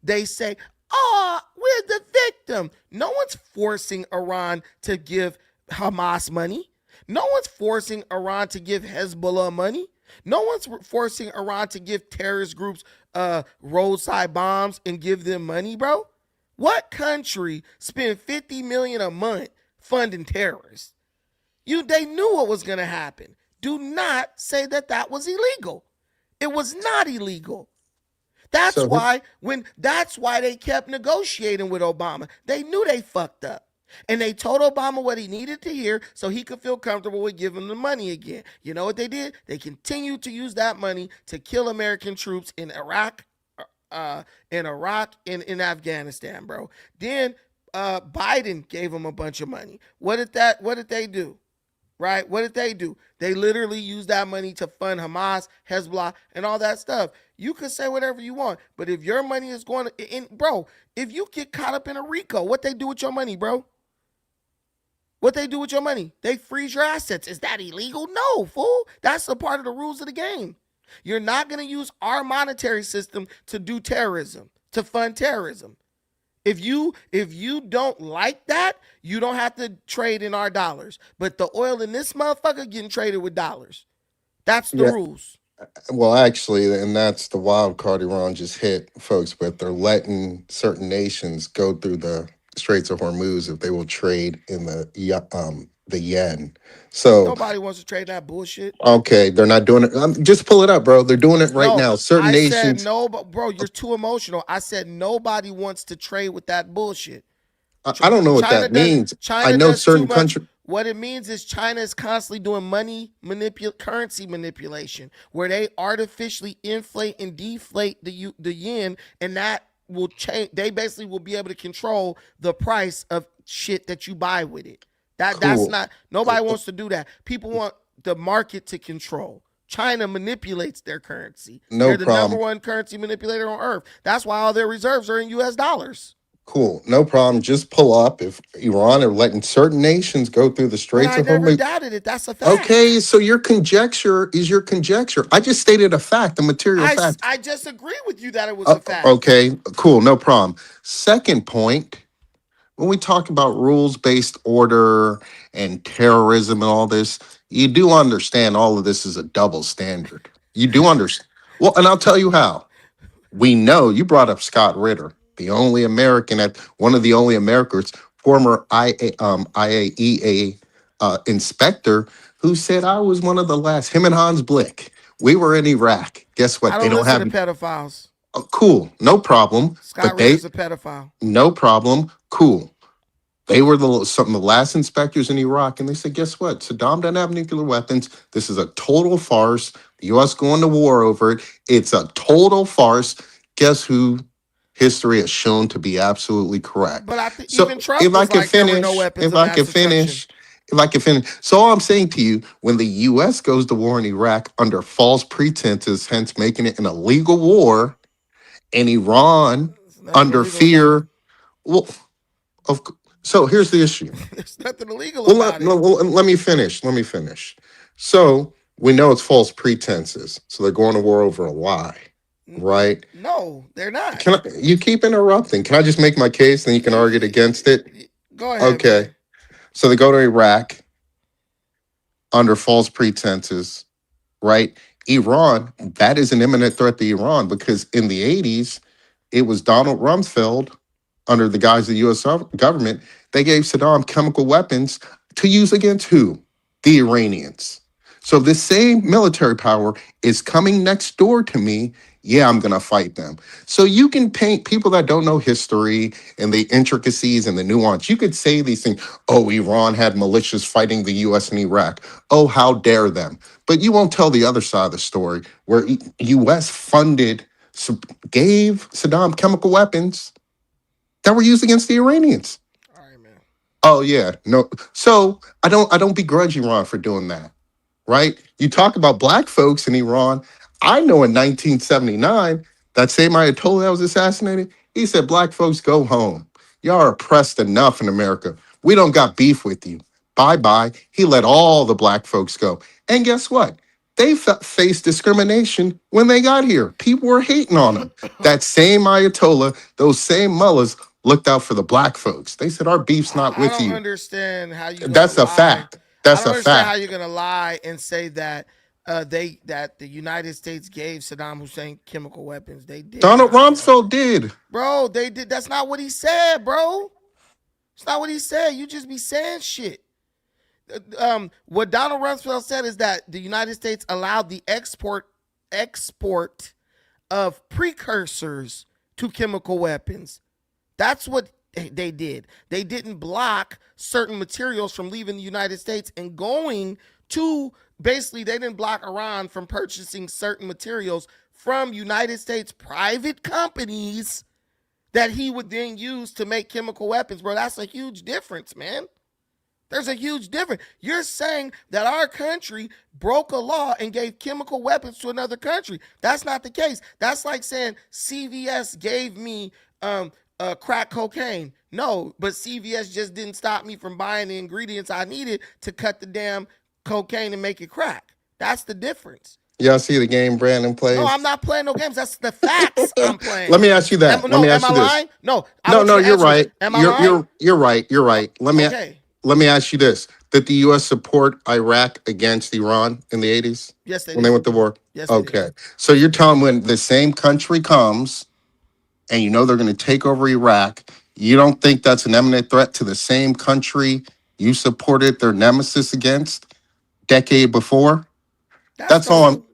they say, oh, we're the victim. No one's forcing Iran to give Hamas money. No one's forcing Iran to give Hezbollah money. No one's forcing Iran to give terrorist groups roadside bombs and give them money, bro. What country spend 50 million a month funding terrorists? They knew what was going to happen. Do not say that that was illegal. It was not illegal. So That's why they kept negotiating with Obama. They knew they fucked up. And they told Obama what he needed to hear so he could feel comfortable with giving them the money again. You know what they did? They continued to use that money to kill American troops in Iraq, and in Afghanistan, bro. Then Biden gave them a bunch of money. What did they do? Right? What did they do? They literally used that money to fund Hamas, Hezbollah, and all that stuff. You can say whatever you want, but if your money is going to, bro, if you get caught up in a RICO, what they do with your money, bro? What they do with your money? They freeze your assets. Is that illegal? No, fool. That's a part of the rules of the game. You're not going to use our monetary system to do terrorism, to fund terrorism. If you don't like that, you don't have to trade in our dollars. But the oil in this motherfucker getting traded with dollars. That's the yeah, rules. well, actually, and that's the wild card Iran just hit folks with. They're letting certain nations go through the Straits of Hormuz if they will trade in the yen. So Nobody wants to trade that bullshit. okay, they're not doing it. Just pull it up, bro. They're doing it right No, now. Certain I said nations. no, but bro, you're too emotional. I said nobody wants to trade with that bullshit. I don't know what China that does means. I China know does too certain much. countries. What it means is China is constantly doing currency manipulation, where they artificially inflate and deflate the yen, and that will change. They basically will be able to control the price of shit that you buy with it. That's Cool. not. Nobody wants to do that. People want the market to control. China manipulates their currency. No They're the number problem. one currency manipulator on earth. That's why all their reserves are in U.S. dollars. Cool. No problem. Just pull up if Iran are letting certain nations go through the But Straits I of never Hormuz. doubted it. That's a fact. Okay, so your conjecture is your conjecture. I just stated a fact, a material fact. I just agree with you that it was a fact. Okay, cool. No problem. Second point, when we talk about rules based order and terrorism and all this, you do understand all of this is a double standard. You do understand. Well, and I'll tell you how. We know you brought up Scott Ritter, the only American at one of the only Americans, former IAEA inspector, who said I was one of the last. Him and Hans Blick. We were in Iraq. Guess I what? They don't don't listen to have. pedophiles. Cool, no problem. Scott But they, Ritter's a pedophile. no problem. Cool. They were some of the last inspectors in Iraq, and they said, guess what? Saddam doesn't have nuclear weapons. This is a total farce. The U.S. going to war over it. It's a total farce. Guess who? History has shown to be absolutely correct. But I think So even Trump if I was can like there were no finish, weapons of mass destruction. if I can finish. So all I'm saying to you, when the U.S. goes to war in Iraq under false pretenses, hence making it an illegal war, And Iran, There's nothing under illegal about it. fear, well, of so here's the issue. There's nothing illegal Well, about it. let me finish. Let me finish. So we know it's false pretenses. So they're going to war over a lie, right? No, they're not. Can I, you keep interrupting? Can I just make my case, then you can argue against it? Go ahead, Okay. man. So they go to Iraq under false pretenses, right? Iran, that is an imminent threat to Iran because in the 80s, it was Donald Rumsfeld under the guise of the US government. They gave Saddam chemical weapons to use against who? The Iranians. So this same military power is coming next door to me. Yeah, I'm going to fight them. So you can paint people that don't know history and the intricacies and the nuance. You could say these things. Oh, Iran had militias fighting the US in Iraq. Oh, how dare them. But you won't tell the other side of the story where US funded, gave Saddam chemical weapons that were used against the Iranians. All right, man. Oh yeah, no. So I don't begrudge Iran for doing that, right? You talk about black folks in Iran. I know in 1979, that same Ayatollah that was assassinated, he said, black folks go home. Y'all are oppressed enough in America. We don't got beef with you. Bye-bye. He let all the black folks go. And guess what? They faced discrimination when they got here. People were hating on them. That same Ayatollah, those same mullahs looked out for the black folks. They said, our beef's not I with don't you. understand how you gonna That's a lie. fact. I That's don't a understand how fact. you're gonna lie and say that that the United States gave Saddam Hussein chemical weapons. They did Donald not, bro. Rumsfeld did. Bro, they did. That's not what he said, bro. It's not what he said. You just be saying shit. What Donald Rumsfeld said is that the United States allowed the export of precursors to chemical weapons. That's what they did. They didn't block certain materials from leaving the United States and going to, basically they didn't block Iran from purchasing certain materials from United States private companies that he would then use to make chemical weapons. Bro, that's a huge difference, man. There's a huge difference. You're saying that our country broke a law and gave chemical weapons to another country. That's not the case. That's like saying CVS gave me crack cocaine. No, but CVS just didn't stop me from buying the ingredients I needed to cut the damn cocaine and make it crack. That's the difference. Y'all see the game Brandon No, plays? I'm not playing no games. That's the facts I'm Let playing. me ask you that. Let No, me am ask I you this. lying? No, I No, want you no, to you're answer this. right. Am I You're lying? you're you're right. You're right. Okay. Let me ask you this. Did the US support Iraq against Iran in the 80s Yes, they when they did. went to war? Yes, they did. Okay. So you're telling me when the same country comes and you know they're going to take over Iraq, you don't think that's an imminent threat to the same country you supported their nemesis against decade before? That's That's all totally.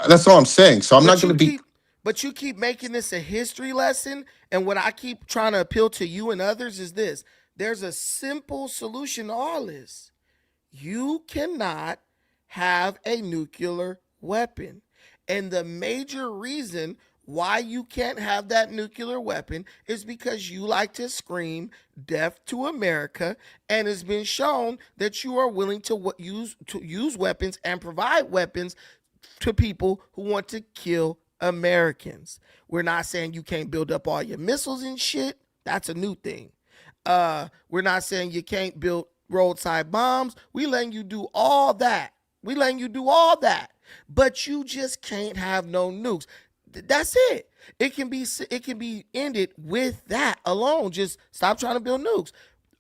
that's all I'm saying. So I'm not But going you to be keep, but you keep making this a history lesson, and what I keep trying to appeal to you and others is this: there's a simple solution to all this. You cannot have a nuclear weapon. And the major reason why you can't have that nuclear weapon is because you like to scream death to America, and it's been shown that you are willing to use weapons and provide weapons to people who want to kill Americans. We're not saying you can't build up all your missiles and shit. That's a new thing. We're not saying you can't build roadside bombs. We letting you do all that. We letting you do all that. But you just can't have no nukes. That's it. It can be ended with that alone. Just stop trying to build nukes.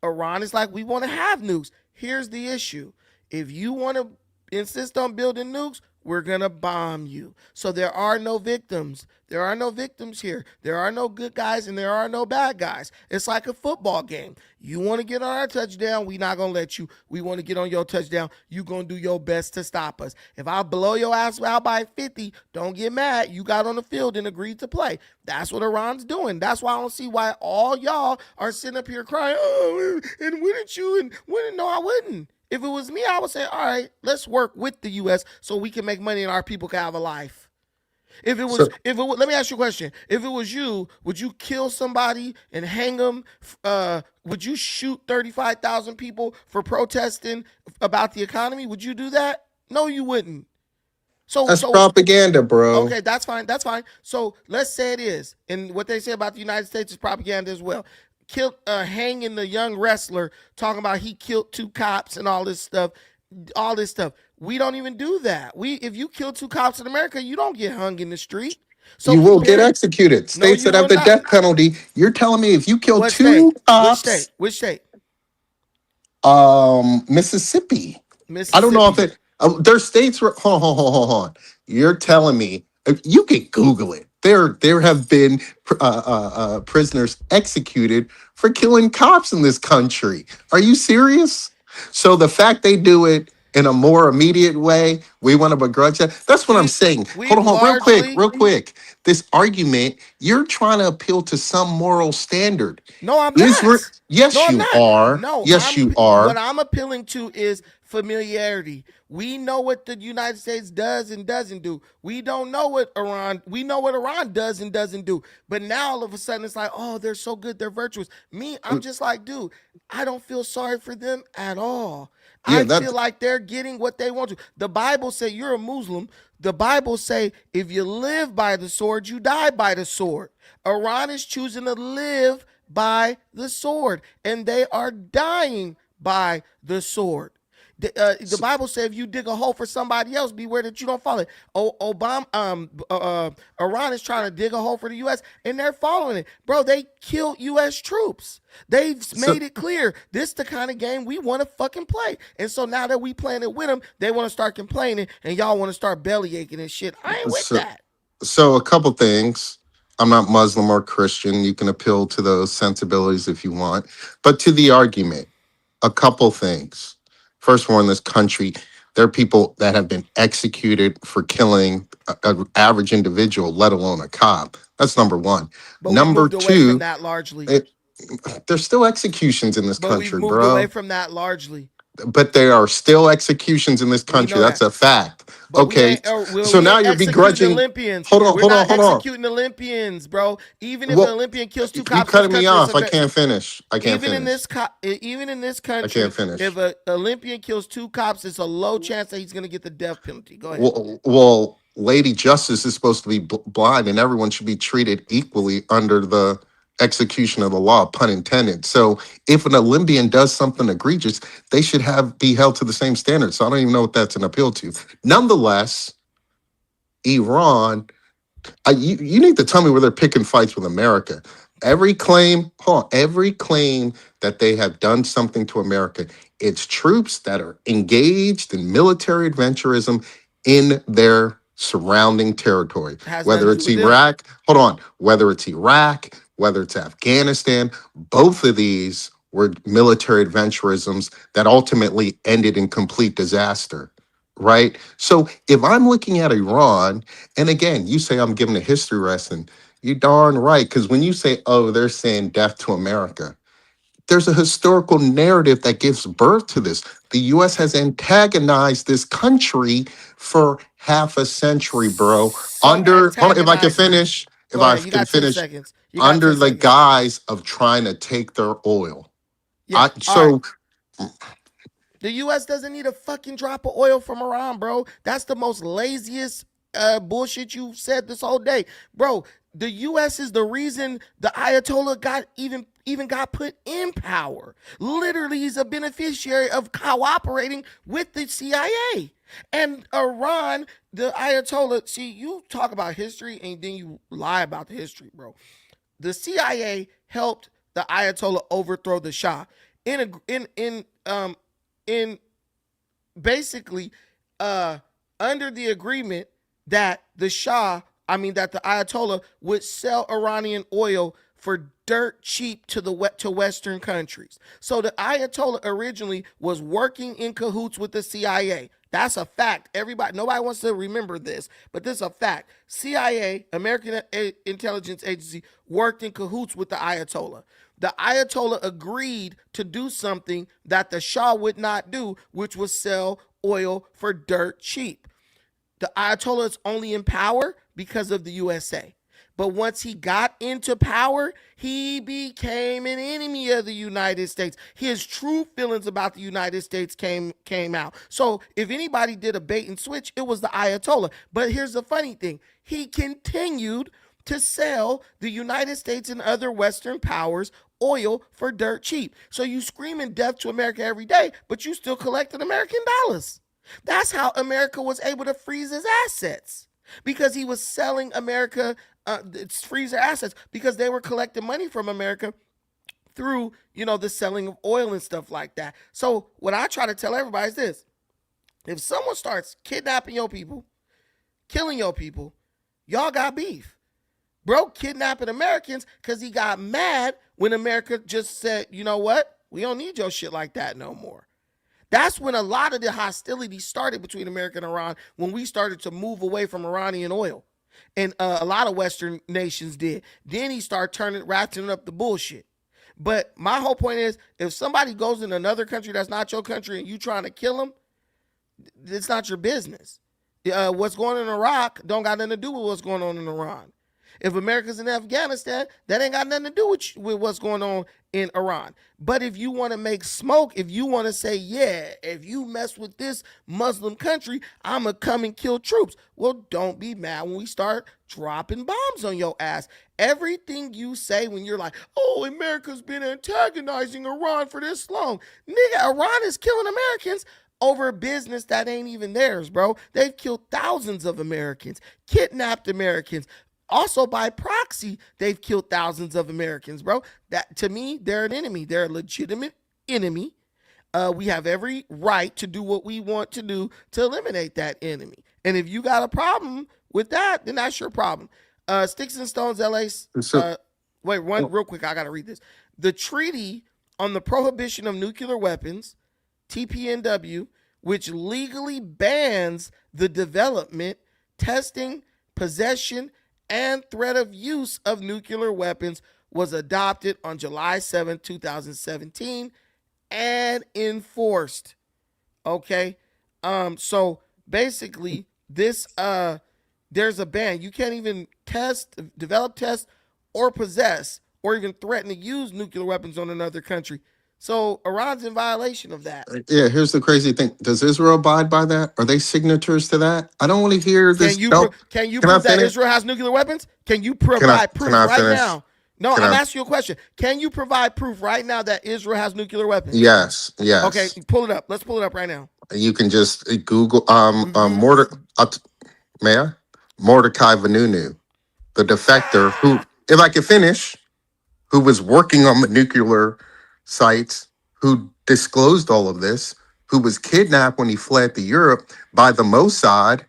Iran is like, we want to have nukes. Here's the issue. If you want to insist on building nukes, we're going to bomb you. So there are no victims. There are no victims here. There are no good guys and there are no bad guys. It's like a football game. You want to get on our touchdown, we not going to let you. We want to get on your touchdown. You going to do your best to stop us. If I blow your ass out by 50, don't get mad. You got on the field and agreed to play. That's what Iran's doing. That's why I don't see why all y'all are sitting up here crying, oh, and wouldn't you? And wouldn't? No, I wouldn't. If it was me, I would say, all right, let's work with the U.S. so we can make money and our people can have a life. so Let me ask you a question. If it was you, would you kill somebody and hang them? Would you shoot 35,000 people for protesting about the economy? Would you do that? No, you wouldn't. So That's so propaganda, bro. okay, that's fine. That's fine. So let's say it is, and what they say about the United States is propaganda as well. Killed, hanging the young wrestler, talking about he killed two cops and all this stuff, all this stuff. We don't even do that. If you kill two cops in America, you don't get hung in the street. So You will people get say, executed. no, States you that have will the not. death penalty, you're telling me if you kill What state? two Which state? cops, Which state? Mississippi. I don't know if Mississippi. it. There's states where. Hold on. You're telling me you can Google it. There have been prisoners executed for killing cops in this country. Are you serious? So the fact they do it in a more immediate way, we want to begrudge that. That's what I'm We saying. we've Hold on, real quick, largely. real quick. This argument, you're trying to appeal to some moral standard. No, I'm Israel, not. No, yes, I'm you not. are. No, Yes, I'm you what are. I'm appealing to is familiarity. We know what the United States does and doesn't do. We don't know what Iran. We know what Iran does and doesn't do. But now all of a sudden it's like, oh, they're so good, they're virtuous. Me, I'm just like, dude, I don't feel sorry for them at all. Yeah, I feel that's like they're getting what they want to. The Bible say you're a Muslim. The Bible say if you live by the sword, you die by the sword. Iran is choosing to live by the sword, and they are dying by the sword. The Bible says if you dig a hole for somebody else, beware that you don't fall it. Iran is trying to dig a hole for the U.S. and they're following it, bro. They killed U.S. troops. They've so made it clear this is the kind of game we want to fucking play. And so now that we playing it with them, they want to start complaining, and y'all want to start belly aching and shit. I ain't with so that. so a couple things. I'm not Muslim or Christian. You can appeal to those sensibilities if you want, but to the argument, a couple things. First of all, in this country, there are people that have been executed for killing an average individual, let alone a cop. That's number one. But we've Number moved away from two, that largely. it, there's still executions in this But we've country, moved away bro. from that largely. But there are still executions in this We country. know That's that. a fact. But we Okay. ain't well, So we now ain't you're executing begrudging. Olympians. Hold on, We're hold on, not hold on. executing Olympians, bro. Even if an Well, Olympian kills two you cops in this cutting me country, it's off. a I can't finish. I can't even in finish. this even in this I can't country, if finish. an Olympian kills two cops, it's a low chance that he's gonna get the death penalty. Go ahead. Well, Lady Justice is supposed to be blind, and everyone should be treated equally under the execution of the law, pun intended. So, if an Olympian does something egregious, they should have be held to the same standard. So, I don't even know what that's an appeal to. Nonetheless, Iran, you need to tell me where they're picking fights with America. Every claim that they have done something to America, it's troops that are engaged in military adventurism in their surrounding territory. It has nothing Whether to do it's with them. Iraq, hold on, whether it's Iraq, whether it's Afghanistan, both of these were military adventurisms that ultimately ended in complete disaster. Right. So if I'm looking at Iran, and again, you say I'm giving a history lesson. You darn right. Because when you say, oh, they're saying death to America, there's a historical narrative that gives birth to this. The US has antagonized this country for half a century, bro. So Hold on, if I can antagonizing. finish, if Go I ahead. You can got 10 finish, seconds. You got under 10 the seconds. guise of trying to take their oil. Yeah. All right. So The U.S. doesn't need a fucking drop of oil from Iran, bro. That's the most laziest bullshit you've said this whole day, bro. The U.S. is the reason the Ayatollah got even got put in power. Literally, he's a beneficiary of cooperating with the CIA. And Iran, the Ayatollah. See, you talk about history and then you lie about the history, bro. The CIA helped the Ayatollah overthrow the Shah in in basically under the agreement that the Shah, I mean that the Ayatollah would sell Iranian oil for dirt cheap to to Western countries. So the Ayatollah originally was working in cahoots with the CIA. That's a fact. Nobody wants to remember this, but this is a fact. CIA, American Intelligence Agency, worked in cahoots with the Ayatollah. The Ayatollah agreed to do something that the Shah would not do, which was sell oil for dirt cheap. The Ayatollah is only in power because of the USA. But once he got into power, he became an enemy of the United States. His true feelings about the United States came out. So if anybody did a bait and switch, it was the Ayatollah. But here's the funny thing: he continued to sell the United States and other Western powers oil for dirt cheap. So you screaming death to America every day, but you still collecting American dollars. That's how America was able to freeze his assets, because he was selling America freeze their assets because they were collecting money from America through the selling of oil and stuff like that. So what I try to tell everybody is this: if someone starts kidnapping your people, killing your people, y'all got beef. Bro kidnapping Americans because he got mad when America just said, you know what? We don't need your shit like that no more. That's when a lot of the hostility started between America and Iran, when we started to move away from Iranian oil. And a lot of Western nations did. Then he started ratcheting up the bullshit. But my whole point is, if somebody goes in another country that's not your country and you trying to kill them, it's not your business. What's going on in Iraq don't got nothing to do with what's going on in Iran. If America's in Afghanistan, that ain't got nothing to do with what's going on in Iran. But if you want to make smoke, if you want to say, yeah, if you mess with this Muslim country, I'm going to come and kill troops. Well, don't be mad when we start dropping bombs on your ass. Everything you say when you're like, oh, America's been antagonizing Iran for this long. Nigga, Iran is killing Americans over a business that ain't even theirs, bro. They've killed thousands of Americans, kidnapped Americans. Also, by proxy, they've killed thousands of Americans, bro. That, to me, they're an enemy. They're a legitimate enemy. We have every right to do what we want to do to eliminate that enemy. And if you got a problem with that, then that's your problem. Sticks and Stones, LA. So, Wait, one real quick. I got to read this. The Treaty on the Prohibition of Nuclear Weapons, TPNW, which legally bans the development, testing, possession, and threat of use of nuclear weapons, was adopted on July 7, 2017 and enforced. Okay? So basically this there's a ban. You can't even develop, test, or possess, or even threaten to use nuclear weapons on another country. So Iran's in violation of that. yeah, here's the crazy thing. Does Israel abide by that? Are they signatories to that? I don't want to hear Can this. you No. can you Can I prove that finish? Israel has nuclear weapons? Can you Can I provide can proof I right finish? now? No, Can I'm I? asking you a question. Can you provide proof right now that Israel has nuclear weapons? Yes, Okay, yes. pull it up. Let's pull it up right now. You can just Google Mm-hmm. May I? Mordecai Vanunu, the defector who, if I could finish, who was working on the nuclear sites, who disclosed all of this, who was kidnapped when he fled to Europe by the Mossad.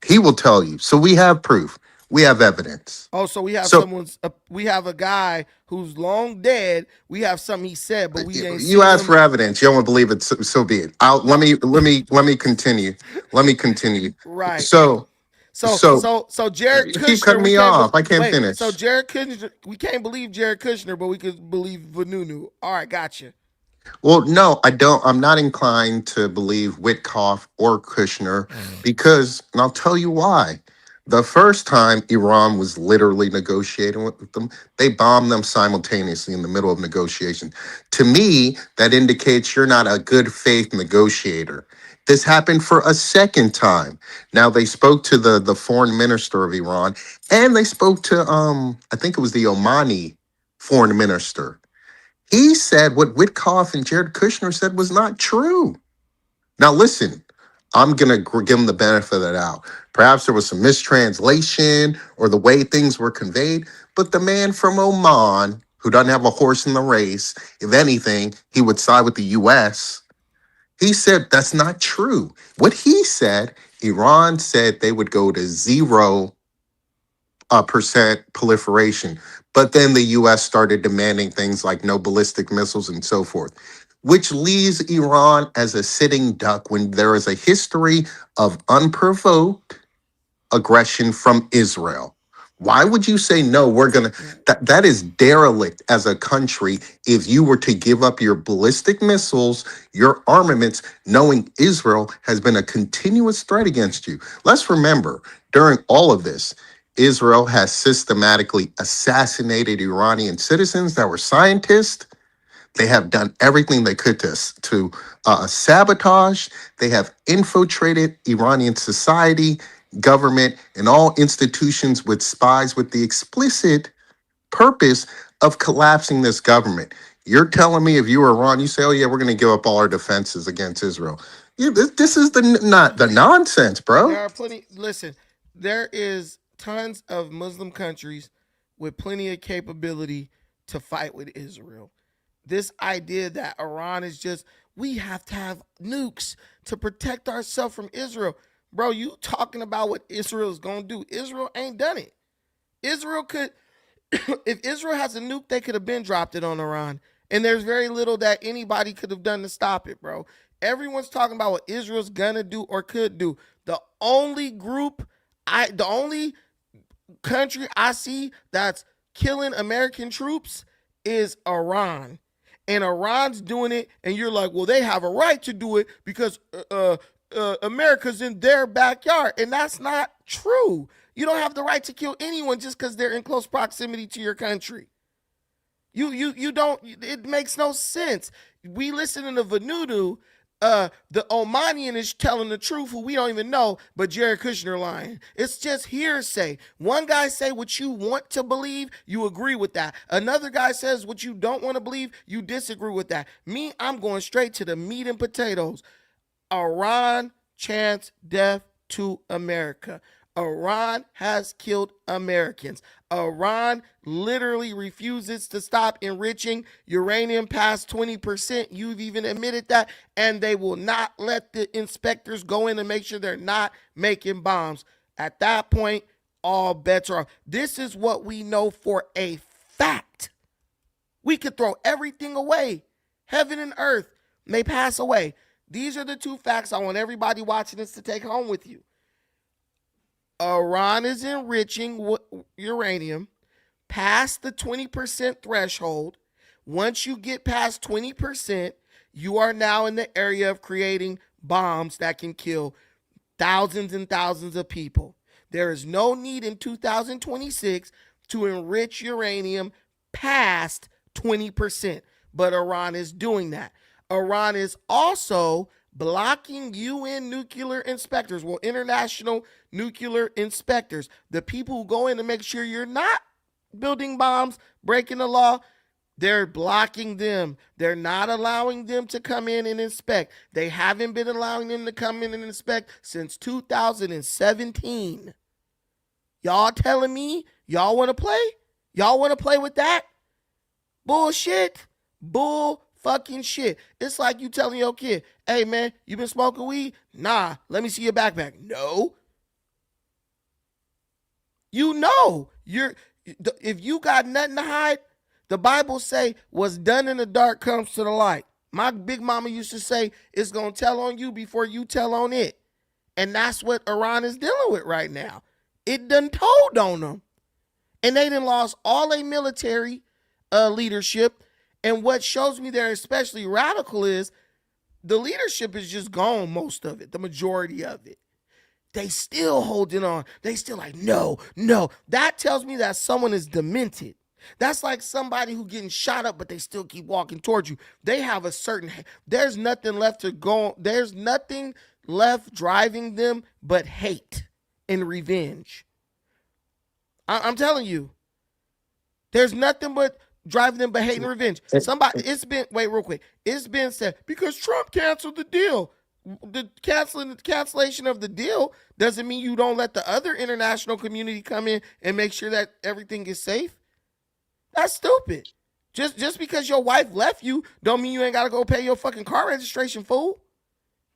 He will tell you. So we have proof. We have evidence. Oh, so So we have a guy who's long dead. We have something he said, but we ain't you seen asked him. for evidence. You don't want to believe it. So be it. Let No, me continue. Let me continue. right. So So so so so Jared you keep Kushner, cutting we me can't off. I can't wait. So finish. Jared Kushner, we can't believe Jared Kushner, but we could believe Vanunu. All right, gotcha. Well, no, I don't. I'm not inclined to believe Witkoff or Kushner because, and I'll tell you why. The first time Iran was literally negotiating with them, they bombed them simultaneously in the middle of negotiation. To me, that indicates you're not a good faith negotiator. This happened for a second time. Now they spoke to the foreign minister of Iran, and they spoke to I think it was the Omani foreign minister. He said what Witkoff and Jared Kushner said was not true. Now, listen, I'm going to give him the benefit of the doubt. Perhaps there was some mistranslation or the way things were conveyed, but the man from Oman, who doesn't have a horse in the race, if anything, he would side with the US. He said that's not true. What he said, Iran said they would go to 0% proliferation. But then the US started demanding things like no ballistic missiles and so forth, which leaves Iran as a sitting duck when there is a history of unprovoked aggression from Israel. Why would you say no? We're gonna that is derelict as a country if you were to give up your ballistic missiles, your armaments, knowing Israel has been a continuous threat against you. Let's remember during all of this, Israel has systematically assassinated Iranian citizens that were scientists. They have done everything they could to sabotage. They have infiltrated Iranian society, government, and all institutions with spies with the explicit purpose of collapsing this government. You're telling me if you were Iran, you say, "Oh yeah, we're going to give up all our defenses against Israel." This is not the nonsense, There bro. are plenty. Listen, there is tons of Muslim countries with plenty of capability to fight with Israel. This idea that Iran is just, we have to have nukes to protect ourselves from Israel. Bro, you talking about what Israel's gonna do. Israel ain't done it. Israel could, if Israel has a nuke, they could have been dropped it on Iran. And there's very little that anybody could have done to stop it, bro. Everyone's talking about what Israel's gonna do or could do. The only group, the only country I see that's killing American troops is Iran. And Iran's doing it, and you're like, well, they have a right to do it because America's in their backyard. And that's not true. You don't have the right to kill anyone just because they're in close proximity to your country. You don't. It makes no sense. We listen to Vanudu. The Omanian is telling the truth, who we don't even know, but Jared Kushner lying. It's just hearsay. One guy say what you want to believe, you agree with that. Another guy says what you don't want to believe, you disagree with that. Me, I'm going straight to the meat and potatoes. Iran chants death to America. Iran has killed Americans. Iran literally refuses to stop enriching uranium past 20%. You've even admitted that. And they will not let the inspectors go in and make sure they're not making bombs. At that point, all bets are off. This is what we know for a fact. We could throw everything away, heaven and earth, may pass away. These are the two facts I want everybody watching this to take home with you. Iran is enriching uranium past the 20% threshold. Once you get past 20%, you are now in the area of creating bombs that can kill thousands and thousands of people. There is no need in 2026 to enrich uranium past 20%, but Iran is doing that. Iran is also blocking UN nuclear inspectors, well, international nuclear inspectors, the people who go in to make sure you're not building bombs, breaking the law. They're blocking them. They're not allowing them to come in and inspect. They haven't been allowing them to come in and inspect since 2017. Y'all telling me y'all want to play? Y'all want to play with that? Bullshit. Bull fucking shit. It's like you telling your kid, hey man, you been smoking weed? Nah, let me see your backpack. No. You know, if you got nothing to hide, the Bible say what's done in the dark comes to the light. My big mama used to say it's going to tell on you before you tell on it. And that's what Iran is dealing with right now. It done told on them. And they done lost all their military leadership. And what shows me they're especially radical is the leadership is just gone, most of it, the majority of it. They still holding on. They still like, no, no. That tells me that someone is demented. That's like somebody who getting shot up, but they still keep walking towards you. They have a certain, there's nothing left to go. There's nothing left driving them but hate and revenge. I'm telling you, there's nothing but driving them but hate and revenge. Somebody, it's been, wait real quick. It's been said because Trump canceled the deal. The cancellation of the deal doesn't mean you don't let the other international community come in and make sure that everything is safe. That's stupid. Just because your wife left you don't mean you ain't got to go pay your fucking car registration, fool.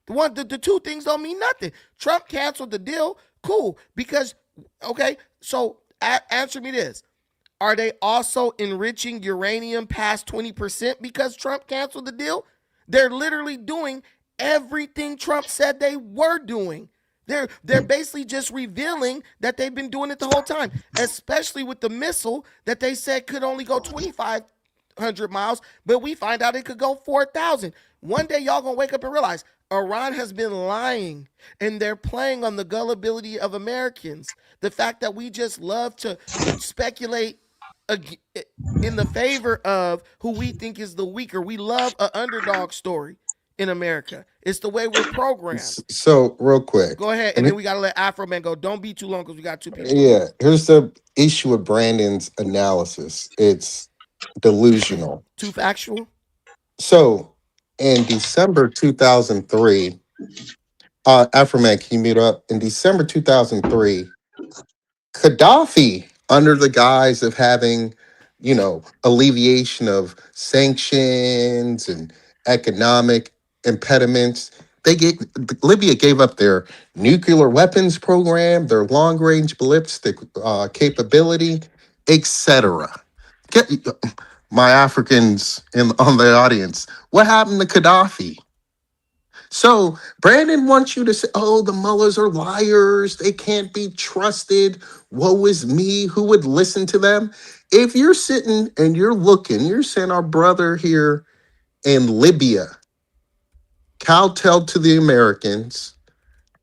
The two things don't mean nothing. Trump canceled the deal, cool, because, okay, so answer me this. Are they also enriching uranium past 20% because Trump canceled the deal? They're literally doing everything Trump said they were doing. They're basically just revealing that they've been doing it the whole time, especially with the missile that they said could only go 2,500 miles, but we find out it could go 4,000. One day y'all gonna wake up and realize Iran has been lying, and they're playing on the gullibility of Americans. The fact that we just love to speculate in the favor of who we think is the weaker. We love an underdog story in America. It's the way we're programmed. So real quick, Go ahead, and and then we gotta let Afro Man go. Don't be too long because we got two people waiting. yeah, here's the issue with Brandon's analysis. It's delusional. Too factual. So in December 2003, Afroman, can you mute up? In December 2003, Gaddafi, under the guise of having, alleviation of sanctions and economic impediments, they gave Libya gave up their nuclear weapons program, their long range ballistic capability, etc. Get my Africans in on the audience. What happened to Gaddafi? So Brandon wants you to say, oh, the mullahs are liars. They can't be trusted. Woe is me. Who would listen to them? If you're sitting and you're looking, you're saying our brother here in Libya, kowtowed to the Americans,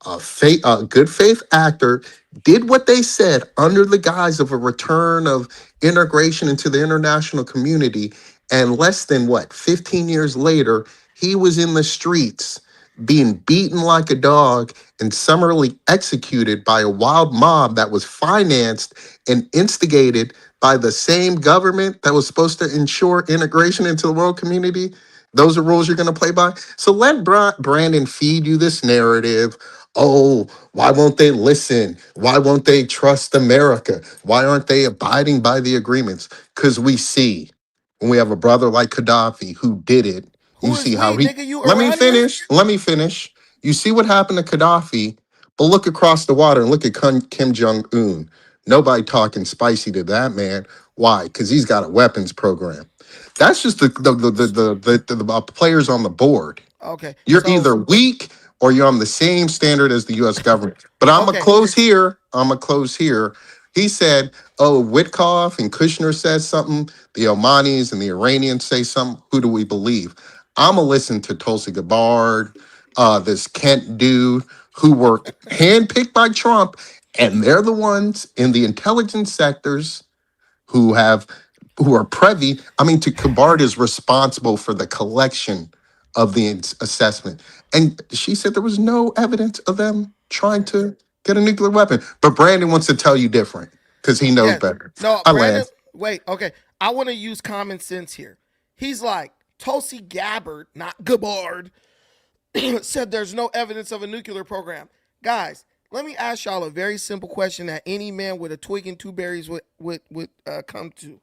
a good faith actor, did what they said under the guise of a return of integration into the international community. And less than 15 years later, he was in the streets being beaten like a dog and summarily executed by a wild mob that was financed and instigated by the same government that was supposed to ensure integration into the world community. Those are rules you're going to play by. So let Brandon feed you this narrative. Oh, why won't they listen? Why won't they trust America? Why aren't they abiding by the agreements? Because we see when we have a brother like Gaddafi who did it, you Who is see how we, he. nigga? You Let me Iranian? finish. Let me finish. You see what happened to Gaddafi, but look across the water and look at Kim Jong Un. Nobody talking spicy to that man. Why? Because he's got a weapons program. That's just the players on the board. Okay, You're so either weak or you're on the same standard as the U.S. government. But I'm gonna okay, close here. I'm gonna close here. He said, "Oh, Witkoff and Kushner says something. The Omanis and the Iranians say something. Who do we believe?" I'm gonna listen to Tulsi Gabbard, this Kent dude who were handpicked by Trump, and they're the ones in the intelligence sectors who have who are privy. I mean, to Kabard is responsible for the collection of the assessment, and she said there was no evidence of them trying to get a nuclear weapon. But Brandon wants to tell you different because he knows yeah, better. no, I Brandon. land. Wait, okay. I want to use common sense here. He's like Tulsi Gabbard, not Gabbard, said there's no evidence of a nuclear program. Guys, let me ask y'all a very simple question that any man with a twig and two berries would come to.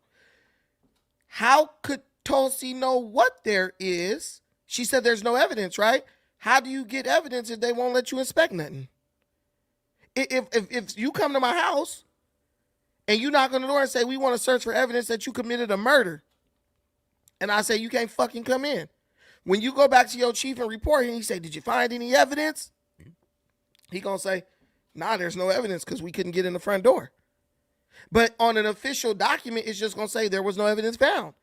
How could Tulsi know what there is? She said there's no evidence, right? How do you get evidence if they won't let you inspect nothing? If you come to my house and you knock on the door and say we want to search for evidence that you committed a murder, and I say you can't fucking come in. When you go back to your chief and report and he say, did you find any evidence? He gonna say, nah, there's no evidence because we couldn't get in the front door. But on an official document, it's just gonna say there was no evidence found.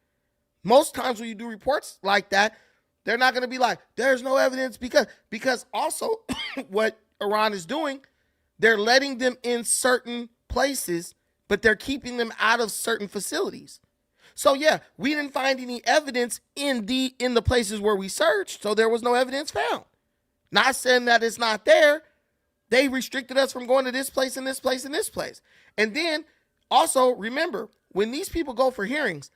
Most times when you do reports like that, they're not gonna be like, there's no evidence because also what Iran is doing, they're letting them in certain places, but they're keeping them out of certain facilities. So yeah, we didn't find any evidence in the places where we searched, so there was no evidence found. Not saying that it's not there. They restricted us from going to this place and this place and this place. And then also remember, when these people go for hearings,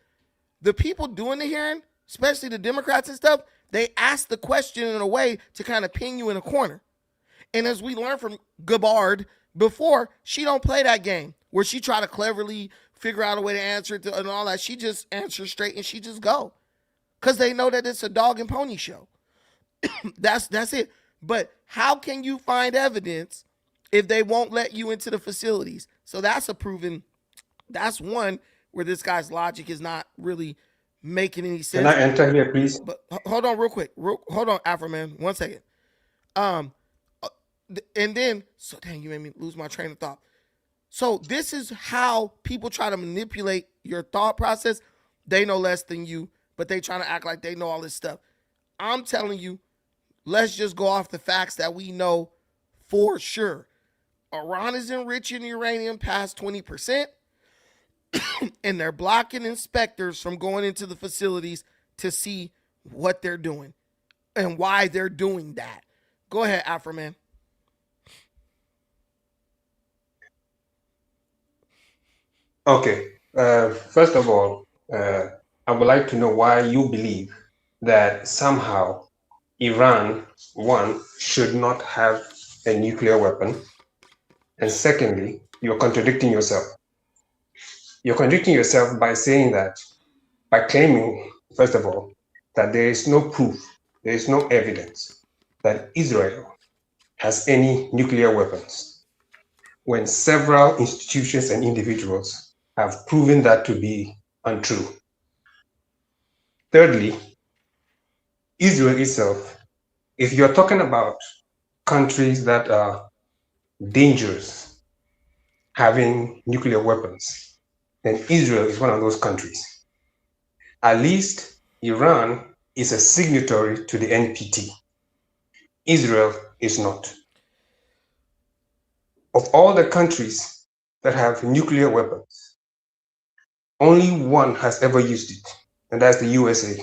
the people doing the hearing, especially the Democrats and stuff, they ask the question in a way to kind of pin you in a corner. And as we learned from Gabbard before, she don't play that game where she try to cleverly figure out a way to answer it and all that. She just answers straight and she just go. Because they know that it's a dog and pony show. That's it. But how can you find evidence if they won't let you into the facilities? So that's one where this guy's logic is not really making any Can I sense. enter here, please? But hold on real quick. Hold on, Afro Man. 1 second. Um, and then, so dang, you made me lose my train of thought. So this is how people try to manipulate your thought process. They know less than you, but they trying to act like they know all this stuff. I'm telling you, Let's just go off the facts that we know for sure. Iran is enriching uranium past 20%, and they're blocking inspectors from going into the facilities to see what they're doing and why they're doing that. Go ahead, Afroman. Okay. First of all, I would like to know why you believe that somehow Iran, one, should not have a nuclear weapon. And secondly, you're contradicting yourself. You're contradicting yourself by saying that, by claiming, first of all, that there is no proof, there is no evidence that Israel has any nuclear weapons, when several institutions and individuals have proven that to be untrue. Thirdly, Israel itself, if you're talking about countries that are dangerous having nuclear weapons, then Israel is one of those countries. At least Iran is a signatory to the NPT. Israel is not. Of all the countries that have nuclear weapons, only one has ever used it, and that's the USA.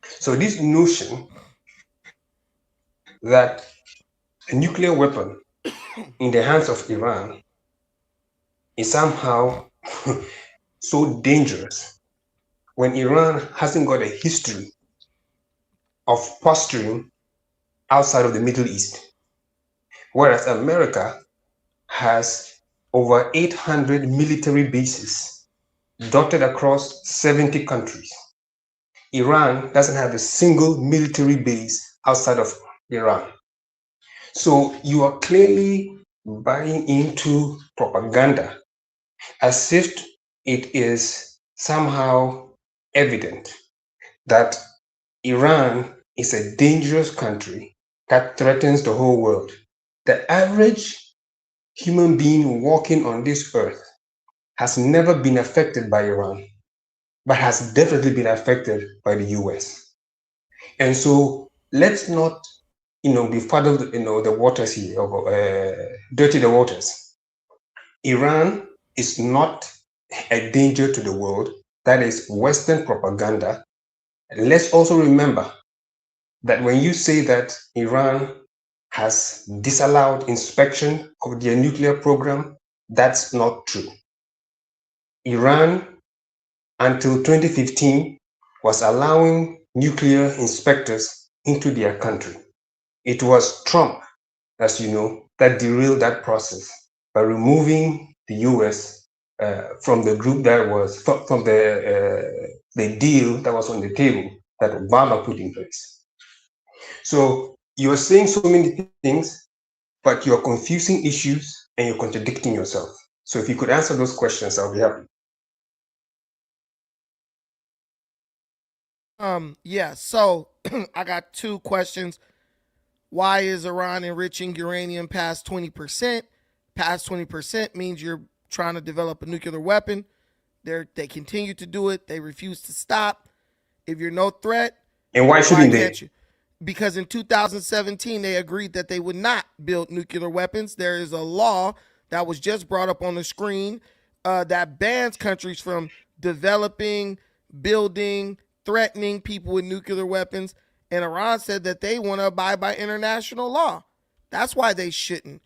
So this notion that a nuclear weapon in the hands of Iran is somehow so dangerous when Iran hasn't got a history of posturing outside of the Middle East, whereas America has over 800 military bases dotted across 70 countries. Iran doesn't have a single military base outside of Iran. So you are clearly buying into propaganda as if it is somehow evident that Iran is a dangerous country that threatens the whole world. The average human being walking on this earth has never been affected by Iran, but has definitely been affected by the US. And so let's not, befuddle, the waters here, or dirty the waters. Iran is not a danger to the world. That is Western propaganda. And let's also remember that when you say that Iran has disallowed inspection of their nuclear program, that's not true. Iran, until 2015, was allowing nuclear inspectors into their country. It was Trump, as you know, that derailed that process by removing the US from the group that was, from the deal that was on the table that Obama put in place. So you're saying so many things, but you're confusing issues and you're contradicting yourself. So if you could answer those questions, I'll be happy. Yeah, so I got two questions. Why is Iran enriching uranium past 20%? Past 20% means you're trying to develop a nuclear weapon. They continue to do it. They refuse to stop. If you're no threat, And why why shouldn't can't they? you? Because in 2017, they agreed that they would not build nuclear weapons. There is a law that was just brought up on the screen that bans countries from developing, building, threatening people with nuclear weapons. And Iran said that they want to abide by international law. That's why they shouldn't.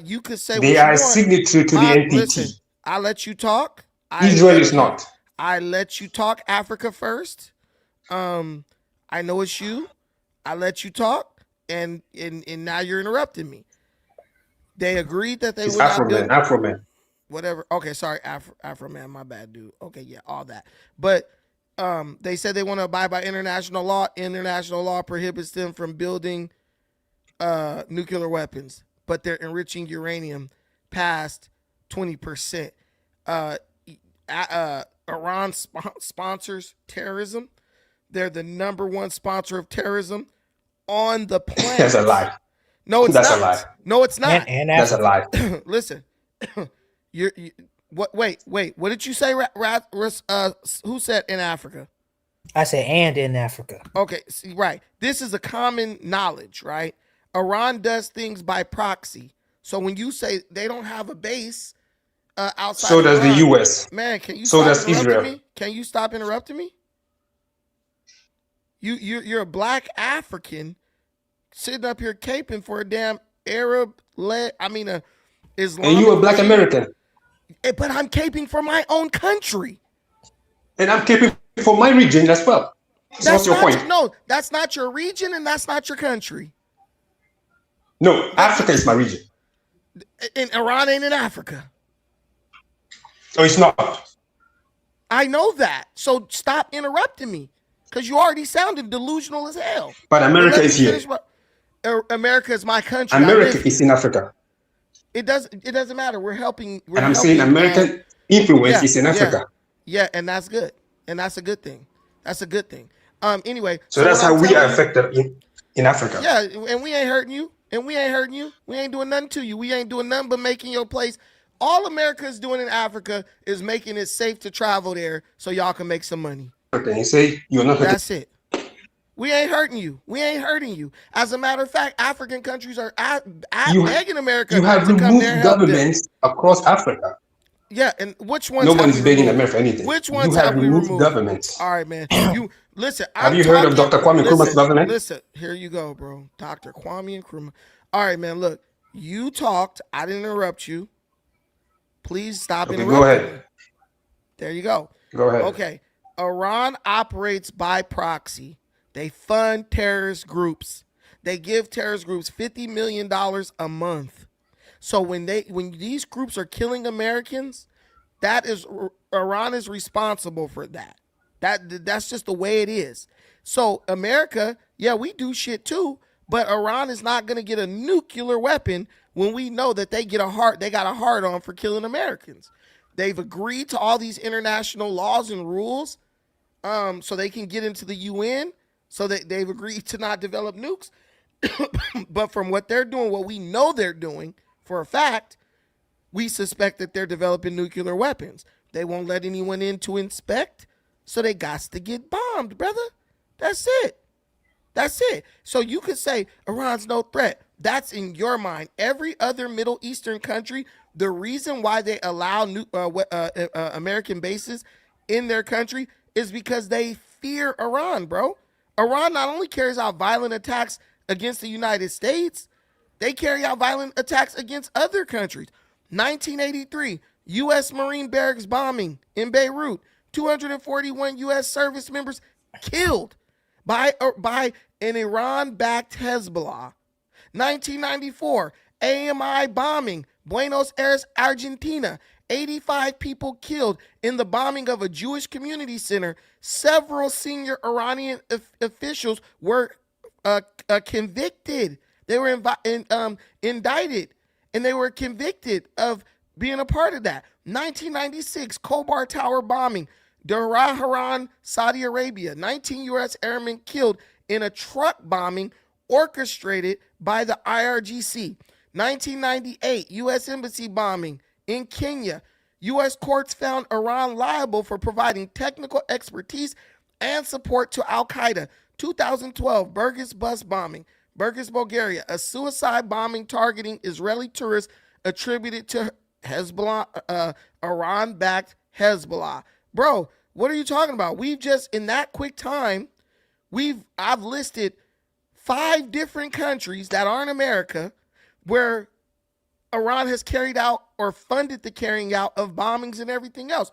You could say They what you are a want. signatory to the NPT. Listen, I let you talk. Israel is not. I let you talk Africa first. I know it's you. I let you talk, and now you're interrupting me. They agreed that they It's would not build Afro-Man, Afro-Man. whatever. Okay, sorry, Afro man, my bad, dude. Okay, yeah, all that. But they said they want to abide by international law. International law prohibits them from building nuclear weapons, but they're enriching uranium past 20%. Uh, Iran sponsors terrorism. They're the number one sponsor of terrorism on the That's a planet. lie. No, it's That's a lie. not. No, it's and not. and That's a Africa. lie. Listen, you what? Wait. What did you say? Who said in Africa? I said and in Africa. Okay, see, right. This is a common knowledge, right? Iran does things by proxy. So when you say they don't have a base outside So of does the Iran, US. man, can you So stop does interrupting Israel. me? Can you stop interrupting me? You're a black African sitting up here caping for a damn Arab led, I mean a And you Islamic a black regime. American. But I'm caping for my own country. And I'm caping for my region as well. So what's That's your not point? no, that's not your region and that's not your country. No, Africa is my region. And Iran ain't in Africa. Oh, it's not. I know that. So stop interrupting me. Because you already sounded delusional as hell. But America is here. America is my country. America is in Africa. It doesn't matter. We're helping. And I'm saying American influence is in Africa. Yeah, and that's good. And that's a good thing. That's a good thing. Anyway. So that's how we are affected in Africa. Yeah, and we ain't hurting you. We ain't doing nothing to you. We ain't doing nothing but making your place. All America is doing in Africa is making it safe to travel there so y'all can make some money. Okay, you say you're not hurting. That's it. We ain't hurting you. We ain't hurting you. As a matter of fact, African countries are begging America you have to come there removed and help governments them. Across Africa. Yeah, and which ones Nobody's begging removed? America for anything. Which ones you have we removed removed? Governments. All right, man. You listen. Have you heard of Dr. Kwame Nkrumah's government? Listen, here you go, bro. Dr. Kwame Nkrumah. All right, man. Look, you talked. I didn't interrupt you. Please stop interrupting. Go ahead. Me. There you go. Go ahead. Okay. Iran operates by proxy. They fund terrorist groups. They give terrorist groups $50 million a month. So when these groups are killing Americans, Iran is responsible for that. That's just the way it is. So America, yeah, we do shit too, but Iran is not going to get a nuclear weapon when we know that they got a hard on for killing Americans. They've agreed to all these international laws and rules so they can get into the UN, so that they've agreed to not develop nukes. But from what they're doing, what we know they're doing for a fact, we suspect that they're developing nuclear weapons. They won't let anyone in to inspect, so they got to get bombed, brother. That's it. That's it. So you could say Iran's no threat. That's in your mind. Every other Middle Eastern country, the reason why they allow American bases in their country is because they fear Iran, bro. Iran not only carries out violent attacks against the United States, they carry out violent attacks against other countries. 1983, U.S. Marine barracks bombing in Beirut. 241 U.S. service members killed by an Iran-backed Hezbollah. 1994, AMI bombing, Buenos Aires, Argentina. 85 people killed in the bombing of a Jewish community center. Several senior Iranian officials were convicted. They were indicted, and they were convicted of being a part of that. 1996, Khobar Tower bombing, Dhahran, Saudi Arabia. 19 U.S. airmen killed in a truck bombing orchestrated by the IRGC. 1998, U.S. embassy bombing in Kenya. U.S. courts found Iran liable for providing technical expertise and support to Al-Qaeda. 2012, Burgas bus bombing, Burgas, Bulgaria. A suicide bombing targeting Israeli tourists attributed to Hezbollah, Iran-backed Hezbollah. Bro, what are you talking about? We've just, in that quick time, I've listed 5 different countries that aren't America where Iran has carried out or funded the carrying out of bombings and everything else.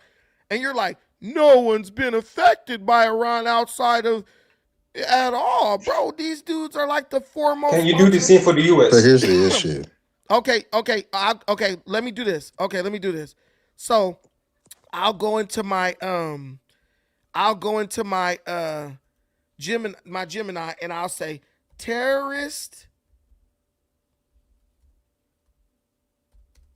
And you're like, no one's been affected by Iran outside of at all. Bro, these dudes are like the foremost. Can you do the same for the U.S.? So here's the issue. Okay, let me do this. So I'll go into my Gemini and I'll say terrorist.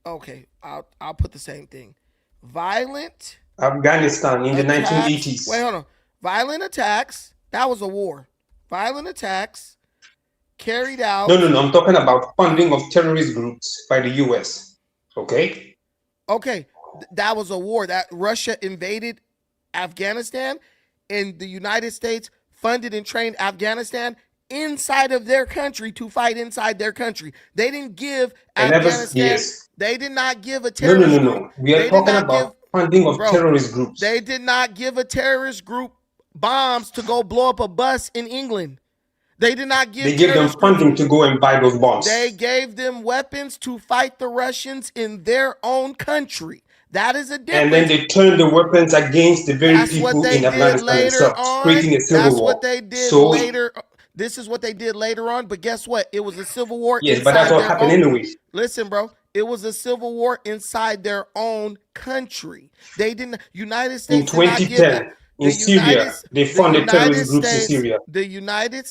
Okay, I'll put the same thing. Violent Afghanistan in attacks. The 1980s. Wait, hold on. Violent attacks. That was a war. Violent attacks carried out. No. I'm talking about funding of terrorist groups by the U.S. Okay. Okay, that was a war. That Russia invaded Afghanistan. And the United States funded and trained Afghanistan inside of their country to fight inside their country. They didn't give I never, Afghanistan, yes. they did not give a No, no, no, terrorist group, no. We are they did talking not give, about funding of bro, terrorist groups. they did not give a terrorist group bombs to go blow up a bus in England. They did not give They gave them terrorist groups, funding to go and buy those they bombs. gave them weapons to fight the Russians in their own country. That is a And then difference. they turned the weapons against the very That's what people they in did Afghanistan later themselves, on. creating a civil That's what war. they did So, later. This is what they did later on. But guess what? It was a civil war yes, but that's inside what their happened own. anyway. Listen, bro. It was a civil war inside their own country. They didn't. United In States did not give it. 2010, in The Syria, United. they The funded United terrorist groups in States. Syria. The United.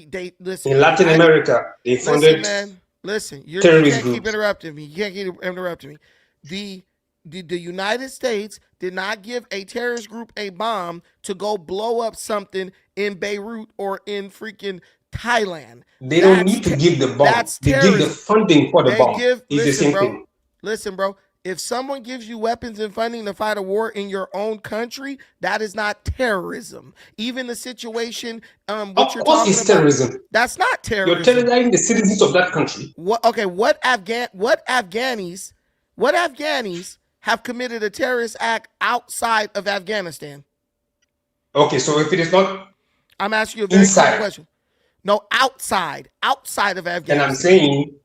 They listen. In The Latin United. America, they Listen, funded man. Listen. You terrorist can't keep groups. interrupting me. You can't keep interrupting me. The the United States did not give a terrorist group a bomb to go blow up something in Beirut or in freaking Thailand. They don't need to give the bomb. That's They give the terrorism. funding for the They bomb. give It's the listen, same bro. thing. Listen, bro. If someone gives you weapons and funding to fight a war in your own country, that is not terrorism. Even the situation, what Of you're course, talking it's about, terrorism. that's not You're terrorism. terrorizing the citizens of that country. What? Okay. What Afghanis have committed a terrorist act outside of Afghanistan? Okay, so if it is not I'm asking you a very simple inside, question. No, outside of then I'm Afghanistan. saying,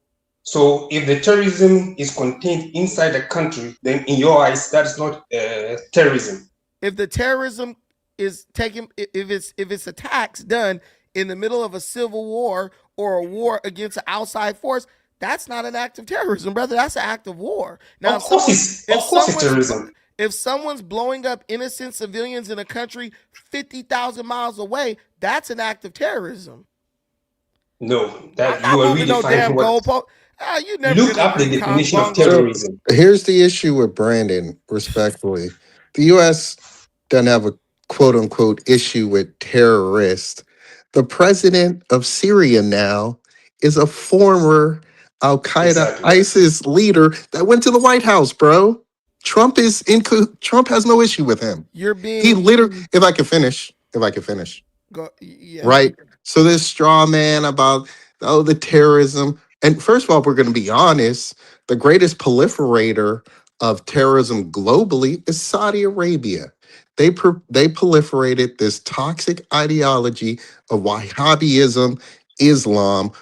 so if the terrorism is contained inside the country, then in your eyes, that's not terrorism. If the terrorism is taken, if it's attacks done in the middle of a civil war or a war against an outside force, that's not an act of terrorism, brother. That's an act of war. Now, Of course it's terrorism. if someone's blowing up innocent civilians in a country 50,000 miles away, that's an act of terrorism. No, I'm that not you are moving no redefining damn what. goalpost. You never Look gonna up the bring definition of bongos. So terrorism. here's the issue with Brandon, respectfully. The US doesn't have a quote unquote issue with terrorists. The president of Syria now is a former Al Qaeda Exactly. ISIS leader that went to the White House, bro. Trump has no issue with him. You're He being literally, if I could finish, yeah. right? So this straw man about the terrorism, and first of all, we're going to be honest. The greatest proliferator of terrorism globally is Saudi Arabia. They proliferated this toxic ideology of Wahhabism, Islam,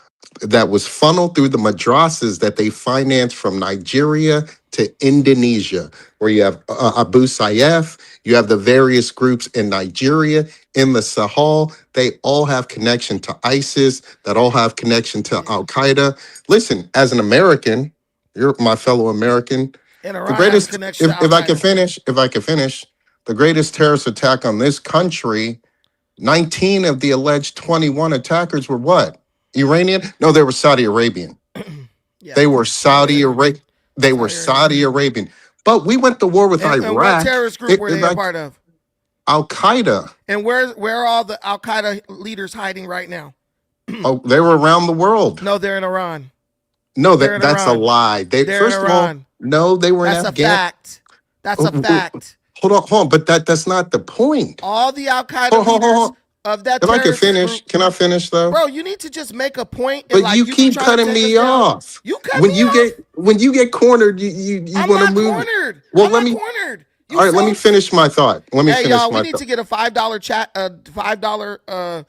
that was funneled through the madrasas that they financed from Nigeria to Indonesia, where you have Abu Sayyaf, you have the various groups in Nigeria, in the Sahel. They all have connection to ISIS, that all have connection to Al Qaeda. Listen, as an American, you're my fellow American. And The Iran has greatest, connection to Al if I could finish, the greatest terrorist attack on this country, 19 of the alleged 21 attackers were what? Iranian? No, they were Saudi Arabian. Yeah, They were Saudi Arabia. They were Saudi Arabian. But we went to war with And what Iraq. terrorist group were they a part of? Al Qaeda. And where are all the Al Qaeda leaders hiding right now? Oh, they were around the world. No, they're in Iran. No, They're in that's a Iran. lie. They They're first in of all, Iran. no, they were in That's a Afghanistan. fact. That's a fact. Hold on, but that's not the point. All the Al Qaeda Hold leaders on. of that If I can terrorist finish, group, can I finish though? bro, you need to just make a point and But like you you keep try to cutting take me us down. off. You cut me off. When you get cornered, you I'm want to not move. cornered. Well, I'm let not me. cornered. All right, let me finish my thought. Hey y'all, we need to get a $5 chat, $5,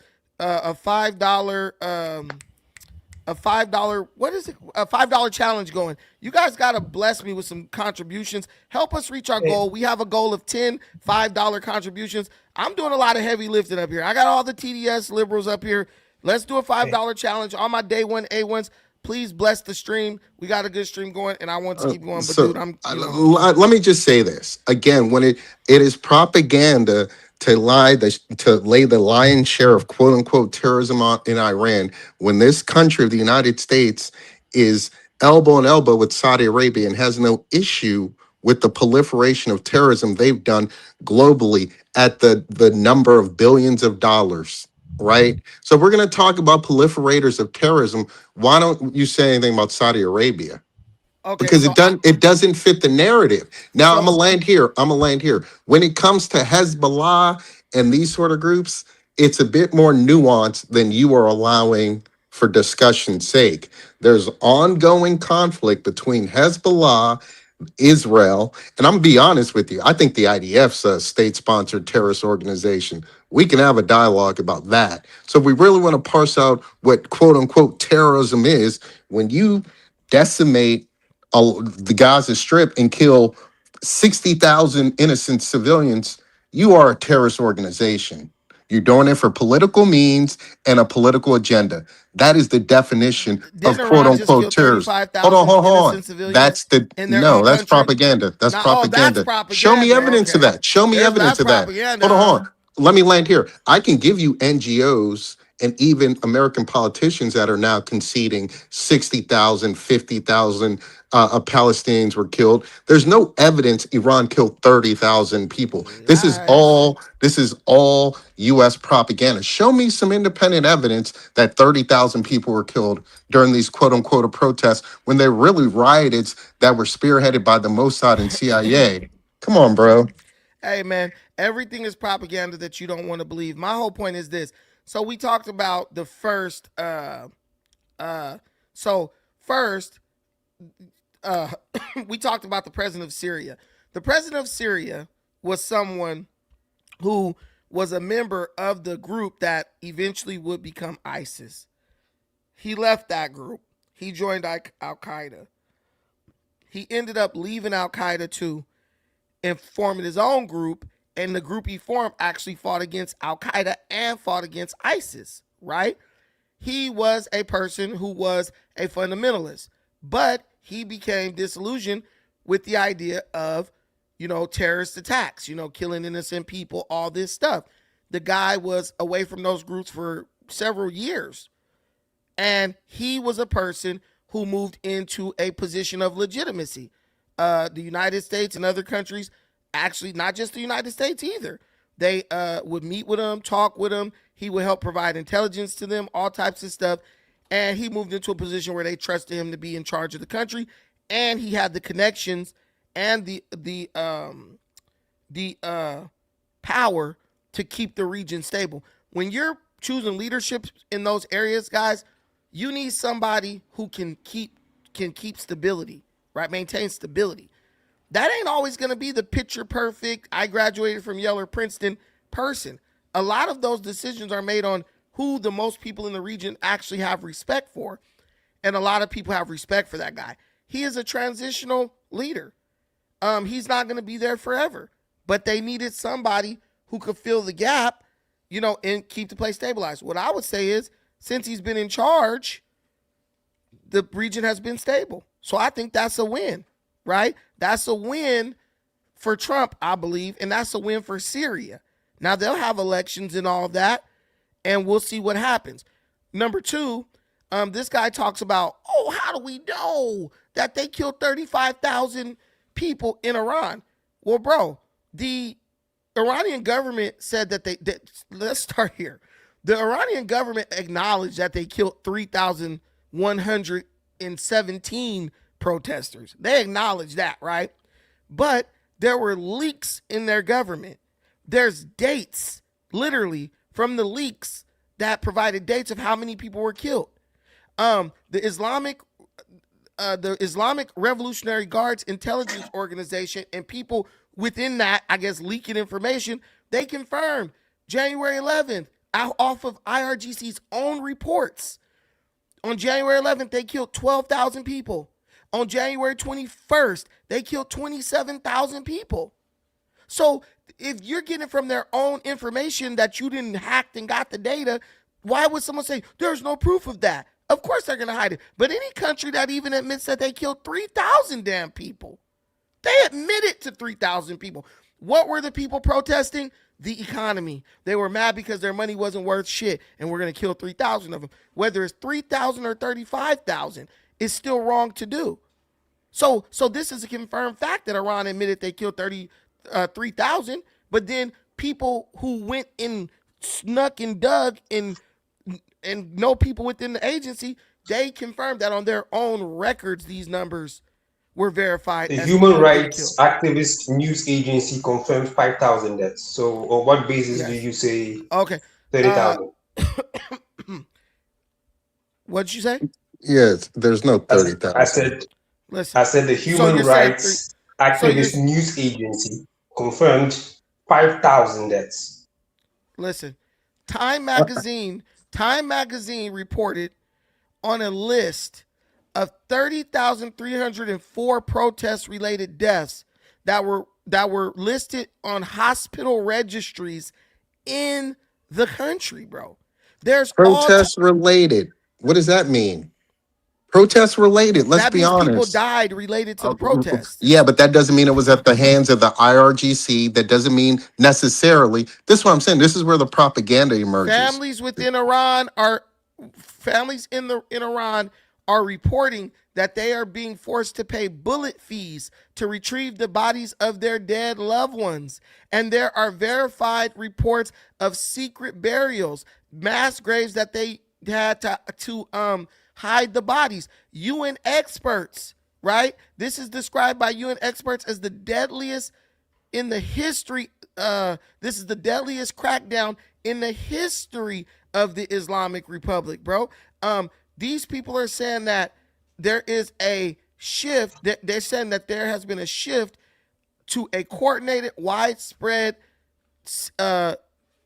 a $5, what is it? A $5 challenge going. You guys gotta bless me with some contributions. Help us reach our goal. We have a goal of 10 $5 contributions. I'm doing a lot of heavy lifting up here. I got all the TDS liberals up here. Let's do a $5 challenge. All my day one A1s. Please bless the stream. We got a good stream going, and I want to keep going. But dude, let me just say this again: when it is propaganda to lay the lion's share of quote unquote terrorism in Iran, when this country of the United States is elbow and elbow with Saudi Arabia and has no issue with the proliferation of terrorism they've done globally at the number of billions of dollars. Right. So we're going to talk about proliferators of terrorism. Why don't you say anything about Saudi Arabia? okay, Because it doesn't fit the narrative. Now I'm gonna land here. When it comes to Hezbollah and these sort of groups, it's a bit more nuanced than you are allowing for discussion's sake. There's ongoing conflict between Hezbollah, Israel, and I'm gonna be honest with you. I think the IDF's a state-sponsored terrorist organization. We can have a dialogue about that. So if we really want to parse out what "quote unquote" terrorism is, when you decimate the Gaza Strip and kill 60,000 innocent civilians, you are a terrorist organization. You're doing it for political means and a political agenda. That is the definition of Didn't "quote Iran just unquote" kill terrorism. thirty-five Hold on, thousand hold on, hold on. innocent civilians That's the in their no, own that's country? propaganda. That's Now, oh, that's propaganda. Show me propaganda. evidence of Okay, that. Show me there's evidence that's of that. propaganda, Hold on, hold huh? on. Let me land here. I can give you NGOs and even American politicians that are now conceding 60,000, 50,000 Palestinians were killed. There's no evidence Iran killed 30,000 people. This is All right. all U.S. propaganda. Show me some independent evidence that 30,000 people were killed during these "quote unquote" protests when they're really riots that were spearheaded by the Mossad and CIA. Come on, bro. Hey man, everything is propaganda that you don't want to believe. My whole point is this. So we talked about the first uh so first uh we talked about the president of Syria. The president of Syria was someone who was a member of the group that eventually would become ISIS. He left that group. He joined Al Qaeda. He ended up leaving Al Qaeda too and forming his own group. And the group he formed actually fought against Al Qaeda and fought against ISIS, right? He was a person who was a fundamentalist, but he became disillusioned with the idea of, terrorist attacks, killing innocent people, all this stuff. The guy was away from those groups for several years. And he was a person who moved into a position of legitimacy. The United States and other countries, actually, not just the United States either, they would meet with him, talk with him. He would help provide intelligence to them, all types of stuff. And he moved into a position where they trusted him to be in charge of the country. And he had the connections and the power to keep the region stable. When you're choosing leadership in those areas, guys, you need somebody who can keep stability, right? Maintain stability. That ain't always going to be the picture perfect, I graduated from Yale or Princeton person. A lot of those decisions are made on who the most people in the region actually have respect for. And a lot of people have respect for that guy. He is a transitional leader. He's not going to be there forever, but they needed somebody who could fill the gap, and keep the place stabilized. What I would say is, since he's been in charge, the region has been stable. So I think that's a win, right? That's a win for Trump, I believe, and that's a win for Syria. Now they'll have elections and all of that, and we'll see what happens. Number two, this guy talks about, how do we know that they killed 35,000 people in Iran? Well, bro, the Iranian government said let's start here. The Iranian government acknowledged that they killed 3,117 protesters. They acknowledged that, right? But there were leaks in their government. There's dates, literally, from the leaks that provided dates of how many people were killed. The Islamic Revolutionary Guards Intelligence Organization and people within that, I guess, leaking information, they confirmed January 11th off of IRGC's own reports. On January 11th, they killed 12,000 people. On January 21st, they killed 27,000 people. So if you're getting from their own information that you didn't hack and got the data, why would someone say there's no proof of that? Of course they're going to hide it. But any country that even admits that they killed 3,000 damn people, they admitted to 3,000 people. What were the people protesting? The economy. They were mad because their money wasn't worth shit, and we're going to kill 3,000 of them. Whether it's 3,000 or 35,000, it's still wrong to do. So this is a confirmed fact that Iran admitted they killed 3,000, but then people who went and snuck and dug and know people within the agency, they confirmed that on their own records, these numbers were verified The as human people who been killed. rights activist news agency confirmed 5,000 deaths. So, on what basis do Yes. you say Okay. Uh, 30,000? what'd you say? Yes, there's no I, thirty I thousand. said, Listen. I said the So human you're saying three. rights So you're activist news agency confirmed 5,000 deaths. listen. Time magazine. Time magazine reported on a list of 30,304 protest related deaths that were listed on hospital registries in the country, bro. There's all Protest related. What does that mean? Protest related. Let's that be means people honest. died related to Uh, the protest. yeah, but that doesn't mean it was at the hands of the IRGC. That doesn't mean necessarily. This is what I'm saying. This is where the propaganda emerges. Families within Iran are families in Iran are reporting that they are being forced to pay bullet fees to retrieve the bodies of their dead loved ones. And there are verified reports of secret burials, mass graves that they had to hide the bodies. UN experts, right? This is described by UN experts as the deadliest in the history. This is the deadliest crackdown in the history of the Islamic Republic, bro. These people are saying that there is a shift. They're saying that there has been a shift to a coordinated, widespread uh,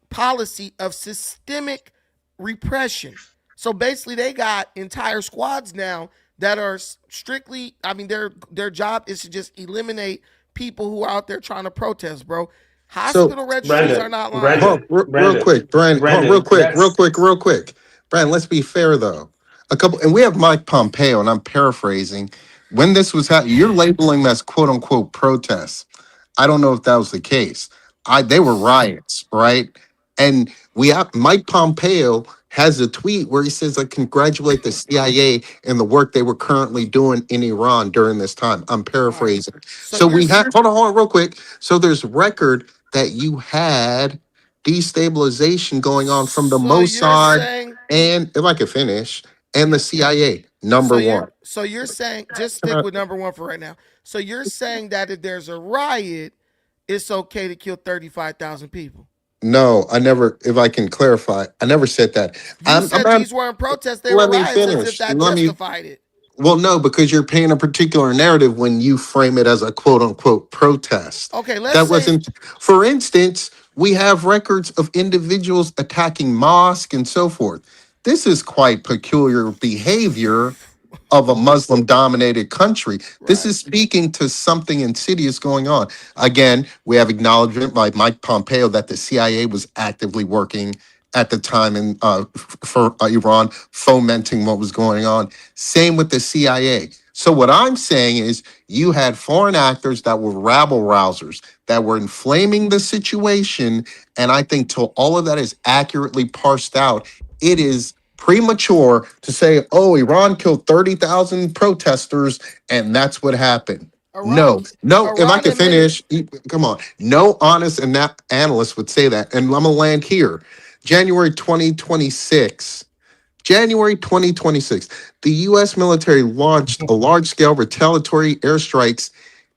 policy of systemic repression. So basically, they got entire squads now that are strictly. I mean, their job is to just eliminate people who are out there trying to protest, bro. So Hospital registries are Brandon, not lying. hold Brandon, on, real Brandon, quick, Brian. Hold on, real Brandon, quick, real that's quick, real quick. Brian, let's be fair though. A couple, and we have Mike Pompeo, and I'm paraphrasing. When this was happening, you're labeling them as quote unquote protests. I don't know if that was the case. They were riots, right? And we have Mike Pompeo has a tweet where he says, "I congratulate the CIA and the work they were currently doing in Iran during this time." I'm All right. paraphrasing. So So you're we have hold on, real quick. So there's record that you had destabilization going on from the so you're Mossad saying and, if I could finish, and the yeah. CIA. So Number you're one. so you're saying just stick with number one for right now. So you're saying that if there's a riot, it's okay to kill 35,000 people. No, I never. If I can clarify, I never said that. You I'm said not. these weren't protests; they were Let me riots, as if finish. that Let me. justified it. Well, no, because you're painting a particular narrative when you frame it as a quote unquote protest. Okay, let's That say wasn't. For instance, we have records of individuals attacking mosques and so forth. This is quite peculiar behavior of a Muslim dominated country. This right. is speaking to something insidious going on. Again, we have acknowledgement by Mike Pompeo that the CIA was actively working at the time in for Iran, fomenting what was going on. Same with the CIA. So what I'm saying is you had foreign actors that were rabble rousers that were inflaming the situation. And I think till all of that is accurately parsed out, it is premature to say, oh, Iran killed 30,000 protesters and that's what happened. Iran, No, no, if I Iran could admitted. finish, come on. No honest analyst would say that. And I'm going to land here. January 2026. January 2026, the U.S. military launched a large scale retaliatory airstrikes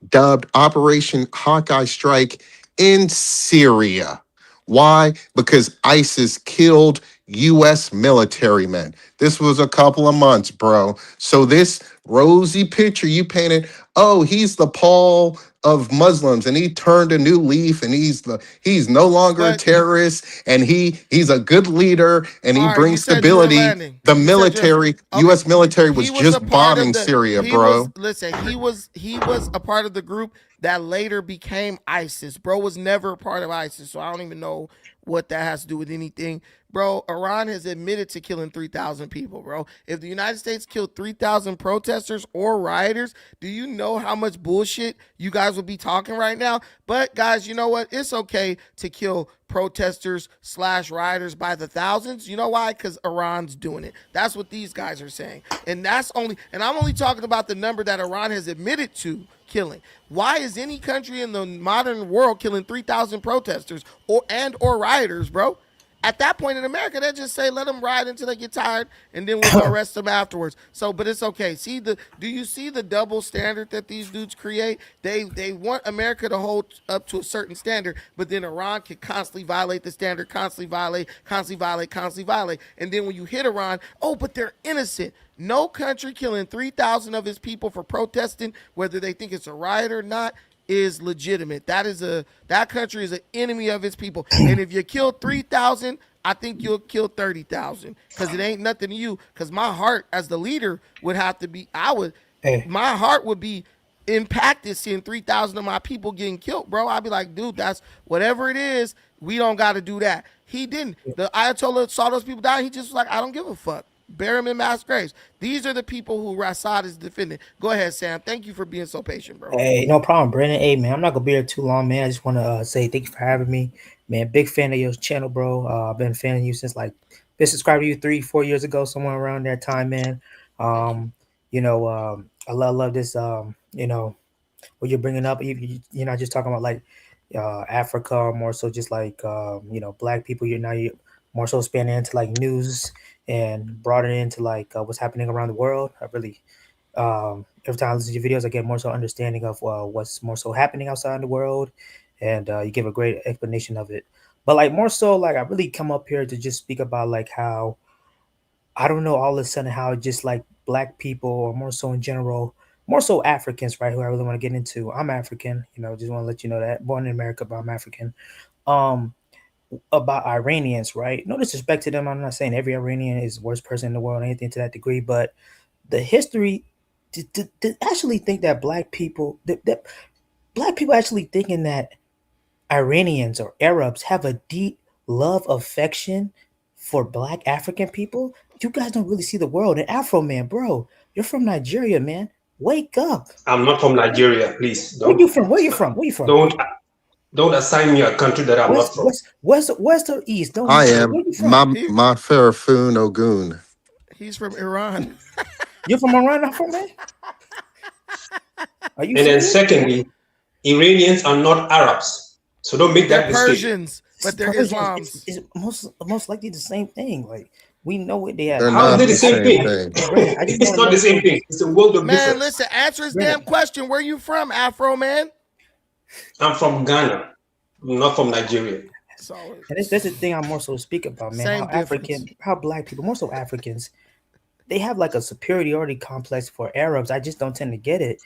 dubbed Operation Hawkeye Strike in Syria. Why? Because ISIS killed U.S. military men. This was a couple of months, bro. So this rosy picture you painted, oh, he's the Paul of Muslims and he turned a new leaf and he's no longer a But terrorist and he's a good leader and he all right, you brings said you were stability. landing. The You said you're military, okay. US military was He was a just part of bombing the. Syria, He was bro. listen. He was a part of the group that later became ISIS. Bro was never a part of ISIS, so I don't even know what that has to do with anything. Bro, Iran has admitted to killing 3,000 people, bro. If the United States killed 3,000 protesters or rioters, do you know how much bullshit you guys would be talking right now? But guys, you know what? It's okay to kill protesters slash rioters by the thousands. You know why? Because Iran's doing it. That's what these guys are saying. And I'm only talking about the number that Iran has admitted to killing. Why is any country in the modern world killing 3,000 protesters or rioters, bro? at that point in America, they just say let them ride until they get tired, and then we'll go arrest them afterwards. So, but it's okay. Do you see the double standard that these dudes create? They want America to hold up to a certain standard, but then Iran can constantly violate the standard, constantly violate, constantly violate, constantly violate, and then when you hit Iran, oh, but they're innocent. No country killing 3,000 of his people for protesting, whether they think it's a riot or not, is legitimate. That country is an enemy of its people. And if you kill 3,000, I think you'll kill 30,000 because it ain't nothing to you. Because my heart as the leader would have to be. Hey, My heart would be impacted seeing 3,000 of my people getting killed, bro. I'd be like, dude, that's whatever it is. We don't got to do that. He didn't. The Ayatollah saw those people die. He just was like, I don't give a fuck. Bury them in mass graves. These are the people who Assad is defending. Go ahead, Sam. Thank you for being so patient, bro. hey, no problem, Brandon. Hey, man, I'm not gonna be here too long, man. I just want to say thank you for having me, man. Big fan of your channel, bro. I've been a fan of you since like been subscribed to you 3, 4 years ago, somewhere around that time, man. Thank you. Um, I love this. What you're bringing up. You're not just talking about like Africa, or more so just like black people. You're more so spanning into like news and brought it into like what's happening around the world. I really every time I listen to your videos, I get more so understanding of what's more so happening outside in the world, and you give a great explanation of it. But like more so, like I really come up here to just speak about like how I don't know all of a sudden how just like black people or more so in general, more so Africans, right? Who I really want to get into. I'm African, just want to let you know that born in America, but I'm African. Um, about Iranians, right? No disrespect to them. I'm not saying every Iranian is the worst person in the world, anything to that degree, but the history to actually think that that black people actually thinking that Iranians or Arabs have a deep love affection for black African people. You guys don't really see the world. And Afro man, bro, you're from Nigeria, man. Wake up. I'm not from Nigeria. Please Where you from? Where you from? Where you from? don't don't assign me a country that I'm not West, from. west, west or east? Don't I matter. Where am you from? He my Farafun Ogun. he's from Iran. You're from Iran, Afro man? Are you And then serious? secondly, Iranians are not Arabs. So don't make They're that mistake. Persians, It's but they're Persians. Islams. It's most likely the same thing. Like we know what they have. They're How is not it the the same same thing? thing. Brandon, I just It's want to not the know same something. thing. It's a world of Man, difference. listen, answer his Brandon, damn question. Where you from, Afro man? I'm from Ghana, not from Nigeria. So and that's the thing I'm more so speak about, man. same difference. How black people, more so Africans, they have like a superiority complex for Arabs. I just don't tend to get it.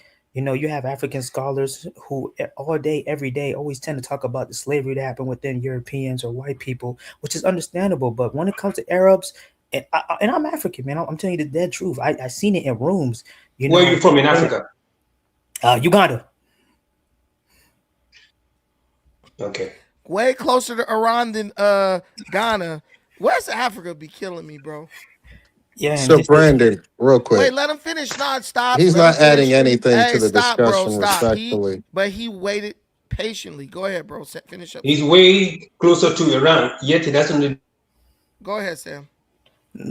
You have African scholars who all day, every day, always tend to talk about the slavery that happened within Europeans or white people, which is understandable. But when it comes to Arabs, and I'm African, man, I'm telling you the dead truth. I seen it in rooms, you Where are you know, from in when Africa? Uganda. Okay. Way closer to Iran than Ghana. West Africa be killing me, bro. Yeah, and So just the Brandon, real Wait, quick, let him finish. Non stop. he's Let him not adding finish. anything to Hey, the stop, bro. discussion Stop. respectfully. But he waited patiently. Go ahead, bro. Finish up, He's Sam. way closer to Iran, yet he doesn't. Go ahead, Sam.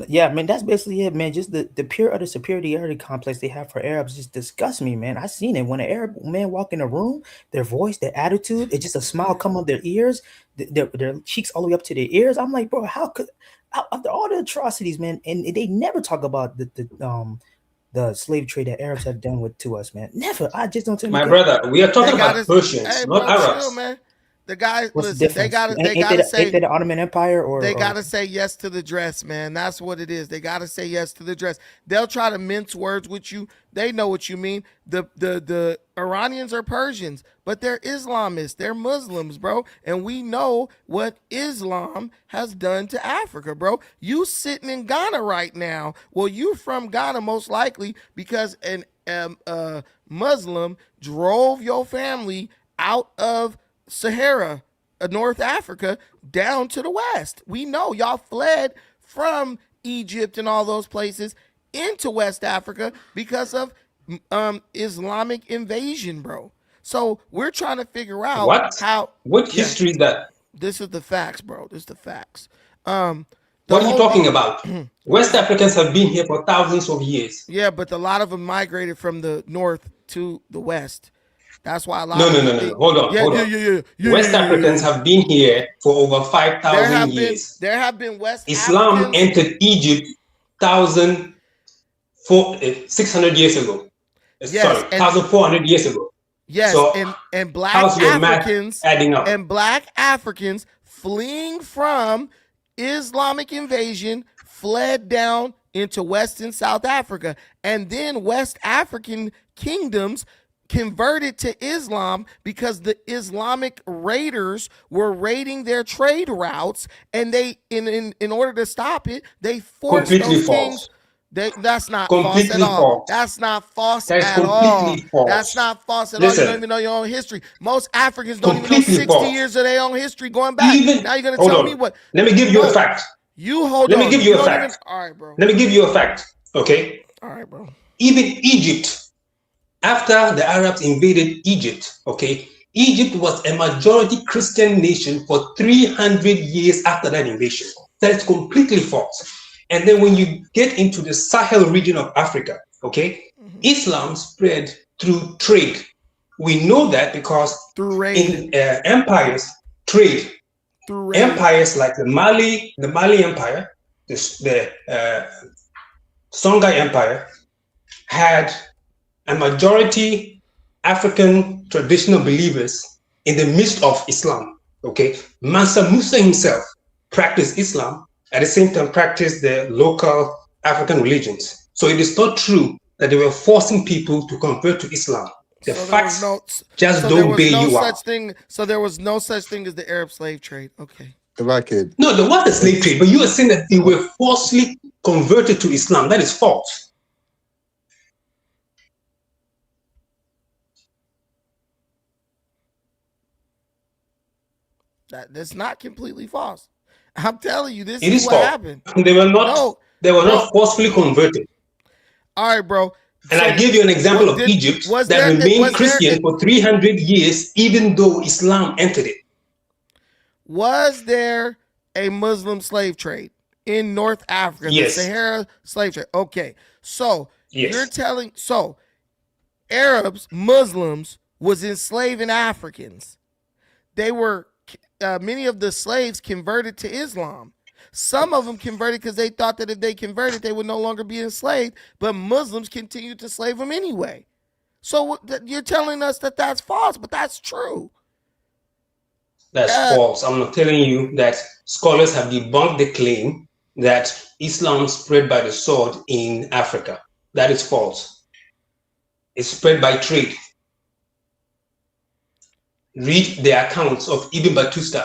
Yeah, man, that's basically it, man. Just the pure utter superiority complex they have for Arabs just disgusts me, man. I seen it when an Arab man walk in a room, their voice, their attitude, it's just a smile come up their ears, their cheeks all the way up to their ears. I'm like, bro, how could after all the atrocities, man, and they never talk about the slave trade that Arabs have done with to us, man. Never. I just don't tend to My get it. brother, we are They talking got about to. Persians, Hey, not bro, chill, Arabs. man. The guys, What's the listen. They difference? gotta. They Ain't gotta they say. the Ottoman Empire They or gotta say yes to the dress, man. That's what it is. They gotta say yes to the dress. They'll try to mince words with you. They know what you mean. The Iranians are Persians, but they're Islamists. They're Muslims, bro. And we know what Islam has done to Africa, bro. You sitting in Ghana right now. Well, you from Ghana most likely because an Muslim drove your family out of Sahara, North Africa, down to the west. We know y'all fled from Egypt and all those places into West Africa because of Islamic invasion, bro. So we're trying to figure out What? how. What Yeah, history is that? this is the facts, bro. This is the facts. Um, the What are you whole talking deal. about? What West is it? Africans have been here for thousands of years. Yeah, but a lot of them migrated from the north to the west. That's why a lot No, of no, the no, no, no. thing. Hold on, Yeah, hold yeah, on. yeah, yeah, yeah, yeah, West yeah, yeah, Africans yeah. have been here for over 5,000 years. There have been West Islam Africans. entered Egypt 1,600 years ago. Sorry, Yes, and 1,400 years ago. yes, So and how's your math adding up? Black Africans fleeing from Islamic invasion fled down into West and South Africa, and then West African kingdoms converted to Islam because the Islamic raiders were raiding their trade routes, and they in order to stop it, they forced Completely those kings. false. That's not false at Completely all. false. That's not false That is at all. completely That's false. not false at all. You don't Listen, even know your own history. Most Africans don't even know completely 60 false. years of their own history going back. Even, Now you're going to hold tell me on. what? Let me give you a No, fact. you hold Let me on. give You you a don't even. fact. All right, bro. Let me give you a fact. Okay. All right, bro. Even Egypt, after the Arabs invaded Egypt, okay, Egypt was a majority Christian nation for 300 years after that invasion. That is completely false. And then when you get into the Sahel region of Africa, okay, Islam spread through trade. We know that because Through raid. in empires, trade, Through raid. empires like the Mali Empire, the Songhai Empire, had a majority African traditional believers in the midst of Islam. Okay, Mansa Musa himself practiced Islam, at the same time practiced the local African religions. So it is not true that they were forcing people to convert to Islam. The facts just don't bail you out. So there was no such thing as the Arab slave trade. Okay. If I could. No, there was a slave trade, but you are saying that they were forcibly converted to Islam. That is false. That's not completely false. I'm telling you, this It is what false. happened. They were not. No, they were bro. not forcefully converted. All right, bro. And I give you an example of Egypt that remained Christian for 300 years, even though Islam entered it. Was there a Muslim slave trade in North Africa? Yes. The Sahara slave trade. Okay. So yes. You're telling Arabs, Muslims was enslaving Africans. They were many of the slaves converted to Islam. Some of them converted because they thought that if they converted, they would no longer be enslaved. But Muslims continued to slave them anyway. So you're telling us that that's false, but that's true. That's false. I'm not telling you that scholars have debunked the claim that Islam spread by the sword in Africa. That is false. It's spread by trade. Read the accounts of Ibn Battusta.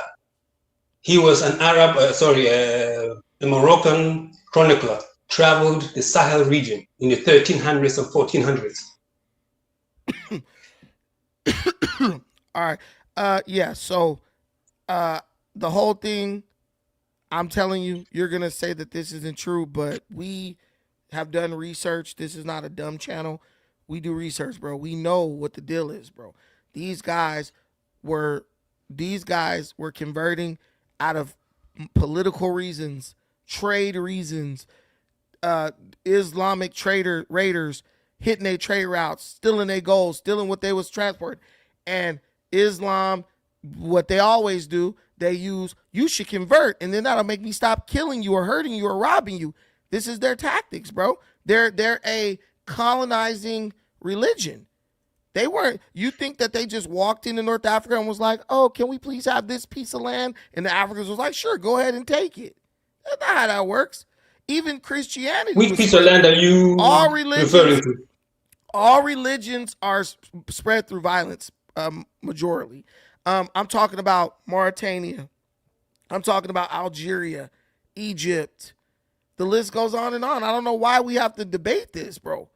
He was an Arab, a Moroccan chronicler, traveled the Sahel region in the 1300s and 1400s. All right. Yeah. So the whole thing, I'm telling you, you're going to say that this isn't true, but we have done research. This is not a dumb channel. We do research, bro. We know what the deal is, bro. These guys were converting out of political reasons, trade reasons, Islamic raiders hitting their trade routes, stealing their gold, stealing what they was transporting. And Islam, what they always do, they use, you should convert, and then that'll make me stop killing you or hurting you or robbing you. This is their tactics, bro. They're a colonizing religion. They weren't, you think that they just walked into North Africa and was like, oh, can we please have this piece of land? And the Africans was like, sure, go ahead and take it. That's not how that works. Even Christianity. Which piece of land are you referring to? All religions are spread through violence, majorly. I'm talking about Mauritania. I'm talking about Algeria, Egypt. The list goes on and on. I don't know why we have to debate this, bro.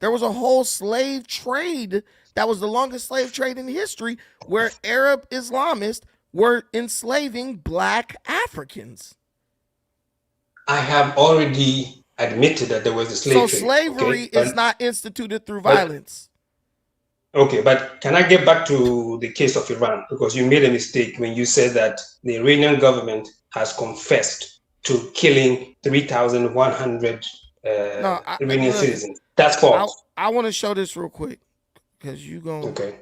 There was a whole slave trade that was the longest slave trade in history where Arab Islamists were enslaving black Africans. I have already admitted that there was a slave trade. So slavery is not instituted through violence. Okay, but can I get back to the case of Iran? Because you made a mistake when you said that the Iranian government has confessed to killing 3,100 Iranian citizens. That's false. I want to show this real quick because you going. Okay.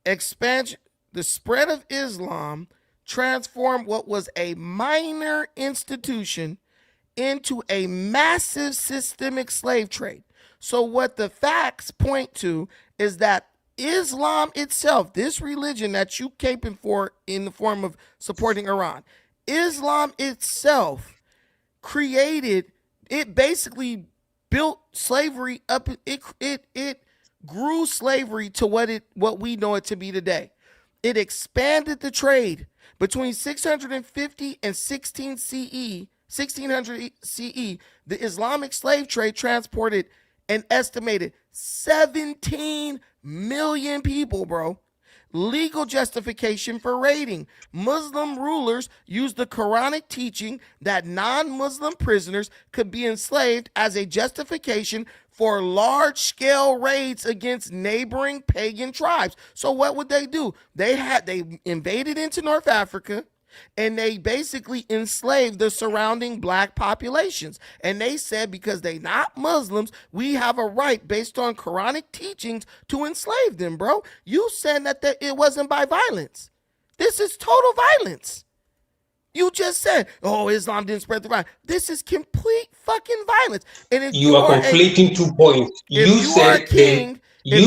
expansion, the spread of Islam transformed what was a minor institution into a massive systemic slave trade. So, what the facts point to is that Islam itself, this religion that you caping for in the form of supporting Iran, Islam itself created, it basically built slavery up. It grew slavery to what we know it to be today. It expanded the trade between 650 and 1600 CE. The Islamic slave trade transported an estimated 17 million people, bro. Legal justification for raiding. Muslim rulers used the Quranic teaching that non-Muslim prisoners could be enslaved as a justification for large-scale raids against neighboring pagan tribes. So what would they do? They invaded into North Africa, and they basically enslaved the surrounding black populations. And they said, because they not Muslims, we have a right based on Quranic teachings to enslave them, bro. You said that it wasn't by violence. This is total violence. You just said, oh, Islam didn't spread the violence. This is complete fucking violence. And if You are conflating 2 points. You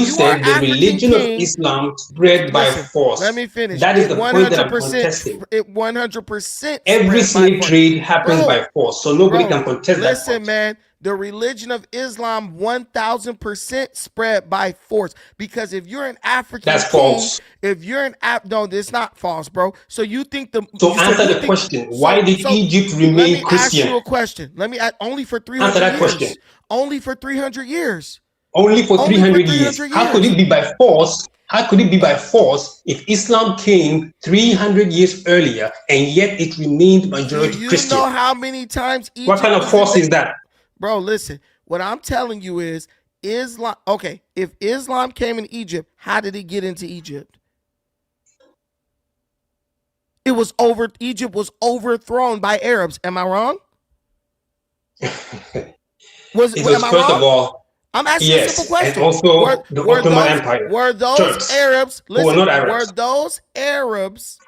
said the religion of Islam spread by force. Let me finish. That is the point that I'm contesting. It 100%. Every slave trade happens by force, so nobody can contest that. Listen, man. The religion of Islam 1000% spread by force, because if you're an African that's king, false. If you're an no, it's not false, bro. So you think answer the question. Why did Egypt remain Christian? Let me ask you a question. Only for 300 answer that years. Question. Only for 300 years. Only for 300 years. How could it be by force? How could it be by force if Islam came 300 years earlier and yet it remained majority Christian? You know how many times Egypt what kind of force is that? Bro, listen, what I'm telling you is Islam. Okay, if Islam came in Egypt, how did it get into Egypt? Egypt was overthrown by Arabs. Am I wrong? First of all, I'm asking you a simple question. And also the Ottoman Empire. Were those Turks, Arabs? Listen, who were not Arabs. Were those Arabs?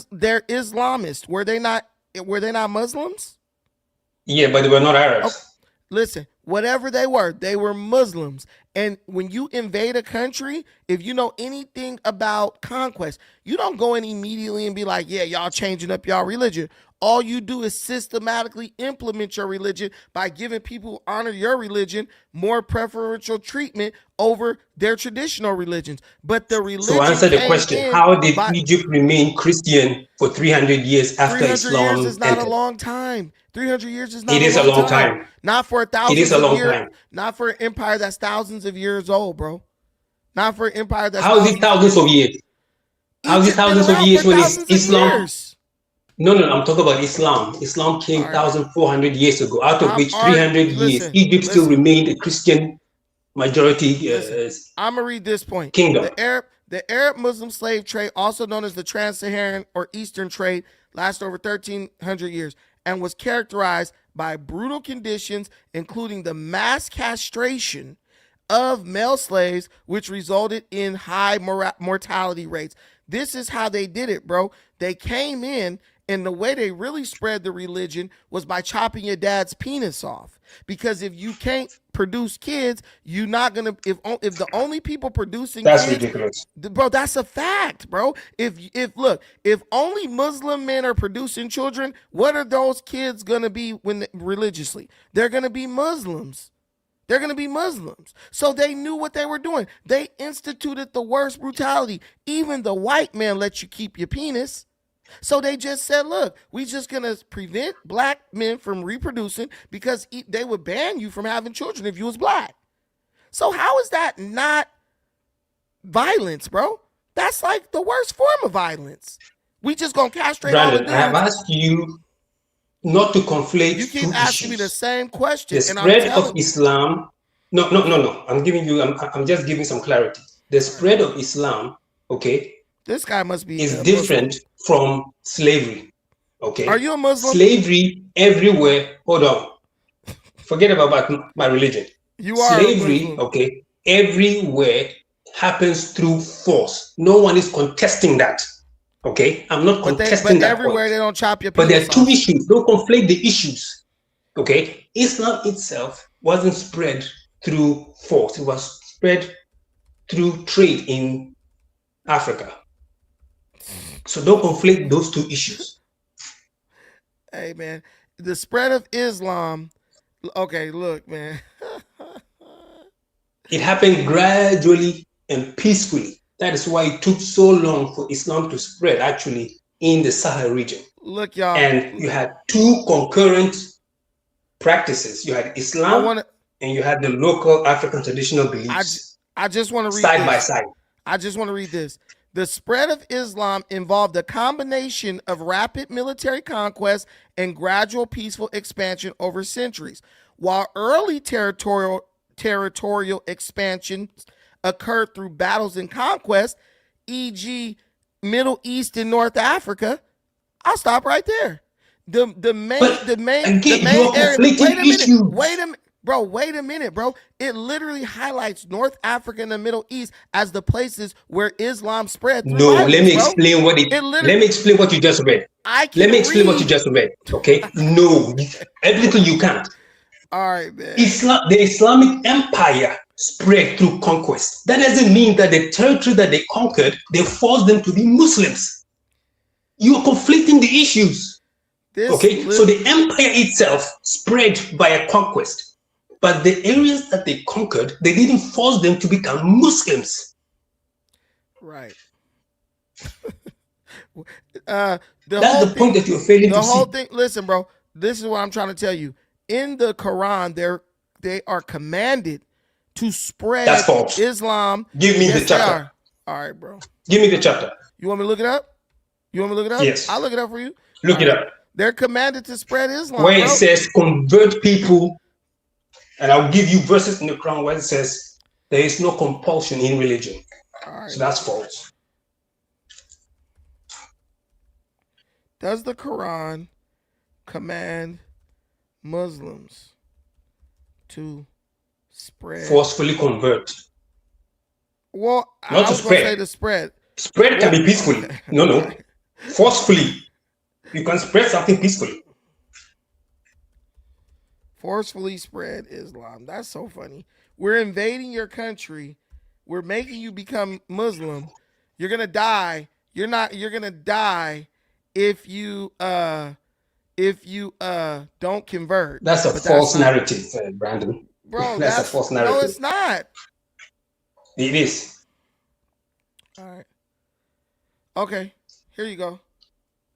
They're Islamists? Were they not Muslims? Yeah, but they were not Arabs. Okay. Listen, whatever they were Muslims. And when you invade a country, if you know anything about conquest, you don't go in immediately and be like, yeah, y'all changing up y'all religion. All you do is systematically implement your religion by giving people who honor your religion more preferential treatment over their traditional religions. But the religion. So answer the question: how did Egypt remain Christian for 300 years after 300 Islam? 300 years is not a long time. 300 years is not. It is a long time. Not for it is a long time. Not for an empire that's thousands of years old, bro. Not for an empire that's. How is it thousands of years? How is it thousands of years when it's Islam? No, I'm talking about Islam. Islam came 1,400 years ago, out of which 300 years Egypt still remained a Christian majority. I'm gonna read this point. Kingdom. The Arab Muslim slave trade, also known as the Trans-Saharan or Eastern trade, lasted over 1,300 years and was characterized by brutal conditions, including the mass castration of male slaves, which resulted in high mortality rates. This is how they did it, bro. They came in, and the way they really spread the religion was by chopping your dad's penis off. Because if you can't produce kids, you're not gonna. If the only people producing that's kids, ridiculous, bro. That's a fact, bro. If only Muslim men are producing children, what are those kids gonna be religiously? They're gonna be Muslims. They're going to be Muslims. So they knew what they were doing. They instituted the worst brutality. Even the white man lets you keep your penis. So they just said, look, we just going to prevent black men from reproducing because they would ban you from having children if you was black. So how is that not violence, bro? That's like the worst form of violence. We just going to castrate all the dudes. I have asked you not to conflate. You keep asking me the same question. The spread of Islam. No. I'm just giving some clarity. The spread of Islam, okay. This guy must be is different from slavery. Okay. Are you a Muslim? Slavery everywhere. Hold on. Forget about my religion. You are slavery. Okay. Everywhere happens through force. No one is contesting that. Okay, I'm not contesting but that point. everywhere they don't chop your But there penis are two off. issues. Don't conflate the issues. Okay, Islam itself wasn't spread through force. It was spread through trade in Africa. So don't conflate those two issues. Hey man, the spread of Islam. Okay, look, man. It happened gradually and peacefully. That is why it took so long for Islam to spread actually in the Sahel region. Look, y'all. And you had two concurrent practices. You had Islam and you had the local African traditional beliefs. I just want to read side this. by side. I just want to read this. The spread of Islam involved a combination of rapid military conquest and gradual peaceful expansion over centuries. While early territorial expansion occurred through battles and conquest, e.g., Middle East and North Africa, I'll stop right there. The main area. Wait a minute, bro. It literally highlights North Africa and the Middle East as the places where Islam spread. No, let me explain what let me explain what you just read. Let me explain what you just read. Okay? No, everything you can't. All right, man. The Islamic Empire spread through conquest. That doesn't mean that the territory that they conquered, they forced them to be Muslims. You are conflicting the issues. So the empire itself spread via conquest, but the areas that they conquered, they didn't force them to become Muslims. Right. That's the point that you're failing to see. The whole thing. Listen, bro. This is what I'm trying to tell you. In the Quran, they are commanded to spread Islam. Give me the chapter. All right, bro. Give me the chapter. You want me to look it up? Yes. I'll look it up for you. Look it up. They're commanded to spread Islam. Where it says convert people, and I'll give you verses in the Quran where it says there is no compulsion in religion. Right. So that's false. Does the Quran command Muslims to spread? Forcefully convert. Well, not I was going to say the spread. Spread can be peacefully. No. Forcefully. You can spread something peacefully. Forcefully spread Islam. That's so funny. We're invading your country. We're making you become Muslim. You're gonna die. You're gonna die if you don't convert. That's a false narrative, Brandon. Bro, that's a false narrative. No, it's not. It is. All right. Okay. Here you go.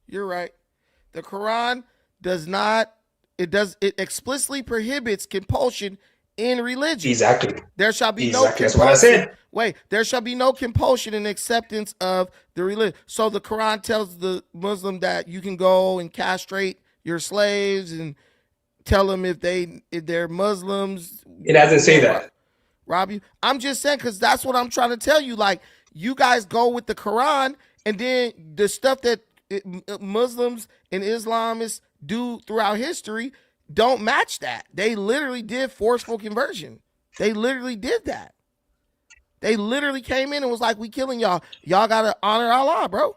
You're right. The Quran it explicitly prohibits compulsion in religion. Exactly. There shall be no compulsion. That's what I said. Wait, there shall be no compulsion in acceptance of the religion. So the Quran tells the Muslim that you can go and castrate your slaves and tell them if they're Muslims. It doesn't say that. Rob you. I'm just saying because that's what I'm trying to tell you. Like you guys go with the Quran and then the stuff that Muslims and Islamists do throughout history don't match that. They literally did forceful conversion. They literally did that. They literally came in and was like, we killing y'all. Y'all got to honor Allah, bro.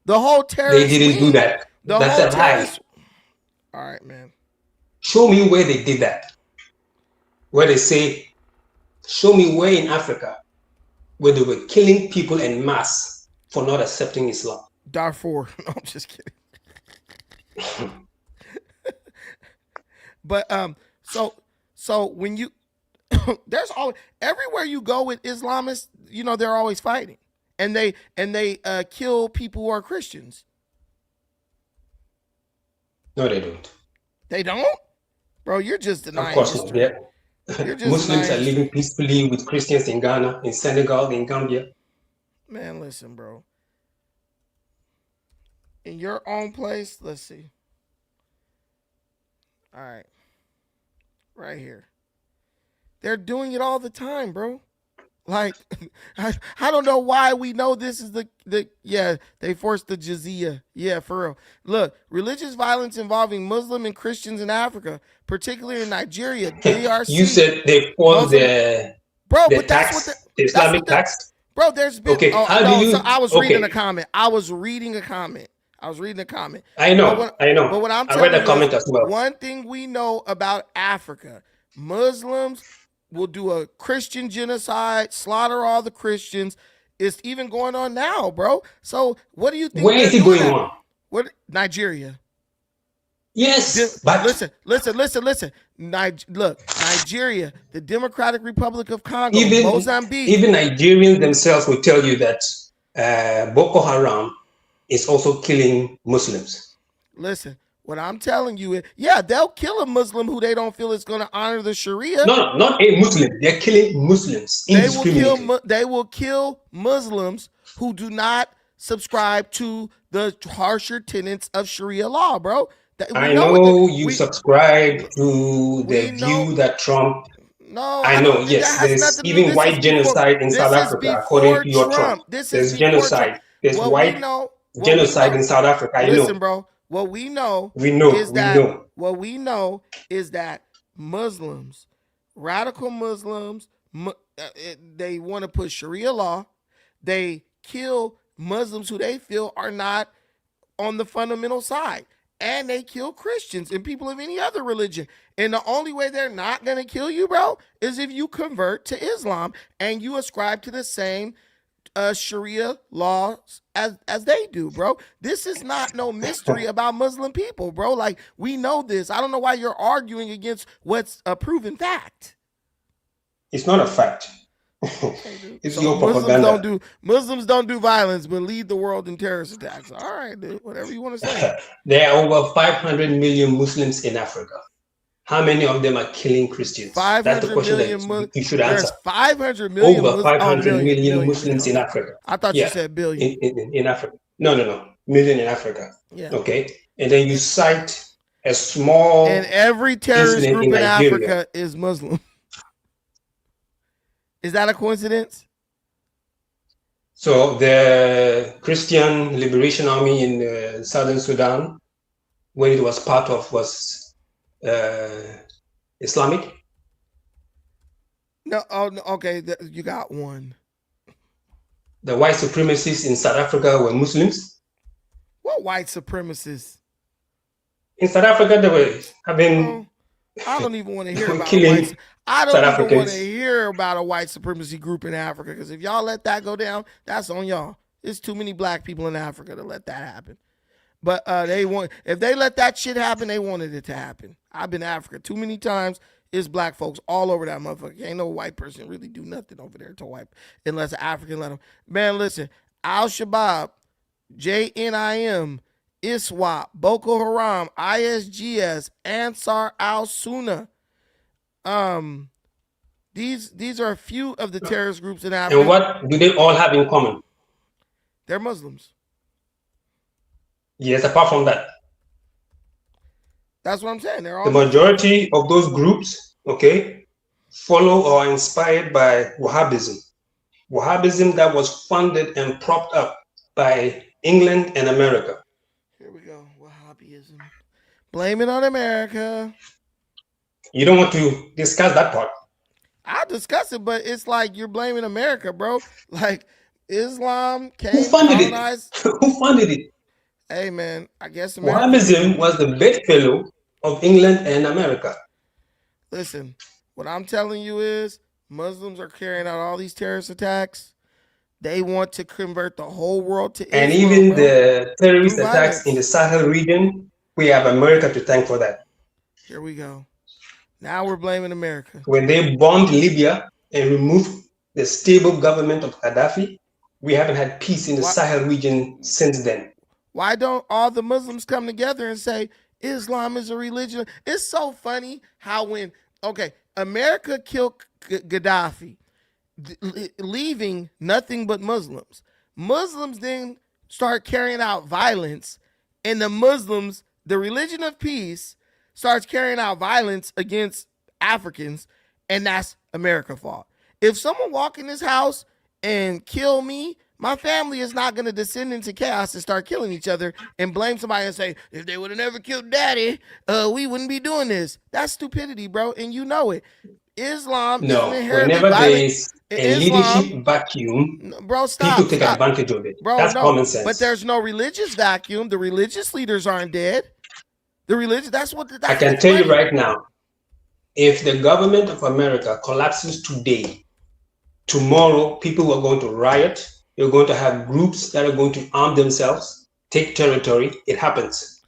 The whole terrorist They didn't do that. That's a lie. All right, man. Show me where they did that. Where they say, show me where in Africa where they were killing people en masse for not accepting Islam. Darfur. No, I'm just kidding. But so when you there's always everywhere you go with Islamists, they're always fighting. And they kill people who are Christians. No, they don't. They don't? Bro, you're just denying. Of course not. Yeah. Muslims are living peacefully with Christians in Ghana, in Senegal, in Gambia. Man, listen, bro. In your own place, let's see. All right. Right here. They're doing it all the time, bro. Like, I don't know why we know this is they forced the jizya. Yeah, for real. Look, religious violence involving Muslim and Christians in Africa, particularly in Nigeria, DRC. You said they forced bro. the But that's what tax, the that's Islamic what the tax? bro. There's been Okay, how do no. So you? I was reading a Okay, comment. I was reading a comment. I was reading a comment. I But know, what I but know. what I'm I read telling the you is comment as well. one thing we know about Africa: Muslims will do a Christian genocide, slaughter all the Christians. It's even going on now, bro. So what do you think Where they're is it doing going at? on? What Nigeria? Yes, but Listen. Look, Nigeria, the Democratic Republic of Congo, even Mozambique. even Nigerians themselves will tell you that Boko Haram is also killing Muslims. Listen, what I'm telling you is, yeah, they'll kill a Muslim who they don't feel is going to honor the Sharia. No, not a Muslim. They're killing Muslims indiscriminately. They will kill Muslims who do not subscribe to the harsher tenets of Sharia law, bro. We I know what know you subscribe to the we know. view that Trump. No, I I know, don't. That yes, has there's nothing to do. even white genocide in South This is Africa, according before to your Trump. Trump. This is There's before Trump. genocide. There's What we white know. What we genocide know. in South Africa. I Listen, know. bro. What we know We know. is We that know. what we know is that Muslims, radical Muslims, they want to put Sharia law. They kill Muslims who they feel are not on the fundamental side. And they kill Christians and people of any other religion. And the only way they're not going to kill you, bro, is if you convert to Islam and you ascribe to the same Sharia laws as they do, bro. This is not no mystery about Muslim people, bro. Like, we know this. I don't know why you're arguing against what's a proven fact. It's not a fact. Okay, It's so your propaganda. Muslims don't do violence, but lead the world in terrorist attacks. All right, dude. Whatever you want to say. There are over 500 million Muslims in Africa. How many of them are killing Christians? That's the 500 question million. that you should answer. There's 500 million. Over 500 million million. Muslims in Africa. I thought you Yeah, said billion. in Africa. No. Million in Africa. Yeah. Okay. And then you cite a small and every terrorist incident group in Nigeria. Africa is Muslim. Is that a coincidence? So the Christian Liberation Army in southern Sudan, when it was part of, was Islamic? No. Oh, no, okay. You got one. The white supremacists in South Africa were Muslims. What white supremacists? In South Africa, they were having. I don't even want to hear about killing I don't South even want Africans. to hear about a white supremacy group in Africa, because if y'all let that go down, that's on y'all. There's too many black people in Africa to let that happen. But if they let that shit happen, they wanted it to happen. I've been to Africa too many times. It's black folks all over that motherfucker. Ain't no white person really do nothing over there to wipe unless an African let them. Man, listen, Al Shabaab, JNIM, ISWAP, Boko Haram, ISGS, Ansar al Sunnah. These are a few of the terrorist groups in Africa. And what do they all have in common? They're Muslims. Yes, apart from that. That's what I'm saying. They're all the majority of those groups, okay, follow or are inspired by Wahhabism. Wahhabism that was funded and propped up by England and America. Here we go. Wahhabism. Blame it on America. You don't want to discuss that part. I'll discuss it, but it's like you're blaming America, bro. Like, Islam came. Who funded it? Who funded it? Hey, man, I guess America. Wahhabism was the bedfellow of England and America. Listen, what I'm telling you is Muslims are carrying out all these terrorist attacks. They want to convert the whole world to Islam. And even the terrorist attacks in the Sahel region, we have America to thank for that. Here we go. Now we're blaming America. When they bombed Libya and removed the stable government of Gaddafi, we haven't had peace in the Sahel region since then. Why don't all the Muslims come together and say Islam is a religion? It's so funny how America killed Gaddafi, leaving nothing but Muslims. Muslims then start carrying out violence, and the religion of peace, starts carrying out violence against Africans, and that's America's fault. If someone walk in this house and kill me, my family is not going to descend into chaos and start killing each other and blame somebody and say, if they would have never killed daddy, we wouldn't be doing this. That's stupidity, bro, and you know it. Islam is an No, inherently whenever there violent. is a Islam, leadership vacuum, bro, people stop, take stop, advantage of it. bro. That's No, common but sense. there's no religious vacuum. The religious leaders aren't dead. The religion. That's I can what's tell you funny. right now, if the government of America collapses today, tomorrow people are going to riot. You're going to have groups that are going to arm themselves, take territory. It happens.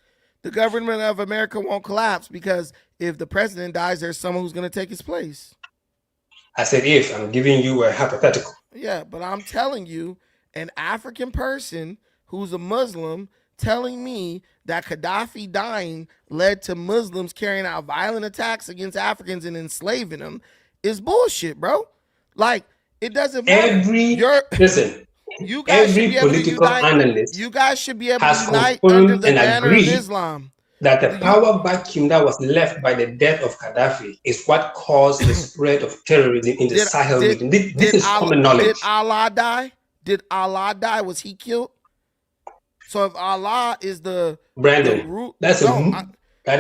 The government of America won't collapse because if the president dies, there's someone who's going to take his place. I said if. I'm giving you a hypothetical. Yeah, but I'm telling you, an African person who's a Muslim telling me that Gaddafi dying led to Muslims carrying out violent attacks against Africans and enslaving them is bullshit, bro. Like, it doesn't matter. Listen, You guys should every be able to political unite. analyst You guys should be able to has unite under confirmed the and banner of agreed Islam. that the power vacuum that was left by the death of Gaddafi is what caused the spread of terrorism in the Sahel region. This is common knowledge. Did Allah die? Did Allah die? Was he killed? So if Allah is Brandon, that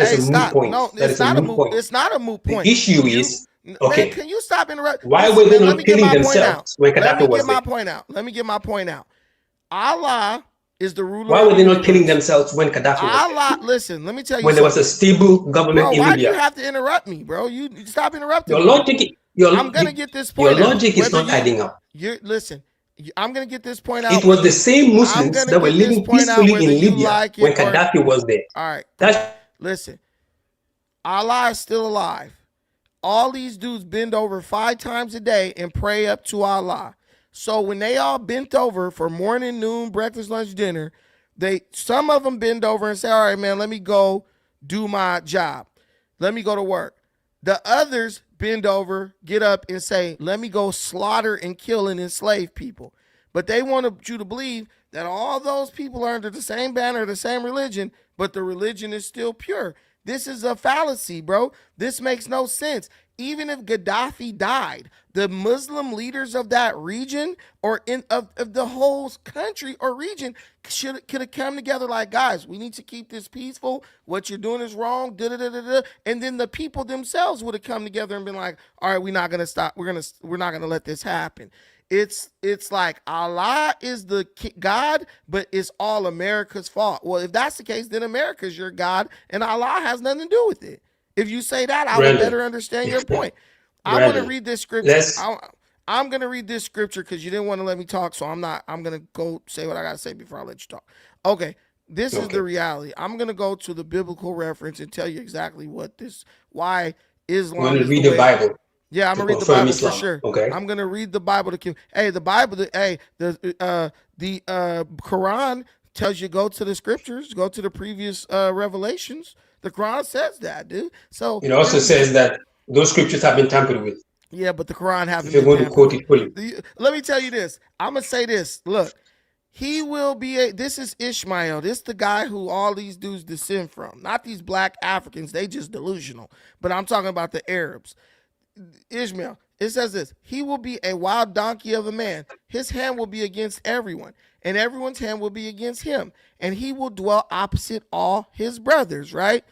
is a moot point. No, it's not a moot point. It's not a moot point. The issue is, okay, man, can you stop interrupting? Why were they not killing themselves when Gaddafi was there? Let me get my point out. Allah is the ruler. Why were they not killing themselves when Gaddafi was Allah, listen, let me tell you when there was a stable government in Libya. Why do you have to interrupt me, bro? You stop interrupting me. I'm going to get this point Your logic is not adding up. Listen, I'm going to get this point out. It was the same Muslims that were living peacefully in Libya when Gaddafi was there. All right. Listen, Allah is still alive. All these dudes bend over 5 times a day and pray up to Allah. So when they all bent over for morning, noon, breakfast, lunch, dinner, some of them bend over and say, all right, man, let me go do my job. Let me go to work. The others bend over, get up and say, let me go slaughter and kill and enslave people. But they want you to believe that all those people are under the same banner, the same religion, but the religion is still pure. This is a fallacy, bro. This makes no sense. Even if Gaddafi died, the Muslim leaders of that region or of the whole country or region could have come together like, guys, we need to keep this peaceful. What you're doing is wrong. And then the people themselves would have come together and been like, all right, we're not gonna stop. We're not gonna let this happen. It's like Allah is the God, but it's all America's fault. Well, if that's the case, then America's your God and Allah has nothing to do with it. If you say that, I will better understand your point. I'm going to read this scripture. I'm going to read this scripture because you didn't want to let me talk, so I'm going to go say what I got to say before I let you talk. Okay, this is the reality. I'm going to go to the biblical reference and tell you exactly why Islam I'm going to read the the Bible. Yeah, I'm gonna read the Bible Islam. for sure. Okay. I'm gonna read the Bible the Bible. The Quran tells you go to the scriptures, go to the previous revelations. The Quran says that, dude. So it also says that those scriptures have been tampered with. Yeah, but the Quran haven't. If you're going to quote it fully, let me tell you this. I'm gonna say this. Look, he will be this is Ishmael. This is the guy who all these dudes descend from. Not these black Africans. They just delusional. But I'm talking about the Arabs. Ishmael, it says this, he will be a wild donkey of a man. His hand will be against everyone, and everyone's hand will be against him, and he will dwell opposite all his brothers, right?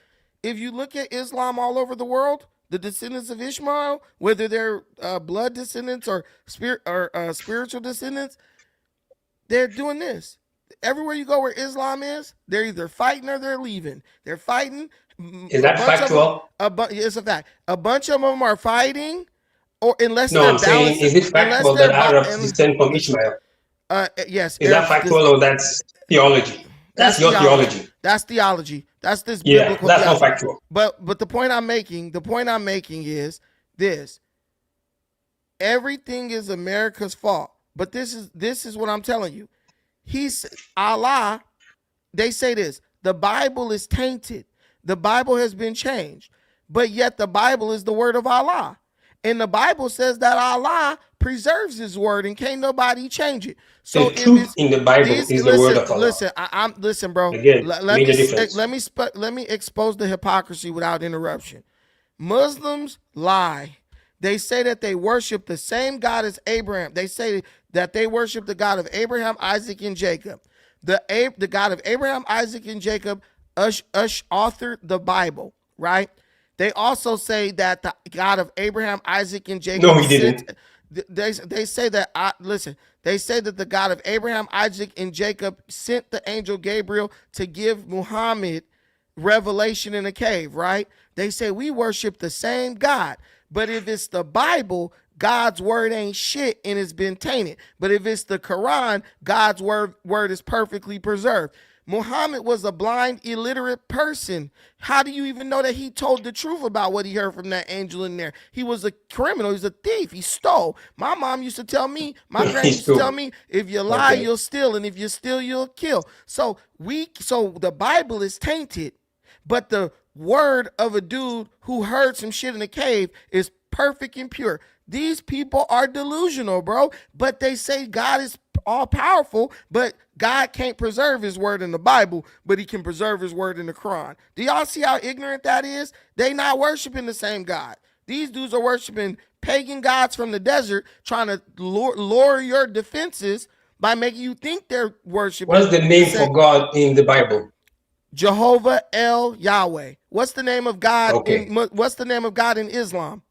If you look at Islam all over the world, the descendants of Ishmael, whether they're blood descendants or spiritual descendants, they're doing this. Everywhere you go where Islam is, they're either fighting or they're leaving. They're fighting. Is that factual? It's a fact. A bunch of them are fighting, or unless no, I'm saying, is it factual that Arabs descend from Ishmael? Yes. Is that factual or that's theology? That's your theology. That's theology. That's this biblical that's theology. not factual. But the point I'm making is this: everything is America's fault. But this is what I'm telling you. Allah. They say this: the Bible is tainted. The Bible has been changed, but yet the Bible is the word of Allah. And the Bible says that Allah preserves his word and can't nobody change it. So the truth in the Bible is the word of Allah. Listen, bro. Again, let me expose the hypocrisy without interruption. Muslims lie. They say that they worship the same God as Abraham. They say that they worship the God of Abraham, Isaac, and Jacob. The God of Abraham, Isaac, and Jacob authored the Bible, right? They also say that the God of Abraham, Isaac, and No, Jacob he didn't. sent. They say that listen. They say that the God of Abraham, Isaac, and Jacob sent the angel Gabriel to give Muhammad revelation in a cave. Right? They say we worship the same God, but if it's the Bible, God's word ain't shit and it's been tainted. But if it's the Quran, God's word is perfectly preserved. Muhammad was a blind, illiterate person. How do you even know that he told the truth about what he heard from that angel in there? He was a criminal. He was a thief. He stole. My mom used to tell me, my He granny used to tell stole. me, if you lie, Okay. you'll steal, and if you steal, you'll kill. So the Bible is tainted, but the word of a dude who heard some shit in a cave is perfect and pure. These people are delusional, bro. But they say God is all powerful, but God can't preserve his word in the Bible, but he can preserve his word in the Quran. Do y'all see how ignorant that is? They not worshiping the same God. These dudes are worshiping pagan gods from the desert, trying to lower your defenses by making you think they're What's worshiping the the name same. for God in the Bible? Jehovah El Yahweh. What's the name of God Okay. in Islam?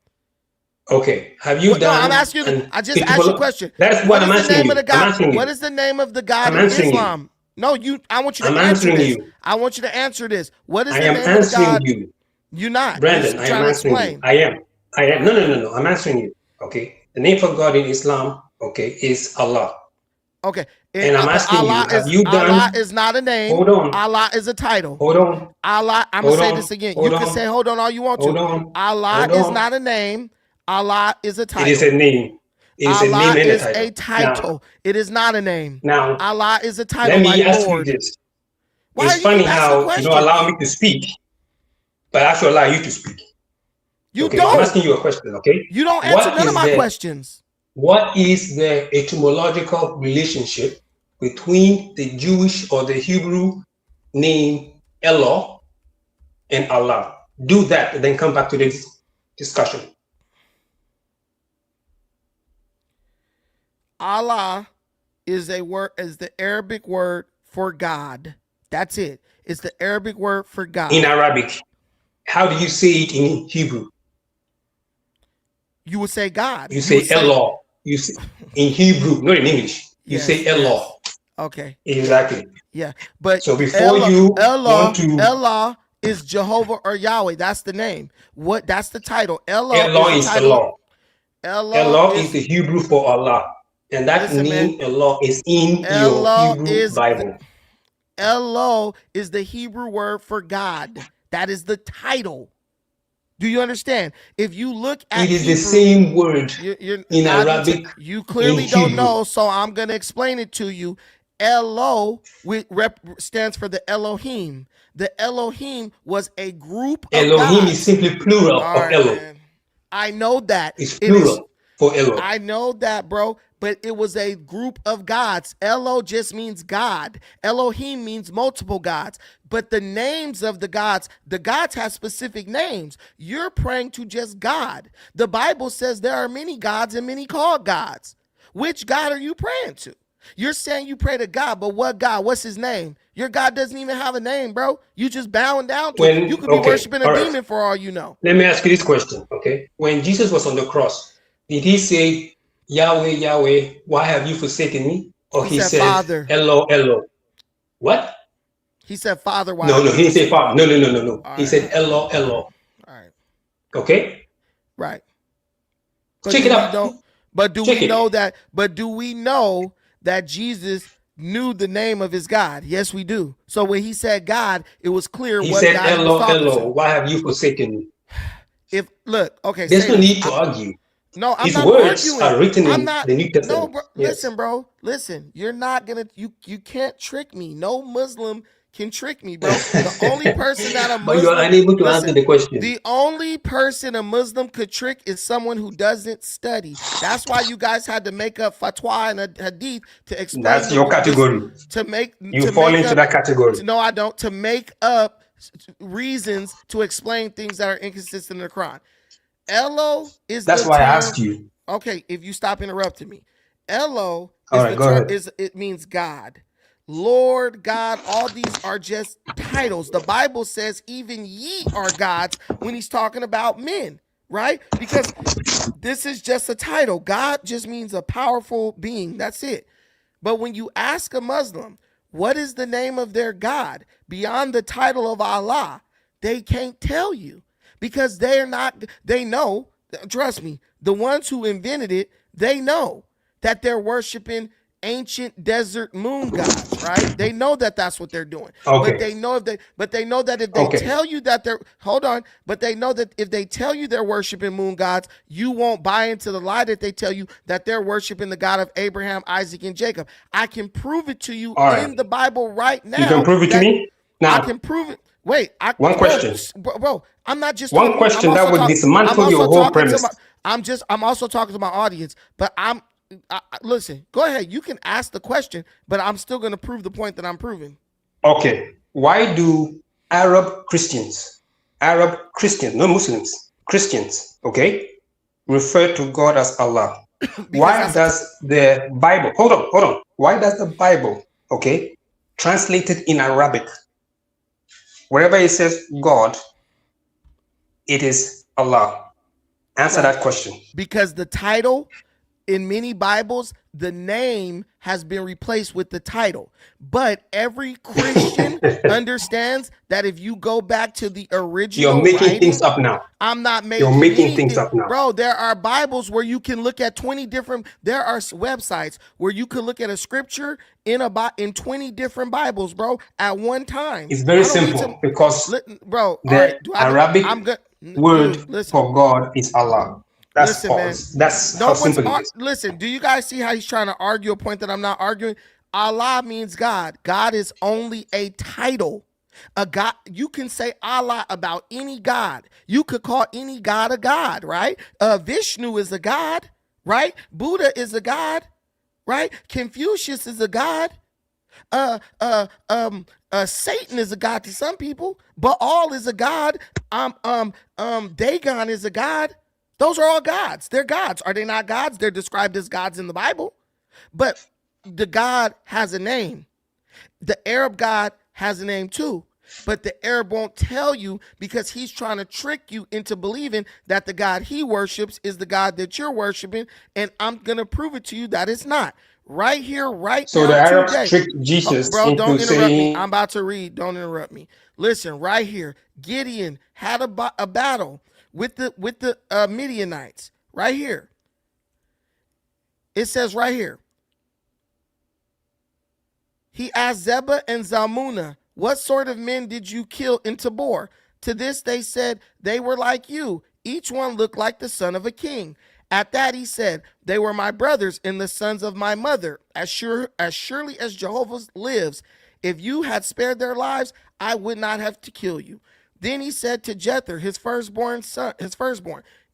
Okay. Have you What? No, I'm done asking you. an I just asked you a etymolo- question. That's what What I'm is the asking name of the you. I'm God? asking What you. is the name of the God I'm in answering you. Islam? No, you. I want you I'm to answer answering this. you. I want you to answer this. What is I the am name of the answering God? you. You're not. You're Brandon, I am trying to answering you. explain. I am. I All am. No, right. no, no, no. I'm answering you. Okay. The name for God in Islam, okay, is Allah. Okay. And I'm But asking you, have you Allah done, is not a name. hold on, Allah is a title. hold on, Allah. I'm gonna hold say on, this again. You hold can say on, hold on all you want hold to. on, Allah hold is on. not a name. Allah is a It is a title. name. It is a Allah name and a is title. a title. It is not a name. Now, Allah is a title let like me ask you Lord. this. Why It's do you funny keep asking how you don't allow questions? me to speak, but I actually allow you to speak. You Okay, I'm don't. asking you a question, okay? You don't answer What none of is my the questions. what is the etymological relationship between the Jewish or the Hebrew name Eloh and Allah? Do that and then come back to this discussion. Allah is the Arabic word for God. That's it. It's the Arabic word for In God. Arabic, how do you say it in Hebrew? You would say God. You You would say say Eloh. You say in Hebrew, not in English. You yes, say Eloh. yes. Okay. Yeah. Exactly. Yeah. But So before you want to, Allah is Jehovah or Yahweh. That's the name. That's the title. Eloh Eloh is the is title. Allah. Eloh Eloh is is the Hebrew for Allah. And that listen, man. name Eloh is in your Eloh Hebrew is Bible. Elo is the Hebrew word for God. That is the title. Do you understand? If you look at It is the Hebrew, same word you're in I need to. Arabic, You in clearly don't Hebrew. know, so I'm gonna explain it to you. Elo stands for the Elohim. The Elohim was a group of Elohim is gods. simply plural All of right, Elo. man. I know that It's it is. plural for Elo. I know that, bro, but it was a group of gods. Elo just means God. Elohim means multiple gods. But the names of the gods have specific names. You're praying to just God. The Bible says there are many gods and many called gods. Which God are you praying to? You're saying you pray to God, but what God? What's his name? Your God doesn't even have a name, bro. You just bowing down to it. You could be Okay, worshiping a all right. demon for all you know. Let me ask you this question, okay? When Jesus was on the cross, did he say, Yahweh, Yahweh, why have you forsaken me? Or He he said, said, Father. Elo, Elo? What? He said, Father, why No, have no, you he didn't say forsaken Father. me? No, no, no, no, no. All He right, all said right, Elo, all right, Elo. all right, Okay? right. But Check do it we up. know? But do Check we it. know that? But do we know that Jesus knew the name of his God? Yes, we do. So when he said God, it was clear He what said, God he was Elo, talking Elo, to. why have you forsaken me? If look, okay, There's say no this. need to argue. No, I'm His not words arguing. are written I'm in not. the New No, Testament. bro. Yes. Listen, bro. Listen. You're not gonna. You can't trick me. No Muslim can trick me, bro. The only person that a But you are Muslim unable to answer listen. the question. The only person a Muslim could trick is someone who doesn't study. That's why you guys had to make up fatwa and a hadith to explain That's your this category. to make You to fall make into up. that category. No, I don't. To make up reasons to explain things that are inconsistent in the Quran. Elo is That's the why I term. asked you. Okay, if you stop interrupting me. Elo All is right, the go term ahead. is it means God. Lord God, all these are just titles. The Bible says even ye are gods when he's talking about men, right? Because this is just a title. God just means a powerful being. That's it. But when you ask a Muslim, what is the name of their God beyond the title of Allah, they can't tell you because they're not, they know, trust me, the ones who invented it, they know that they're worshiping ancient desert moon gods, right? They know that that's what they're doing. But Okay. they know if they but they know that if they Okay. tell you that they're hold on, but they know that if they tell you they're worshiping moon gods, you won't buy into the lie that they tell you that they're worshiping the God of Abraham, Isaac, and Jacob. I can prove it to you All right. in the Bible right You can now prove it to that me? I Now, can prove it. Wait, one bro, question. bro, I'm not just One talking to you. question that would I'm dismantle also your whole talking to my premise. I'm also talking to my audience, but listen, go ahead. You can ask the question, but I'm still going to prove the point that I'm proving. Okay. Why do Arab Christians, no Muslims, Christians, okay, refer to God as Allah? Because Why that's a does the Bible, hold on. Why does the Bible, okay, translated in Arabic, wherever it says God, it is Allah? Answer well, that question. because the title in many Bibles, the name has been replaced with the title. But every Christian understands that if you go back to the You're original making things writing, up now. I'm not You're making making things anything. up now. Bro, there are Bibles where you can look at 20 different, there are websites where you can look at a scripture in 20 different Bibles, bro, at one time. It's very I don't need to, simple because bro, all the right, do I, Arabic I'm good. word Dude, listen. for God is Allah. That's Listen, all. man. That's No how one's simple it is. listen. Do you guys see how he's trying to argue a point that I'm not arguing? Allah means God. God is only a title. A God. You can say Allah about any God. You could call any God a God, right? Vishnu is a God, right? Buddha is a God, right? Confucius is a God. Uh, uh, um, Satan is a god to some people. Baal is a god. Dagon is a god. Those are all gods. They're gods. Are they not gods? They're described as gods in the Bible. But the God has a name. The Arab God has a name too. But the Arab won't tell you because he's trying to trick you into believing that the God he worships is the God that you're worshiping. And I'm going to prove it to you that it's not. Right here, right So the now, Arabs today. tricked Jesus Bro, into don't interrupt me. saying, I'm about to read. Don't interrupt me. Listen, right here. Gideon had a battle with the Midianites. Right here. It says right here. He asked Zebah and Zalmunna, what sort of men did you kill in Tabor? To this they said, they were like you. Each one looked like the son of a king. At that he said, they were my brothers and the sons of my mother. As surely as Jehovah lives, if you had spared their lives, I would not have to kill you. Then he said to Jether, his firstborn,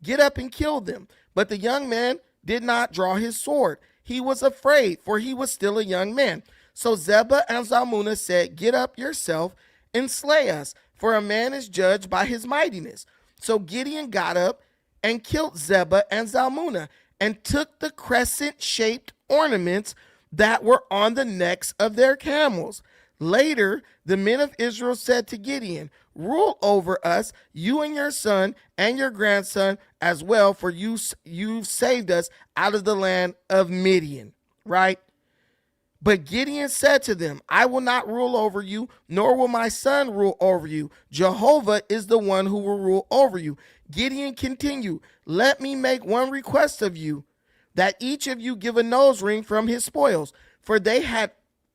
get up and kill them. But the young man did not draw his sword. He was afraid, for he was still a young man. So Zebah and Zalmunna said, get up yourself and slay us, for a man is judged by his mightiness. So Gideon got up and killed Zebah and Zalmunna and took the crescent-shaped ornaments that were on the necks of their camels. Later, the men of Israel said to Gideon, rule over us, you and your son and your grandson as well, for you've saved us out of the land of Midian, right? But Gideon said to them, I will not rule over you, nor will my son rule over you. Jehovah is the one who will rule over you. Gideon continued, let me make one request of you, that each of you give a nose ring from his spoils. For they had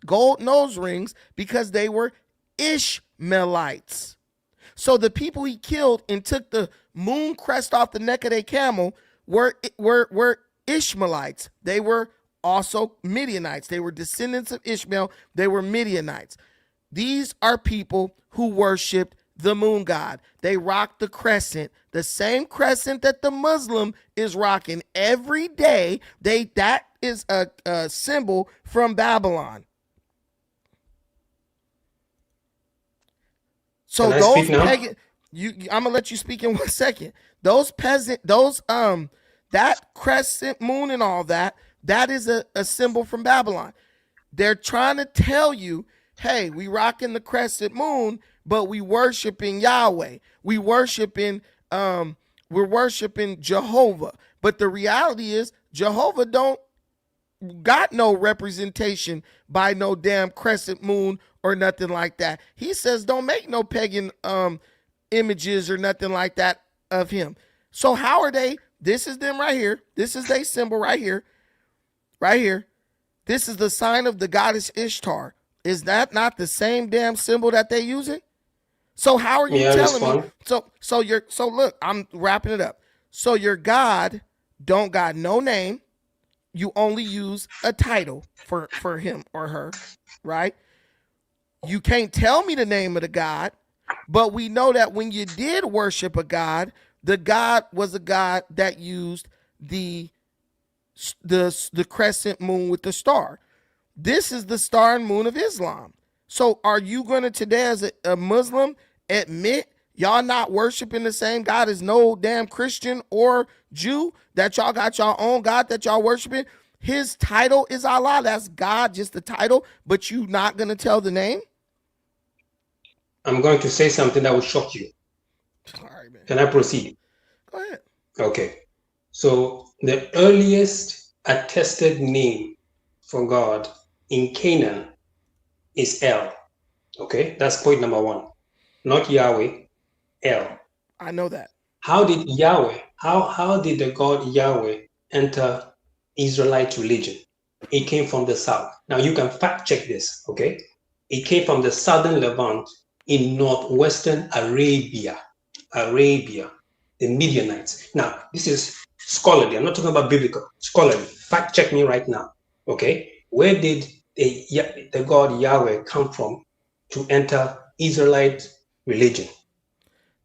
gold nose rings because they were Ishmaelites. So the people he killed and took the moon crest off the neck of their camel were Ishmaelites. They were also Midianites. They were descendants of Ishmael. They were Midianites. These are people who worshiped the moon god. They rocked the crescent, the same crescent that the Muslim is rocking every day. That is a symbol from Babylon. can So I speak those now? pagan, I'm gonna let you speak in 1 second. That crescent moon and all that is a symbol from Babylon. They're trying to tell you, hey, we rocking the crescent moon, but we worshiping Yahweh. Um, we're worshiping Jehovah. But the reality is Jehovah don't got no representation by no damn crescent moon or nothing like that. He says don't make no pagan images or nothing like that of him. So how are they? This is them right here. This is their symbol right here. Right here. This is the sign of the goddess Ishtar. Is that not the same damn symbol that they using? So how are you May I telling me? respond? So look, I'm wrapping it up. So your God don't got no name. You only use a title for him or her, right? You can't tell me the name of the God, but we know that when you did worship a God, the God was a God that used the crescent moon with the star. This is the star and moon of Islam. So are you going to today as a Muslim admit y'all not worshiping the same God as no damn Christian or Jew, that y'all got your own God that y'all worshiping? His title is Allah. That's God, just the title, but you not going to tell the name? I'm going to say something that will shock you. All right, man. Can I proceed? Go ahead. Okay. So the earliest attested name for God in Canaan is El. Okay, that's point number one. Not Yahweh, El. I know that. How did Yahweh, how did the God Yahweh enter Israelite religion? It came from the south. Now you can fact check this, okay? It came from the southern Levant in northwestern Arabia, the Midianites. Now, this is scholarly. I'm not talking about biblical. Scholarly. Fact check me right now, okay? Where did the God Yahweh come from to enter Israelite religion?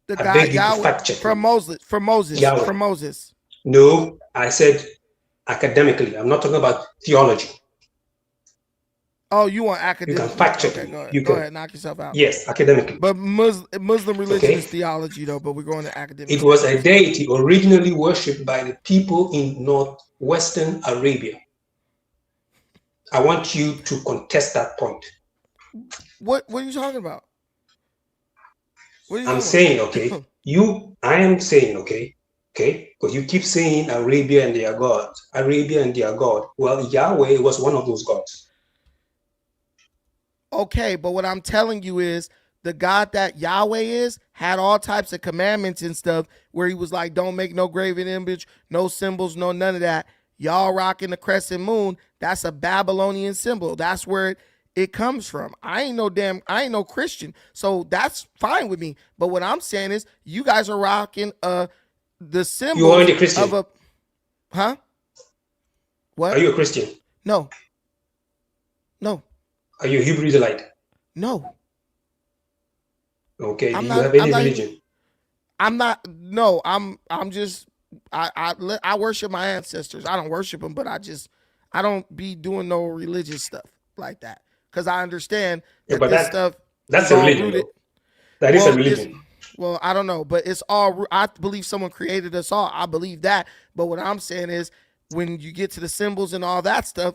The I God beg you to Yahweh fact check from me. Moses. Yahweh. No, I said academically. I'm not talking about theology. Oh, you want You academic? can fact check Okay, me. go ahead. You Go can. ahead, knock yourself out. Yes, academically. But Muslim religion is Okay. theology, though. But we're going to academic. It was a deity originally worshipped by the people in northwestern Arabia. I want you to contest that point. What are you talking about? What are you I'm talking saying, about? okay, I am saying, okay, because you keep saying Arabia and their God, Arabia and their God. Well, Yahweh was one of those gods. Okay, but what I'm telling you is the God that Yahweh is had all types of commandments and stuff where he was like, don't make no graven image, no symbols, no none of that. Y'all rocking the crescent moon. That's a Babylonian symbol. That's where it comes from. I ain't no Christian. So that's fine with me. But what I'm saying is you guys are rocking the symbols You are a Christian. of a huh? What? Are you a Christian? No. Are you a Hebrew Israelite? No. Okay. I'm Do you not. have any I'm not. religion? I'm not. No. I'm just. I worship my ancestors. I don't worship them, but I don't be doing no religious stuff like that because I understand Yeah, that but this stuff that's is a all religion, rooted. though. That is a religion. Well, I don't know, but it's all. I believe someone created us all. I believe that. But what I'm saying is, when you get to the symbols and all that stuff,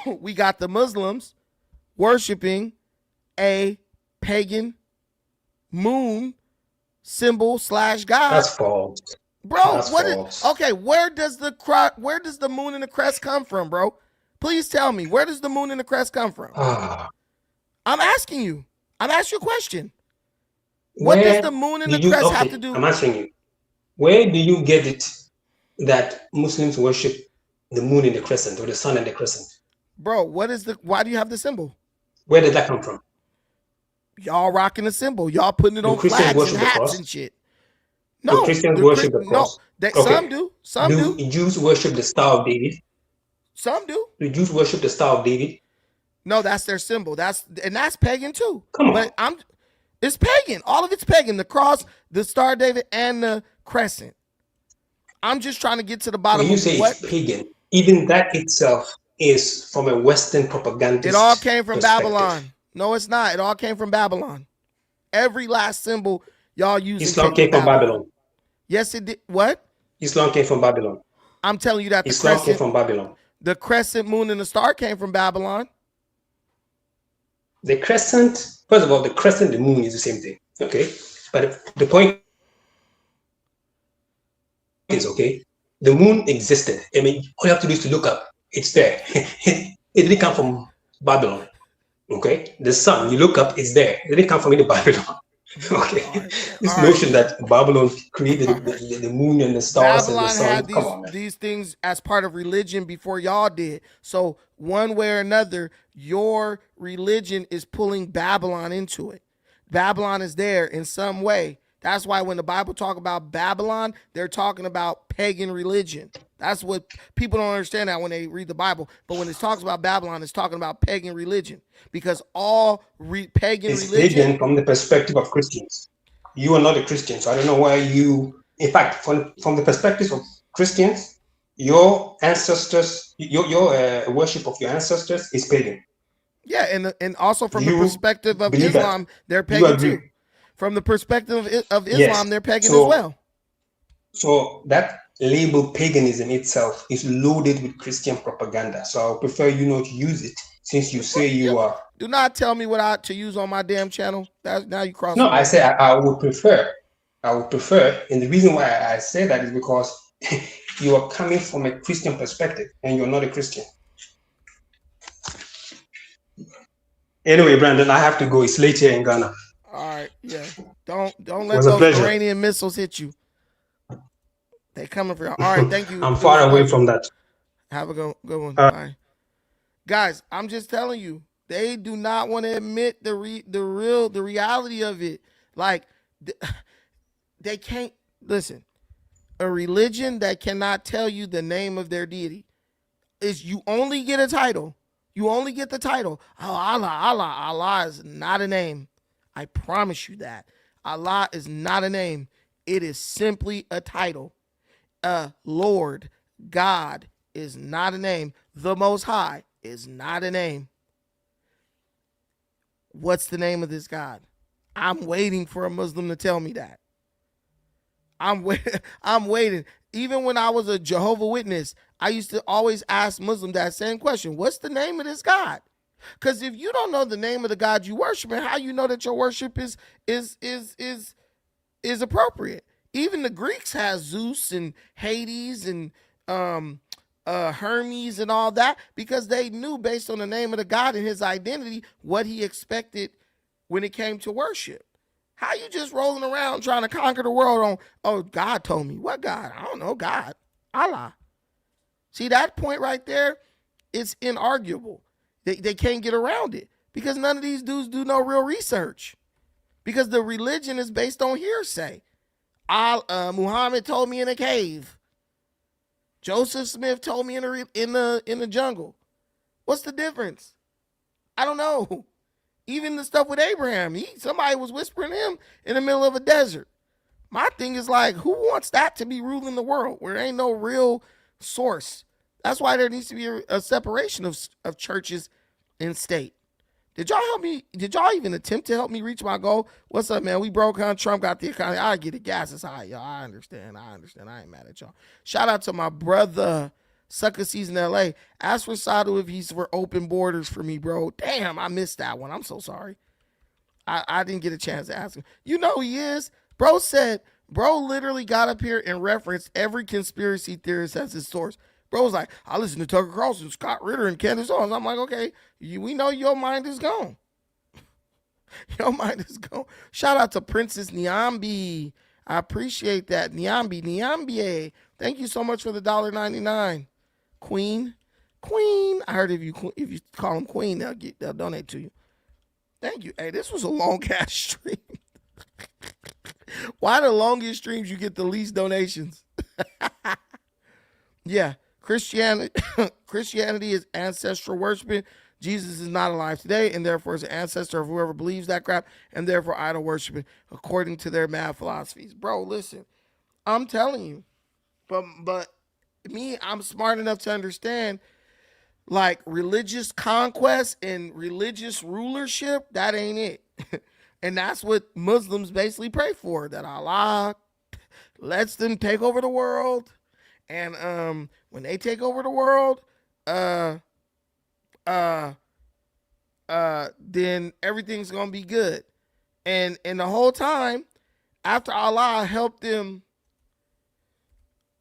we got the Muslims worshiping a pagan moon symbol / God. That's false. Bro, That's false. Okay, where does the moon and the crest come from, bro? Please tell me, where does the moon and the crest come from? I'm asking you. I'm asking you a question. What does the moon and the crest have to do? I'm answering you. Where do you get it that Muslims worship the moon and the crescent or the sun and the crescent? Bro, why do you have the symbol? Where did that come from? Y'all rocking the symbol. Y'all putting it on flags and hats and shit. No, do Christians worship the cross? No, some do. Do Jews worship the Star of David? Some do. Do Jews worship the Star of David? No, that's their symbol. That's pagan too. Come on. But it's pagan. All of it's pagan. The cross, the Star of David, and the crescent. I'm just trying to get to the bottom when you of say what it's pagan, even that itself is from a Western propagandist. It all came from perspective. Babylon. No, it's not. It all came from Babylon. Every last symbol y'all using Islam came from Babylon. Yes, it did. What? Islam came from Babylon. I'm telling you that Islam came from Babylon. The crescent moon and the star came from Babylon. The crescent, first of all, the crescent, the moon is the same thing. Okay. But the point is, okay, the moon existed. I mean, all you have to do is to look up. It's there. It didn't come from Babylon. Okay. The sun, you look up, it's there. It didn't come from any Babylon. Okay. This notion that Babylon created the moon and the stars and the Babylon sun. had Come on, man. these things as part of religion before y'all did. So one way or another, your religion is pulling Babylon into it. Babylon is there in some way. That's why when the Bible talk about Babylon, they're talking about pagan religion. That's what people don't understand that when they read the Bible. But when it talks about Babylon, it's talking about pagan religion, because all pagan It's religion. pagan from the perspective of Christians. You are not a Christian, so I don't know why you. In fact, from the perspective of Christians, your ancestors, your worship of your ancestors is pagan. Yeah, and also from the You perspective of believe that? Islam, they're You pagan agree? too. From the perspective of Islam, Yes. they're pagan as So, well. so that label paganism itself is loaded with Christian propaganda. So I prefer you not use it, since you say you are. Do not tell me what to use on my damn channel. That's now you cross. No, I say I would prefer. I would prefer, and the reason why I say that is because you are coming from a Christian perspective, and you're not a Christian. Anyway, Brandon, I have to go. It's late here in Ghana. All right, yeah. Don't let those Iranian missiles hit you. They coming for you. All right, thank you. I'm far away from that. Have a good one. Bye. Guys, I'm just telling you, they do not want to admit the reality of it. Like, they can't listen. A religion that cannot tell you the name of their deity is, you only get a title. You only get the title. Oh, Allah is not a name. I promise you that. Allah is not a name. It is simply a title. Lord, God is not a name. The Most High is not a name. What's the name of this God? I'm waiting for a Muslim to tell me that. I'm waiting. Even when I was a Jehovah's Witness, I used to always ask Muslims that same question. What's the name of this God? Because if you don't know the name of the God you worship, how you know that your worship is appropriate? Even the Greeks had Zeus and Hades and Hermes and all that, because they knew based on the name of the God and his identity what he expected when it came to worship. How you just rolling around trying to conquer the world on, oh, God told me. What God? I don't know. God. Allah. See, that point right there, it's inarguable. They can't get around it because none of these dudes do no real research, because the religion is based on hearsay. Muhammad told me in a cave. Joseph Smith told me in the jungle. What's the difference? I don't know. Even the stuff with Abraham, somebody was whispering to him in the middle of a desert. My thing is like, who wants that to be ruling the world where there ain't no real source? That's why there needs to be a separation of churches and state. Did y'all help me? Did y'all even attempt to help me reach my goal? What's up, man? We broke, huh? Trump got the economy. I get it. Gas is high, y'all. I understand. I ain't mad at y'all. Shout out to my brother, Sucker Season LA. Ask for Sadu if he's for open borders for me, bro. Damn, I missed that one. I'm so sorry. I didn't get a chance to ask him. You know who he is? Bro literally got up here and referenced every conspiracy theorist as his source. Bro was like, I listen to Tucker Carlson, Scott Ritter, and Candace Owens. I'm like, okay, we know your mind is gone. Your mind is gone. Shout out to Princess Nyambi. I appreciate that. Nyambi. Thank you so much for the $1.99. Queen. I heard if you call them Queen, they'll donate to you. Thank you. Hey, this was a long ass stream. Why the longest streams you get the least donations? Yeah. Christianity is ancestral worshiping. Jesus is not alive today, and therefore is an ancestor of whoever believes that crap, and therefore idol worshiping according to their mad philosophies. Bro, listen, I'm telling you, but me, I'm smart enough to understand, like, religious conquest and religious rulership, that ain't it. And that's what Muslims basically pray for, that Allah lets them take over the world. And when they take over the world, uh, uh, then everything's gonna be good. And the whole time, after Allah helped them,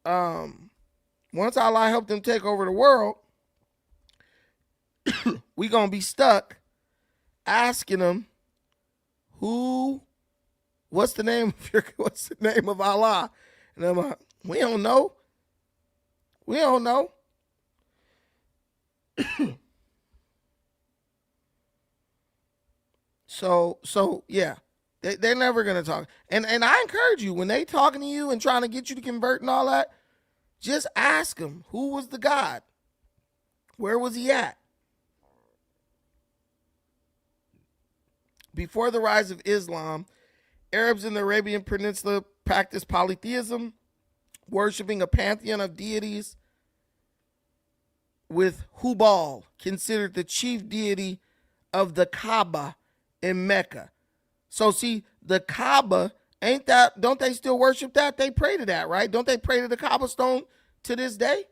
once Allah helped them take over the world, we gonna be stuck asking them who, what's the name of what's the name of Allah? And I'm like, we don't know. We don't know. So yeah, they're never gonna talk. And I encourage you, when they talking to you and trying to get you to convert and all that, just ask them, who was the God? Where was he at? Before the rise of Islam, Arabs in the Arabian Peninsula practiced polytheism, worshiping a pantheon of deities, with Hubal considered the chief deity of the Kaaba in Mecca. So see, the Kaaba, don't they still worship that? They pray to that, right? Don't they pray to the Kaaba stone to this day?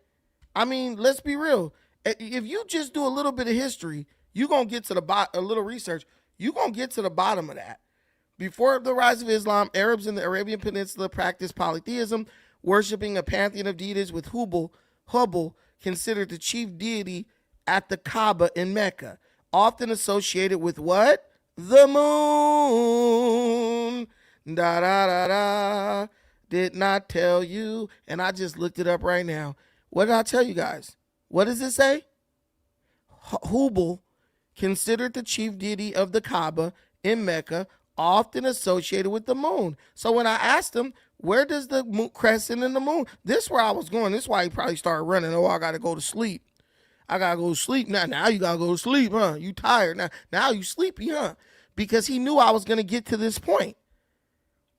I mean, let's be real. If you just do a little bit of history, you're going to get to a little research, you're going to get to the bottom of that. Before the rise of Islam, Arabs in the Arabian Peninsula practiced polytheism, worshiping a pantheon of deities, with Hubal considered the chief deity at the Kaaba in Mecca, often associated with what? The moon. Da da da da. Did not tell you. And I just looked it up right now. What did I tell you guys? What does it say? Hubal, considered the chief deity of the Kaaba in Mecca, often associated with the moon. So when I asked him, where does the crescent and the moon? This is where I was going. This is why he probably started running. Oh, I got to go to sleep. I got to go to sleep now. Now you got to go to sleep, huh? You tired now. Now you sleepy, huh? Because he knew I was going to get to this point.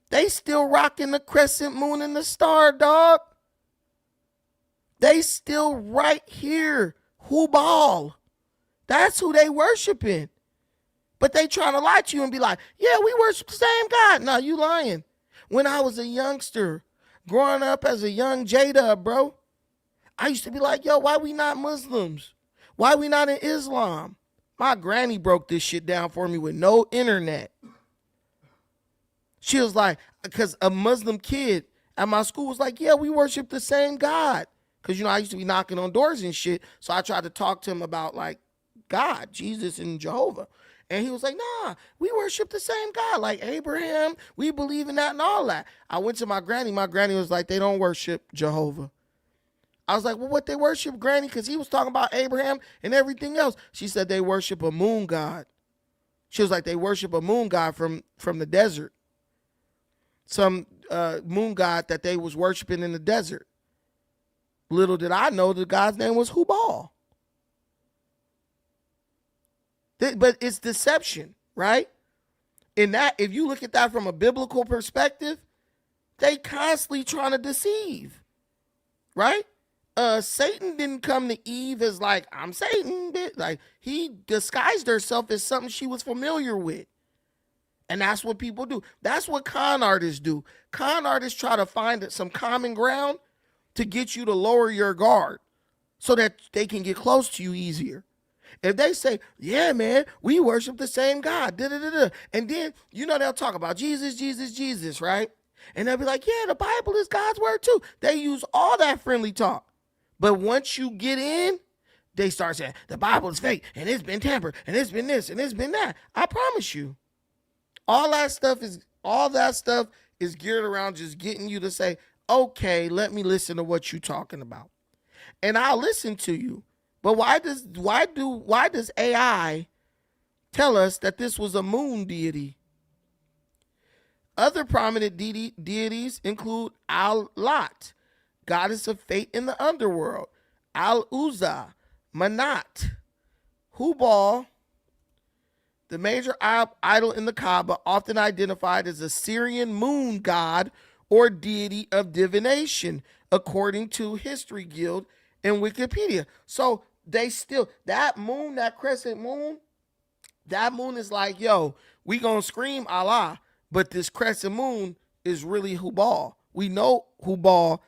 They still rocking the crescent moon and the star, dog. They still right here. Hubal. That's who they worshiping. But they trying to lie to you and be like, yeah, we worship the same God. No, you lying. When I was a youngster, growing up as a young J-Dub, bro, I used to be like, yo, why we not Muslims? Why we not in Islam? My granny broke this shit down for me with no internet. She was like, because a Muslim kid at my school was like, yeah, we worship the same God. Because, I used to be knocking on doors and shit. So I tried to talk to him about, like, God, Jesus, and Jehovah. And he was like, nah, we worship the same God, like Abraham. We believe in that and all that. I went to my granny. My granny was like, they don't worship Jehovah. I was like, well, what they worship, granny? Because he was talking about Abraham and everything else. She said they worship a moon god. She was like, they worship a moon god from the desert. Some moon god that they was worshiping in the desert. Little did I know the god's name was Hubal. But it's deception, right? In that, if you look at that from a biblical perspective, they constantly trying to deceive, right? Satan didn't come to Eve as like, I'm Satan, bitch. Like, he disguised herself as something she was familiar with. And that's what people do. That's what con artists do. Con artists try to find some common ground to get you to lower your guard so that they can get close to you easier. If they say, yeah, man, we worship the same God, da-da-da-da. And then, they'll talk about Jesus, Jesus, Jesus, right? And they'll be like, yeah, the Bible is God's word too. They use all that friendly talk. But once you get in, they start saying, the Bible is fake, and it's been tampered, and it's been this, and it's been that. I promise you. All that stuff is geared around just getting you to say, okay, let me listen to what you're talking about. And I'll listen to you. But why does AI tell us that this was a moon deity? Other prominent deities include Al-Lat, goddess of fate in the underworld, Al-Uzza, Manat, Hubal, the major idol in the Kaaba, often identified as a Syrian moon god or deity of divination, according to History Guild and Wikipedia. So they still, that moon, that crescent moon, that moon is like, yo, we gonna scream Allah, but this crescent moon is really Hubal. We know Hubal.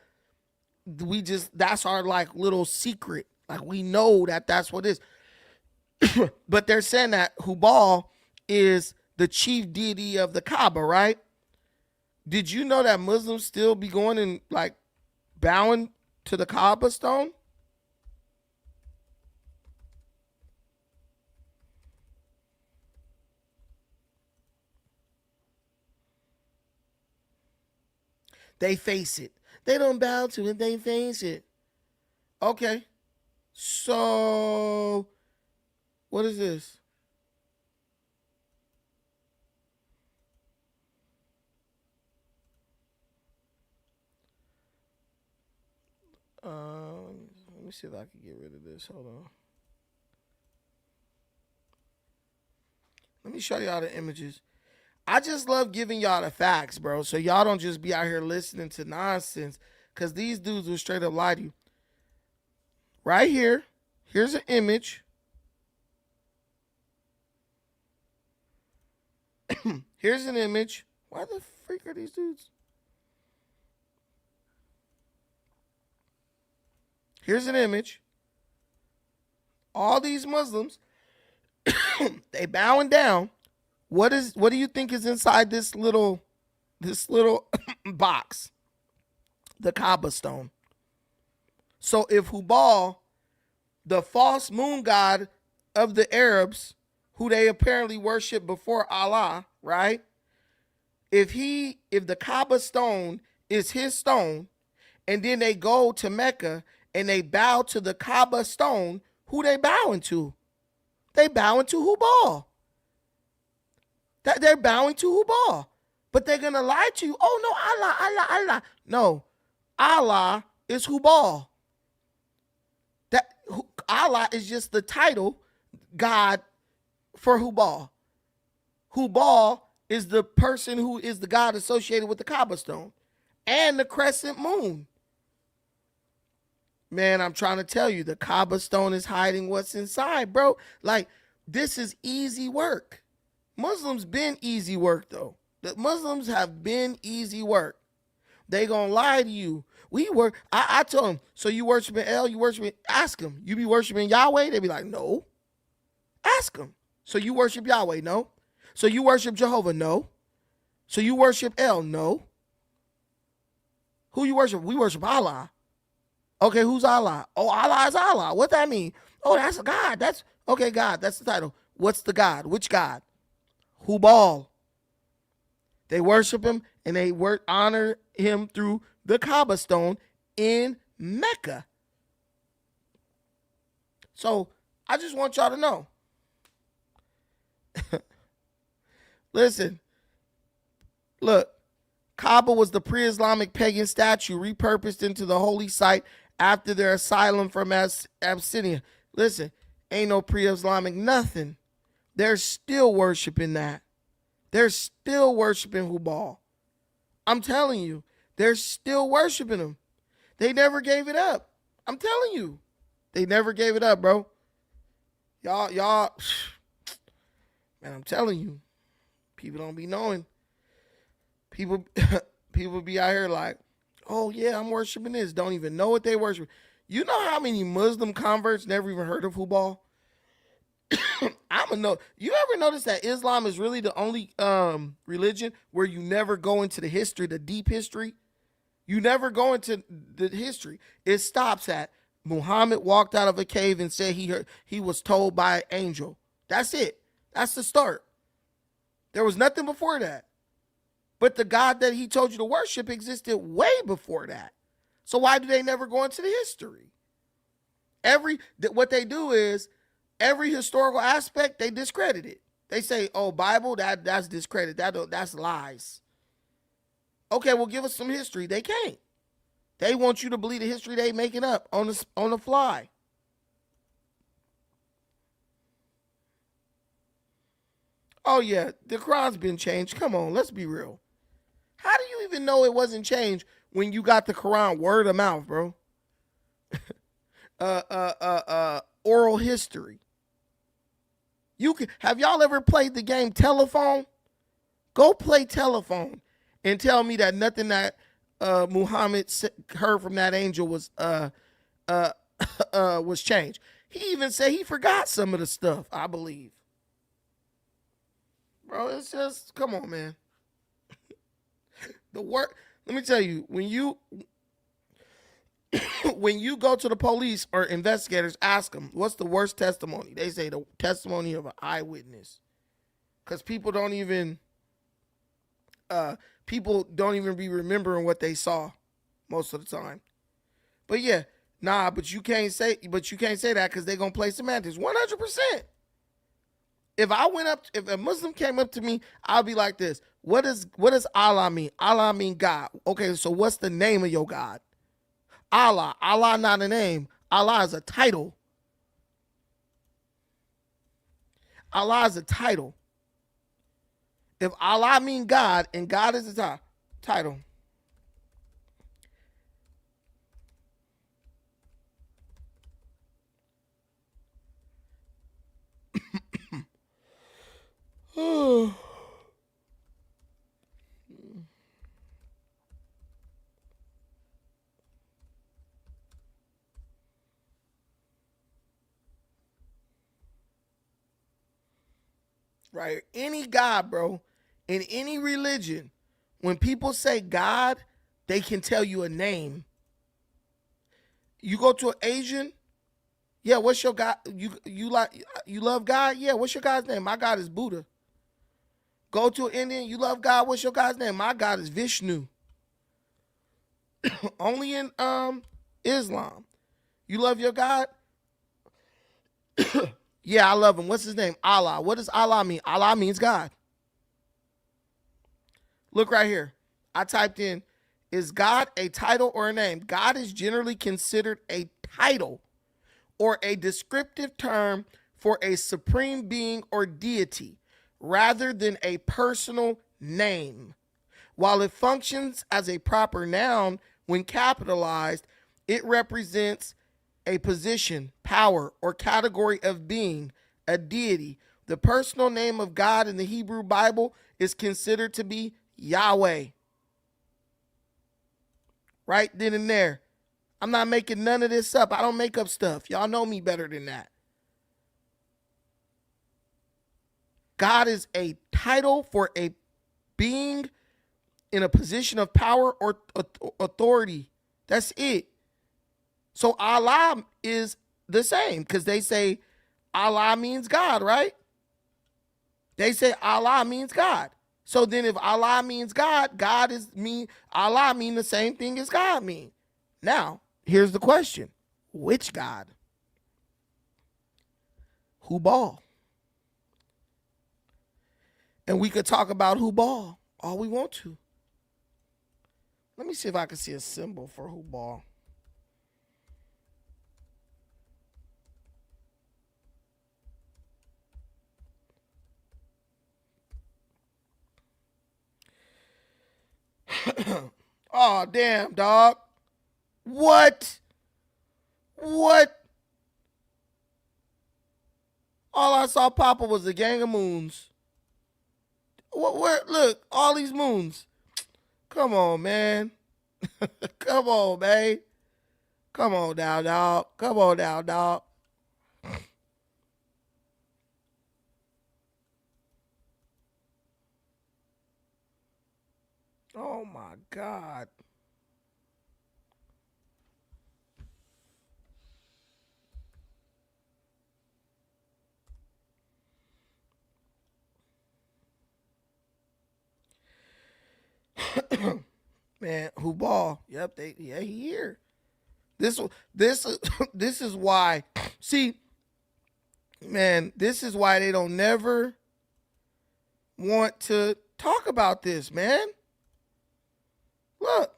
That's our like little secret. Like we know that that's what it is. But they're saying that Hubal is the chief deity of the Kaaba, right? Did you know that Muslims still be going and like bowing to the Kaaba stone? They face it. They don't bow to it, they face it. Okay. So, what is this? Let me see if I can get rid of this. Hold on. Let me show y'all the images. I just love giving y'all the facts, bro. So y'all don't just be out here listening to nonsense. Because these dudes will straight up lie to you. Right here. Here's an image. Here's an image. Why the freak are these dudes? Here's an image. All these Muslims, they bowing down. What do you think is inside this little box? The Kaaba stone. So if Hubal, the false moon god of the Arabs, who they apparently worship before Allah, right? If the Kaaba stone is his stone, and then they go to Mecca and they bow to the Kaaba stone, who they bowing to? They bowing to Hubal. That they're bowing to Hubal. But they're gonna lie to you. Oh no, Allah. No, Allah is Hubal. That Allah is just the title God for Hubal. Hubal is the person who is the god associated with the Kaaba stone and the crescent moon. Man, I'm trying to tell you, the Kaaba stone is hiding what's inside, bro. Like, this is easy work. Muslims been easy work, though. The Muslims have been easy work. They gonna lie to you. I told them, so you worshiping El, you worshiping, ask them. You be worshiping Yahweh? They be like, no. Ask them. So you worship Yahweh? No. So you worship Jehovah? No. So you worship El? No. Who you worship? We worship Allah. Okay, who's Allah? Oh, Allah is Allah. What that mean? Oh, that's a God. That's okay, God. That's the title. What's the God? Which God? Hubal. They worship him and they honor him through the Kaaba stone in Mecca. So I just want y'all to know. Listen, look, Kaaba was the pre-Islamic pagan statue repurposed into the holy site after their asylum from Abyssinia. Listen, ain't no pre-Islamic nothing. They're still worshiping that. They're still worshiping Hubal. I'm telling you, they're still worshiping him. They never gave it up. I'm telling you, they never gave it up, bro. Y'all, man, I'm telling you, people don't be knowing. People be out here like, oh yeah, I'm worshiping this. Don't even know what they worship. You know how many Muslim converts never even heard of Hubal? I'm a no. You ever notice that Islam is really the only religion where you never go into the history, the deep history? You never go into the history. It stops at Muhammad walked out of a cave and said he was told by an angel. That's it. That's the start. There was nothing before that. But the God that he told you to worship existed way before that. So why do they never go into the history? What they do is every historical aspect they discredit it. They say, "Oh, Bible, that's discredit. That's lies." Okay, well, give us some history. They can't. They want you to believe the history they making up on the fly. Oh yeah, the Quran's been changed. Come on, let's be real. How do you even know it wasn't changed when you got the Quran word of mouth, bro? Oral history. Have y'all ever played the game Telephone? Go play Telephone and tell me that nothing that Muhammad heard from that angel was was changed. He even said he forgot some of the stuff, I believe. Bro, it's just come on, man. The work. Let me tell you, when you go to the police or investigators, ask them what's the worst testimony. They say the testimony of an eyewitness, because people don't even be remembering what they saw most of the time. But yeah, nah, but you can't say that because they're gonna play semantics. 100%. If a Muslim came up to me, I'll be like this. What does Allah mean? Allah mean God. Okay, so what's the name of your God? Allah. Allah not a name. Allah is a title. Allah is a title. If Allah mean God and God is a title. Right? Any God, bro, in any religion, when people say God, they can tell you a name. You go to an Asian, yeah, what's your God? You love God? Yeah, what's your God's name? My God is Buddha. Go to an Indian, you love God, what's your God's name? My God is Vishnu. Only in Islam. You love your God? Yeah, I love him. What's his name? Allah. What does Allah mean? Allah means God. Look right here. I typed in, is God a title or a name? God is generally considered a title or a descriptive term for a supreme being or deity rather than a personal name. While it functions as a proper noun when capitalized, it represents a position, power, or category of being, a deity. The personal name of God in the Hebrew Bible is considered to be Yahweh. Right then and there. I'm not making none of this up. I don't make up stuff. Y'all know me better than that. God is a title for a being in a position of power or authority. That's it. So Allah is the same because they say Allah means God, right? They say Allah means God. So then if Allah means God, Allah mean the same thing as God mean. Now, here's the question. Which God? Hubal. And we could talk about Hubal all we want to. Let me see if I can see a symbol for Hubal. Oh, damn, dog. What? What? All I saw pop up was a gang of moons. Look, all these moons. Come on, man. Come on, man. Come on now, dog. Come on now, dog. Oh my God. Man, Hubal. Yep, he here. This this is why. See, man, this is why they don't never want to talk about this, man. Look.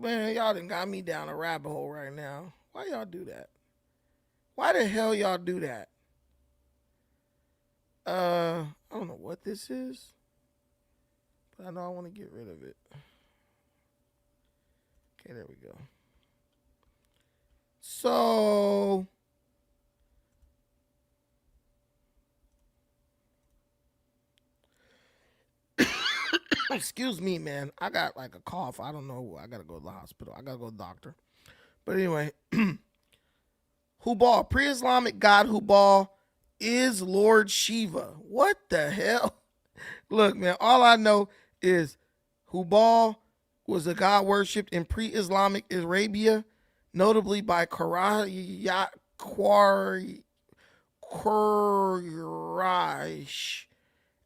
Man, y'all done got me down a rabbit hole right now. Why y'all do that? Why the hell y'all do that? I don't know what this is, but I know I want to get rid of it. Okay, there we go. So Excuse me, man. I got like a cough. I don't know. I gotta go to the hospital. I gotta go to the doctor. But anyway, Hubal, pre-Islamic god Hubal is Lord Shiva. What the hell? Look, man, all I know is Hubal was a god worshipped in pre-Islamic Arabia, notably by Quraysh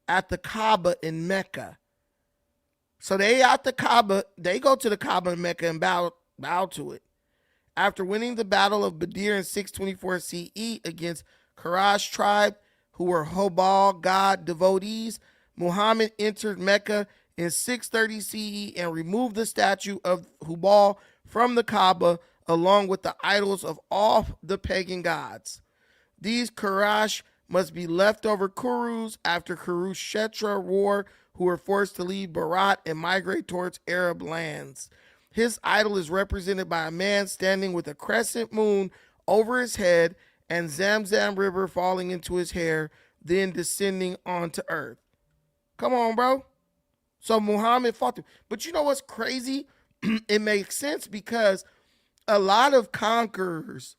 at the Kaaba in Mecca. So they at the Kaaba, they go to the Kaaba in Mecca and bow to it. After winning the Battle of Badr in 624 CE against Quraysh tribe, who were Hubal god devotees, Muhammad entered Mecca in 630 CE and removed the statue of Hubal from the Kaaba along with the idols of all the pagan gods. These Quraysh must be leftover Kurus after Kurushetra war, who were forced to leave Barat and migrate towards Arab lands. His idol is represented by a man standing with a crescent moon over his head and Zamzam river falling into his hair, then descending onto earth. Come on, bro. So Muhammad fought them. But you know what's crazy? It makes sense because a lot of conquerors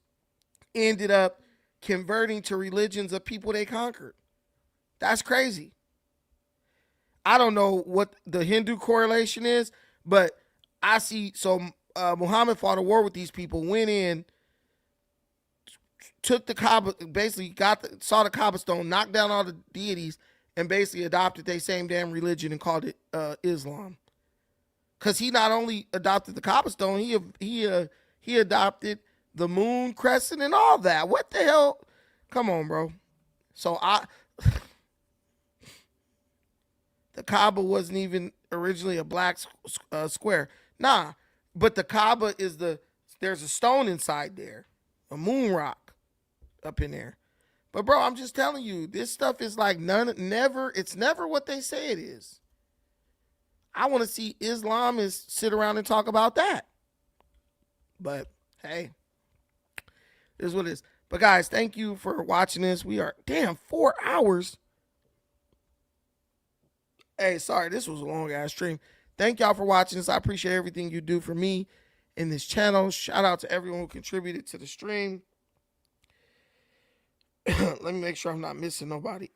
ended up converting to religions of people they conquered. That's crazy. I don't know what the Hindu correlation is, but I see. So Muhammad fought a war with these people, went in, took the Kaaba, basically saw the Kaaba stone, knocked down all the deities, and basically adopted their same damn religion and called it Islam. Because he not only adopted the Kaaba stone, he adopted the moon crescent and all that. What the hell? Come on, bro. So the Kaaba wasn't even originally a black square. Nah, but the Kaaba there's a stone inside there, a moon rock up in there. But bro, I'm just telling you, this stuff is like it's never what they say it is. I want to see Islamists sit around and talk about that. But hey, this is what it is. But guys, thank you for watching this. We are 4 hours. Hey, sorry, this was a long ass stream. Thank y'all for watching this. I appreciate everything you do for me in this channel. Shout out to everyone who contributed to the stream. Let me make sure I'm not missing nobody.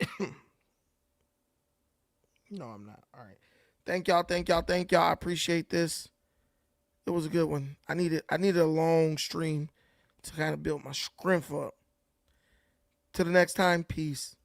No, I'm not. All right. Thank y'all. I appreciate this. It was a good one. I needed a long stream to kind of build my strength up. Till the next time, peace.